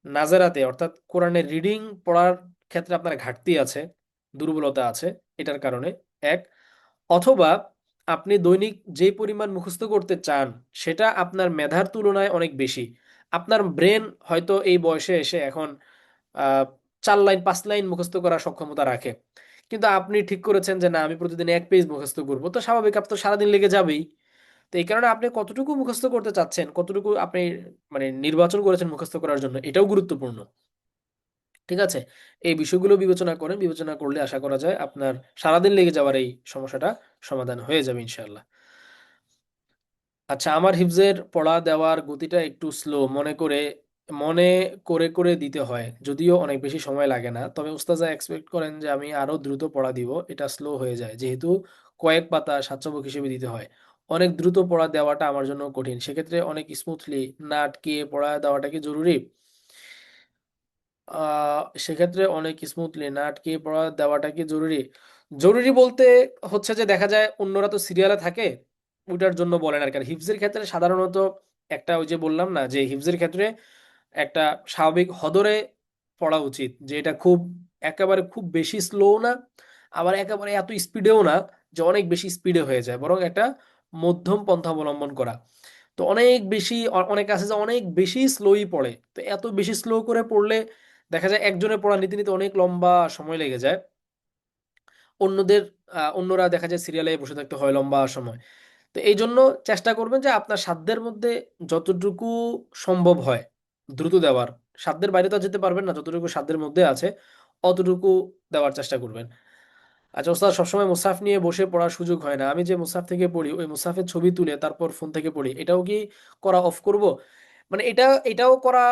নাজারাতে অর্থাৎ কোরআনের রিডিং পড়ার ক্ষেত্রে আপনার ঘাটতি আছে, দুর্বলতা আছে, এটার কারণে এক। অথবা আপনি দৈনিক যে পরিমাণ মুখস্থ করতে চান সেটা আপনার মেধার তুলনায় অনেক বেশি। আপনার ব্রেন হয়তো এই বয়সে এসে এখন 4 লাইন 5 লাইন মুখস্থ করার সক্ষমতা রাখে, কিন্তু আপনি ঠিক করেছেন যে না আমি প্রতিদিন 1 পেজ মুখস্থ করবো, তো স্বাভাবিক আপনার সারাদিন লেগে যাবেই। তো এই কারণে আপনি কতটুকু মুখস্থ করতে চাচ্ছেন, কতটুকু আপনি মানে নির্বাচন করেছেন মুখস্থ করার জন্য, এটাও গুরুত্বপূর্ণ। ঠিক আছে, এই বিষয়গুলো বিবেচনা করেন, বিবেচনা করলে আশা করা যায় আপনার সারাদিন লেগে যাওয়ার এই সমস্যাটা সমাধান হয়ে যাবে ইনশাআল্লাহ। আচ্ছা, আমার হিফজের পড়া দেওয়ার গতিটা একটু স্লো, মনে করে করে দিতে হয়, যদিও অনেক বেশি সময় লাগে না, তবে উস্তাজা এক্সপেক্ট করেন যে আমি আরো দ্রুত পড়া দিব, এটা স্লো হয়ে যায় যেহেতু কয়েক পাতা স্বাচ্ছন্দ্য হিসেবে দিতে হয়। অনেক দ্রুত পড়া দেওয়াটা আমার জন্য কঠিন, সেক্ষেত্রে অনেক স্মুথলি না আটকে পড়া দেওয়াটা কি জরুরি? সেক্ষেত্রে অনেক স্মুথলি না আটকে পড়া দেওয়াটা কি জরুরি? জরুরি বলতে হচ্ছে যে দেখা যায় অন্যরা তো সিরিয়ালে থাকে, ওইটার জন্য বলেন আর কি। আর হিফজের ক্ষেত্রে সাধারণত একটা ওই যে বললাম না যে হিফজের ক্ষেত্রে একটা স্বাভাবিক হদরে পড়া উচিত, যে এটা খুব একেবারে খুব বেশি স্লো না, আবার একেবারে এত স্পিডেও না যে অনেক বেশি স্পিডে হয়ে যায়, বরং একটা মধ্যম পন্থা অবলম্বন করা। তো অনেক বেশি অনেক আছে যে অনেক বেশি স্লোই পড়ে, তো এত বেশি স্লো করে পড়লে দেখা যায় একজনের পড়া নিতে নিতে অনেক লম্বা সময় লেগে যায়। অন্যদের অন্যরা দেখা যায় সিরিয়ালে বসে থাকতে হয় লম্বা সময়। তো এই জন্য চেষ্টা করবেন যে আপনার সাধ্যের মধ্যে যতটুকু সম্ভব হয় দ্রুত দেওয়ার, সাধ্যের বাইরে তো আর যেতে পারবেন না, যতটুকু সাধ্যের মধ্যে আছে অতটুকু দেওয়ার চেষ্টা করবেন। আচ্ছা ওস্তাদ, সবসময় মুসাফ নিয়ে বসে পড়ার সুযোগ হয় না, আমি যে মুসাফ থেকে পড়ি ওই মুসাফের ছবি তুলে তারপর ফোন থেকে পড়ি, এটাও কি করা অফ করব? মানে এটাও করা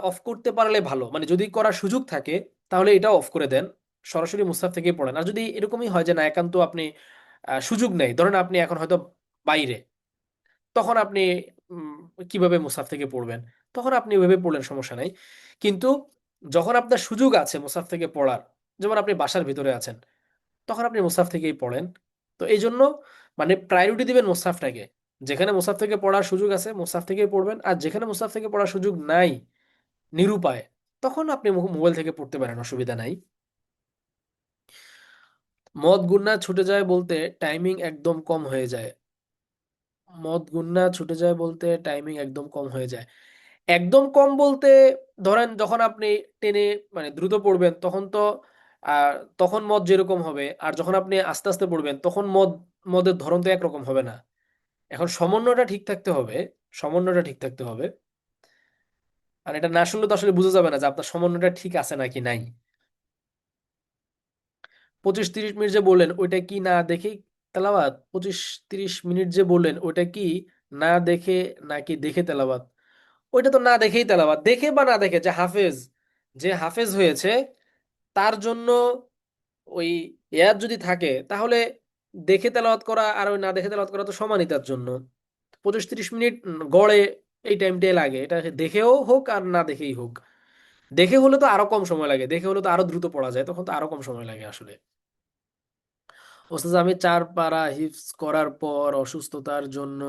অফ করতে পারলে ভালো, মানে যদি করার সুযোগ থাকে তাহলে এটাও অফ করে দেন, সরাসরি মুসাফ থেকে পড়েন। আর যদি এরকমই হয় যে না একান্ত আপনি সুযোগ নেই, ধরেন আপনি এখন হয়তো বাইরে, তখন আপনি উম, কিভাবে মুসাফ থেকে পড়বেন? তখন আপনি ওইভাবে পড়লেন, সমস্যা নাই। কিন্তু যখন আপনার সুযোগ আছে মুসাফ থেকে পড়ার, যেমন আপনি বাসার ভিতরে আছেন, তখন আপনি মুসাফ থেকেই পড়েন। তো এই জন্য মানে প্রায়োরিটি দিবেন মুসাফটাকে। যেখানে মুসাফ থেকে পড়ার সুযোগ আছে মুসাফ থেকেই পড়বেন, আর যেখানে মুসাফ থেকে পড়ার সুযোগ নাই, নিরুপায়, তখন আপনি মোবাইল থেকে পড়তে পারেন, অসুবিধা নাই। মদ গুন্না ছুটে যায় বলতে টাইমিং একদম কম হয়ে যায়। মদ গুন্না ছুটে যায় বলতে টাইমিং একদম কম হয়ে যায়। একদম কম বলতে ধরেন যখন আপনি টেনে মানে দ্রুত পড়বেন তখন তো আর তখন মদ যেরকম হবে, আর যখন আপনি আস্তে আস্তে পড়বেন তখন মদের ধরন তো একরকম হবে না। এখন সমন্বয়টা ঠিক থাকতে হবে। সমন্বয়টা ঠিক থাকতে হবে। আর এটা না শুনলে তো আসলে বোঝা যাবে না যে আপনার সমন্বয়টা ঠিক আছে নাকি নাই। 25-30 মিনিট যে বললেন ওইটা কি না দেখেই তেলাওয়াত? 25-30 মিনিট যে বললেন ওইটা কি না দেখে নাকি দেখে তেলাওয়াত? ওইটা তো না দেখেই তেলাওয়াত। দেখে বা না দেখে, যে হাফেজ হয়েছে তার জন্য ওই ইয়াদ যদি থাকে তাহলে দেখে তেলাওয়াত করা আর ওই না দেখে তেলাওয়াত করা তো সমানই তার জন্য। 25-30 মিনিট গড়ে এই টাইমটাই লাগে, এটা দেখেও হোক আর না দেখেই হোক। দেখে হলে তো আরো কম সময় লাগে, দেখে হলে তো আরো দ্রুত পড়া যায়, তখন তো আরো কম সময় লাগে আসলে। ওস্তাদ আমি 4 পারা হিফজ করার পর অসুস্থতার জন্য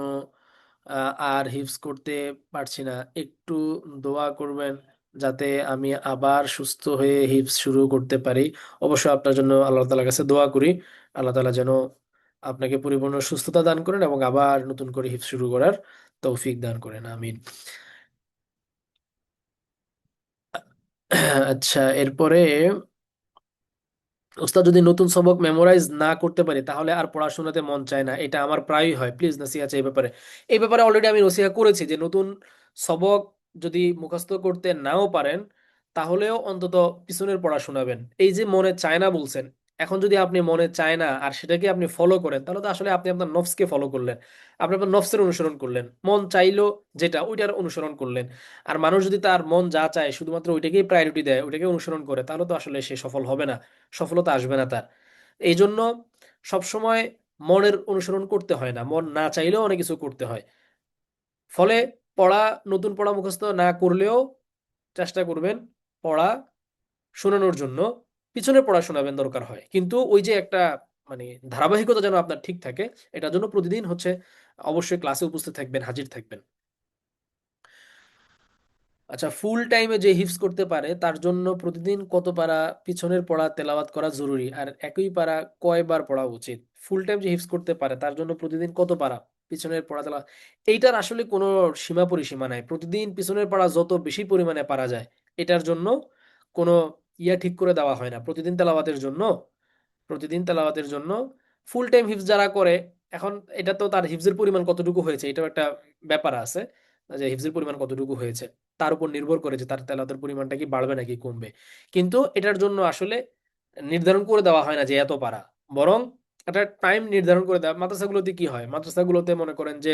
আর হিফজ করতে পারছি না, একটু দোয়া করবেন যাতে আমি আবার সুস্থ হয়ে হিফজ শুরু করতে পারি। অবশ্যই আপনার জন্য আল্লাহ তাআলার কাছে দোয়া করি, আল্লাহ তাআলা যেন আপনাকে পরিপূর্ণ সুস্থতা দান করেন এবং আবার নতুন করে হিফজ শুরু করার তৌফিক দান করেন, আমিন। আচ্ছা, এরপরে ওস্তাদ যদি নতুন সবক মেমোরাইজ না করতে পারি তাহলে আর পড়াশোনাতে মন চায় না, এটা আমার প্রায়ই হয়, প্লিজ নসিহা চাই এই ব্যাপারে। এই ব্যাপারে অলরেডি আমি নসিহা করেছি যে নতুন সবক যদি মুখস্থ করতে নাও পারেন তাহলেও অন্তত পিছনের পড়া শোনাবেন। এই যে মনে চায় না বলছেন, এখন যদি আপনি মনে চায় না আর সেটাকে আপনি ফলো করেন তাহলে তো আসলে আপনি আপনার নফসকে ফলো করলেন, আপনি আপনার নফসের অনুসরণ করলেন, মন চাইলো যেটা ওইটার অনুসরণ করলেন। আর মানুষ যদি তার মন যা চায় শুধুমাত্র ওইটাকেই প্রায়োরিটি দেয়, ওইটাকে অনুসরণ করে, তাহলে তো আসলে সে সফল হবে না, সফলতা আসবে না তার। এই জন্য সবসময় মনের অনুসরণ করতে হয় না, মন না চাইলেও অনেক কিছু করতে হয়। ফলে পড়া, নতুন পড়া মুখস্থ না করলেও চেষ্টা করবেন পড়া শোনানোর জন্য, পিছনের পড়া শোনাবেন দরকার হয়, কিন্তু ওই যে একটা মানে ধারাবাহিকতা যেন আপনার ঠিক থাকে, এটার জন্য প্রতিদিন হচ্ছে অবশ্যই ক্লাসে উপস্থিত থাকবেন, হাজির থাকবেন। আচ্ছা, ফুল টাইমে যে হিফজ করতে পারে তার জন্য প্রতিদিন কত পারা পিছনের পড়া তেলাওয়াত করা জরুরি, আর একই পারা কয়বার পড়া উচিত? ফুল টাইম যে হিফজ করতে পারে তার জন্য প্রতিদিন কত পারা পিছনের পড়া তেলাওয়াত? এইটার আসলে কোনো সীমা পরিসীমা নাই, প্রতিদিন পিছনের পড়া যত বেশি পরিমাণে পারা যায় এটার জন্য কোনো ঠিক করে দেওয়া হয় না। প্রতিদিন তেলাওয়াতের জন্য ফুল টাইম হিফজ যারা করে, এখন এটা তো তার হিফজের পরিমাণ কতটুকু হয়েছে এটাও একটা ব্যাপার আছে, যে হিফজের পরিমাণ কতটুকু হয়েছে তার উপর নির্ভর করে যে তার তেলাওয়াতের পরিমাণটা কি বাড়বে নাকি কমবে। কিন্তু এটার জন্য আসলে নির্ধারণ করে দেওয়া হয় না যে এত পারা, বরং একটা টাইম নির্ধারণ করে দেওয়া। মাদ্রাসাগুলোতে কি হয়, মাদ্রাসাগুলোতে মনে করেন যে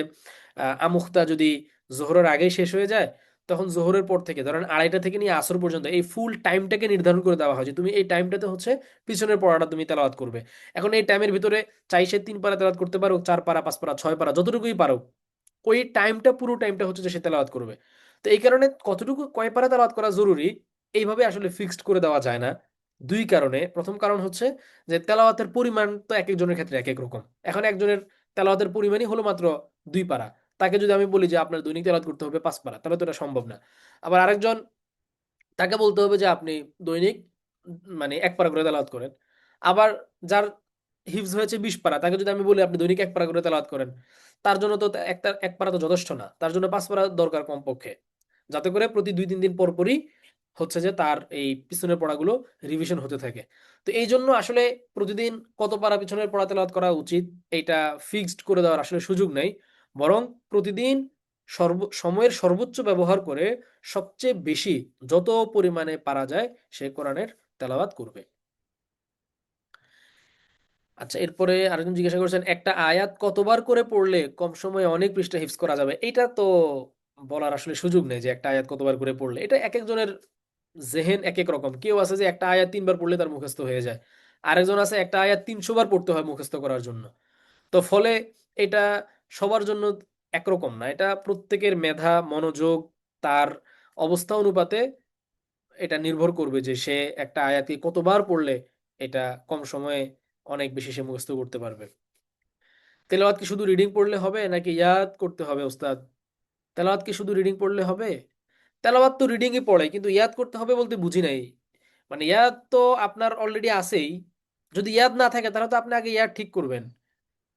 আমুখতা যদি জোহরের আগেই শেষ হয়ে যায়, তখন জোহরের পর থেকে ধরেন 2:30 থেকে নিয়ে আসর পর্যন্ত এই ফুল টাইমটাকে নির্ধারণ করে দেওয়া হয় যে তুমি এই টাইমটাতে হচ্ছে পিছনের পড়াটা তুমি তেলাওয়াত করবে। এখন এই টাইমের ভিতরে চাই সে 3 পারা তেলাওয়াত করতে পারো, 4 পারা, 5 পারা, 6 পারা, যতটুকুই পারো, ওই টাইমটা পুরো টাইমটা হচ্ছে যে সে তেলাওয়াত করবে। তো এই কারণে কতটুকু কয় পারা তেলাওয়াত করা জরুরি এইভাবে আসলে ফিক্সড করে দেওয়া যায় না। দুই কারণে, প্রথম কারণ হচ্ছে যে তেলাওয়াতের পরিমাণ তো এক একজনের ক্ষেত্রে এক এক রকম। এখন একজনের তেলাওয়াতের পরিমাণই হলো মাত্র 2 পারা, তাকে যদি আমি বলি যে আপনার দৈনিক তেলাওয়াত করতে হবে 5 পারা, তাহলে তো এটা সম্ভব না। আবার আরেকজন, তাকে বলতে হবে যে আপনি দৈনিক মানে 1 পারা করে তেলাওয়াত করেন। আবার যার হিফজ হয়েছে 20 পারা, তাকে যদি আমি বলি আপনি দৈনিক 1 পারা করে তেলাওয়াত করেন, তার জন্য তো একটা 1 পারা তো যথেষ্ট না, তার জন্য 5 পারা দরকার কমপক্ষে, যাতে করে প্রতি 2-3 দিন পর পরই হচ্ছে যে তার এই পিছনের পড়াগুলো রিভিশন হতে থাকে। তো এই জন্য আসলে প্রতিদিন কত পারা পিছনের পড়া তেলাওয়াত করা উচিত এটা ফিক্সড করে দেওয়ার আসলে সুযোগ নেই, বরং প্রতিদিন সময়ের সর্বোচ্চ ব্যবহার করে সবচেয়ে বেশি যত পরিমাণে পারা যায় সে কোরআনের তেলাওয়াত করবে। আচ্ছা, এরপরে আরেকজন জিজ্ঞাসা করেছেন একটা আয়াত কতবার করে পড়লে কম সময়ে অনেক পৃষ্ঠা হিফজ করা যাবে? এটা তো বলার আসলে সুযোগ নেই যে একটা আয়াত কতবার করে পড়লে, এটা এক একজনের জেহেন এক এক রকম। কেউ আছে যে একটা আয়াত 3 বার পড়লে তার মুখস্থ হয়ে যায়, আরেকজন আছে একটা আয়াত 300 বার পড়তে হয় মুখস্থ করার জন্য। তো ফলে এটা সবার জন্য একরকম না, এটা প্রত্যেকের মেধা, মনোযোগ, তার অবস্থা অনুপাতে এটা নির্ভর করবে যে সে একটা আয়াতকে কতবার পড়লে এটা কম সময়ে অনেক বেশি সে মুখস্থ করতে পারবে। তেলাওয়াত কি শুধু রিডিং পড়লে হবে নাকি ইয়াদ করতে হবে ওস্তাদ? তেলাওয়াত কি শুধু রিডিং পড়লে হবে? তেলাওয়াত তো রিডিংই পড়ে, কিন্তু ইয়াদ করতে হবে বলতে বুঝি নাই। মানে ইয়াদ তো আপনার অলরেডি আছেই, যদি ইয়াদ না থাকে তাহলে তো আপনি আগে ইয়াদ ঠিক করবেন।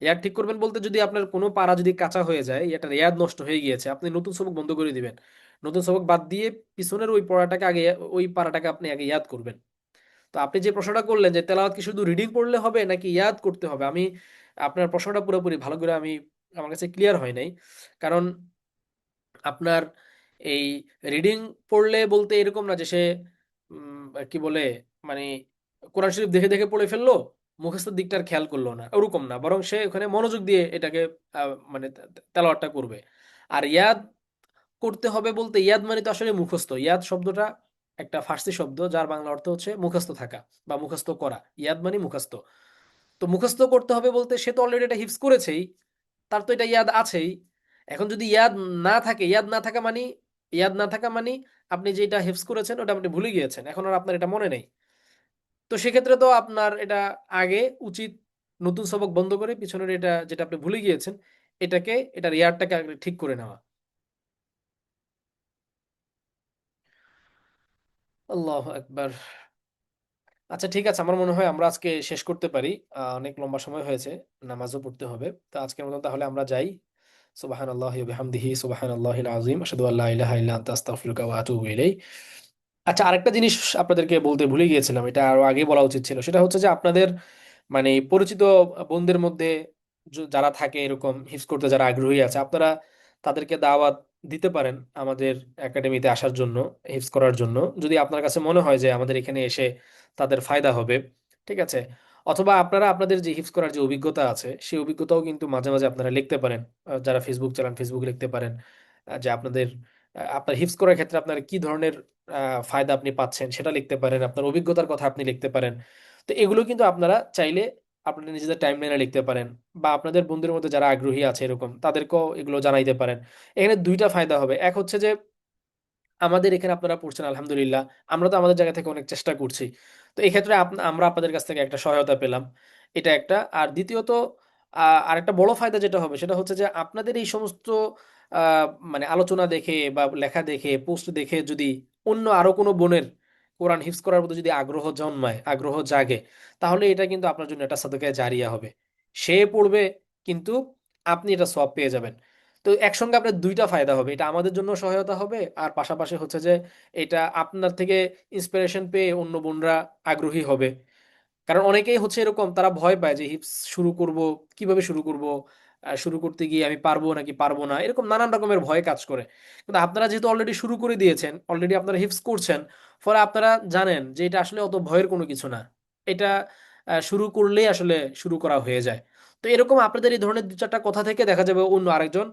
ইয়াদ ঠিক করবেন বলতে, যদি আপনার কোনো পারা যদি কাঁচা হয়ে যায়, এটা ইয়াদ নষ্ট হয়ে গিয়েছে, আপনি নতুন সবক বন্ধ করে দিবেন। নতুন সবক বাদ দিয়ে পিছনের ওই পড়াটাকে আগে, ওই পারাটাকে আপনি আগে ইয়াদ করবেন। তো আপনি যে প্রশ্নটা করলেন যে তেলাওয়াত কি শুধু রিডিং পড়লে হবে নাকি ইয়াদ করতে হবে, আমি আপনার প্রশ্নটা পুরোপুরি ভালো করে আমার কাছে ক্লিয়ার হয় নাই। কারণ আপনার এই রিডিং পড়লে বলতে এরকম না যে সে কি বলে, মানে কোরআন শরীফ দেখে দেখে পড়ে ফেললো, মুখস্থের দিকটা আর খেয়াল করলো না, ওরকম না, বরং সে ওখানে মনোযোগ দিয়ে এটাকে মানে তেলাওয়াতটা করবে। আর ইয়াদ করতে হবে বলতে, ইয়াদ মানে তো আসলে মুখস্থ। ইয়াদ শব্দটা একটা ফার্সি শব্দ, যার বাংলা অর্থ হচ্ছে মুখস্থ থাকা বা মুখস্থ করা। ইয়াদ মানে মুখস্থ। তো মুখস্থ করতে হবে বলতে, সে তো অলরেডি এটা হিফজ করেছেই, তার তো এটা ইয়াদ আছেই। এখন যদি ইয়াদ না থাকে, ইয়াদ না থাকা মানে আপনি যেটা হিফজ করেছেন ওটা আপনি ভুলে গিয়েছেন, এখন আর আপনার এটা মনে নেই। তো সেক্ষেত্রে তো আপনার এটা আগে উচিত নতুন সবক বন্ধ করে পিছনের এটা যেটা আপনি ভুলে গিয়েছেন, এটার ইয়ারটাকে আগে ঠিক করে নেওয়া। আল্লাহ একবার। আচ্ছা ঠিক আছে, আমার মনে হয় আমরা আজকে শেষ করতে পারি। অনেক লম্বা সময় হয়েছে, নামাজও পড়তে হবে। তো আজকের মতন তাহলে আমরা যাই। সুবহানাল্লাহি ওয়া বিহামদিহি, সুবহানাল্লাহিল আযীম, আশহাদু আল্লা ইলাহা ইল্লা আনতা, আস্তাগফিরুকা ওয়া আতুবু ইলাইক। আচ্ছা, আরেকটা জিনিস আপনাদেরকে বলতে ভুলে গিয়েছিলাম, এটা আরো আগে বলা উচিত ছিল। সেটা হচ্ছে যে আপনাদের মানে পরিচিত বন্ধুদের মধ্যে যারা থাকে এরকম হিফজ করতে, যারা আগ্রহী আছে, আপনারা তাদেরকে দাওয়াত দিতে পারেন আমাদের একাডেমিতে আসার জন্য, হিফজ করার জন্য, যদি আপনার কাছে মনে হয় যে আমাদের এখানে এসে তাদের ফায়দা হবে। ঠিক আছে? অথবা আপনারা আপনাদের যে হিফজ করার যে অভিজ্ঞতা আছে, সেই অভিজ্ঞতাও কিন্তু মাঝে মাঝে আপনারা লিখতে পারেন। যারা ফেসবুক চালান, ফেসবুক লিখতে পারেন যে আপনার হিফজ করার ক্ষেত্রে আপনার কি ধরনের ফায়দা আপনি পাচ্ছেন সেটা লিখতে পারেন, আপনার অভিজ্ঞতার কথা আপনি লিখতে পারেন। তো এগুলো কিন্তু আপনারা চাইলে আপনাদের নিজেদের টাইম লাইনে লিখতে পারেন, বা আপনাদের বন্ধুদের মধ্যে যারা আগ্রহী আছে এরকম তাদেরকেও এগুলো জানাইতে পারেন। এখানে দুইটা ফায়দা হবে। এক হচ্ছে যে আমাদের এখানে আপনারা পড়ছেন আলহামদুলিল্লাহ, আমরা তো আমাদের জায়গা থেকে অনেক চেষ্টা করছি। তো এই ক্ষেত্রে আমরা আপনাদের কাছ থেকে একটা সহায়তা পেলাম, এটা একটা। আর দ্বিতীয়ত আরেকটা বড় ফায়দা যেটা হবে সেটা হচ্ছে যে আপনাদের এই সমস্ত মানে আলোচনা দেখে বা লেখা দেখে, পোস্ট দেখে যদি অন্য আরো কোনো বোনের কোরআন হিফজ করার প্রতি যদি আগ্রহ জন্মায়, আগ্রহ জাগে, তাহলে এটা কিন্তু আপনার জন্য একটা সাদাকায়ে জারিয়া হবে। সে পড়বে, কিন্তু আপনি এটা সওয়াব পেয়ে যাবেন। তো একসঙ্গে আপনার দুইটা ফায়দা হবে, এটা আমাদের জন্য সহায়তা হবে, আর পাশাপাশি হচ্ছে যে এটা আপনার থেকে ইন্সপিরেশন পেয়ে অন্য বোনরা আগ্রহী হবে। কারণ অনেকেই হচ্ছে এরকম, তারা ভয় পায় যে হিপস শুরু করব, কিভাবে শুরু করব, শুরু করতে গিয়ে আমি পারবো নাকি পারবো না, এরকম নানান রকমের ভয় কাজ করে। কিন্তু আপনারা যেহেতু অলরেডি শুরু করে দিয়েছেন, অলরেডি আপনারা হিপস করছেন, ফলে আপনারা জানেন যে এটা আসলে অত ভয়ের কোনো কিছু না। এটা শুরু করলেই আসলে শুরু করা হয়ে যায়। তো এরকম আপনাদের এই ধরনের দু চারটা কথা থেকে দেখা যাবে অন্য আরেকজন,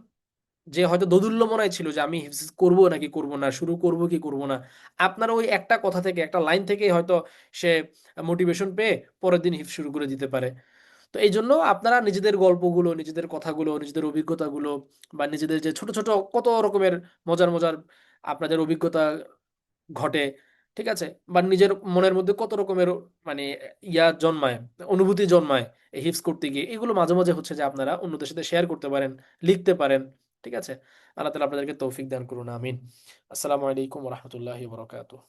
যে হয়তো দোদুল্যমনায় ছিল যে আমি হিফজ করব নাকি করব না, শুরু করব কি করব না, আপনার ওই একটা কথা থেকে, একটা লাইন থেকে হয়তো সে মোটিভেশন পেয়ে পরের দিন হিফজ শুরু করে দিতে পারে। তো এই জন্য আপনারা নিজেদের গল্পগুলো, নিজেদের কথাগুলো, নিজেদের অভিজ্ঞতাগুলো, বা নিজেদের যে ছোট ছোট কত রকমের মজার মজার আপনাদের অভিজ্ঞতা ঘটে, ঠিক আছে, বা নিজের মনের মধ্যে কত রকমের মানে জন্মায়, অনুভূতি জন্মায় এই হিপস করতে গিয়ে, এগুলো মাঝে মাঝে হচ্ছে যে আপনারা অন্যদের সাথে শেয়ার করতে পারেন, লিখতে পারেন। ঠিক আছে? আল্লাহ তাআলা আপনাদেরকে তৌফিক দান করুন, আমিন। আসসালামু আলাইকুম ওয়া রাহমাতুল্লাহি ওয়া বারাকাতুহু।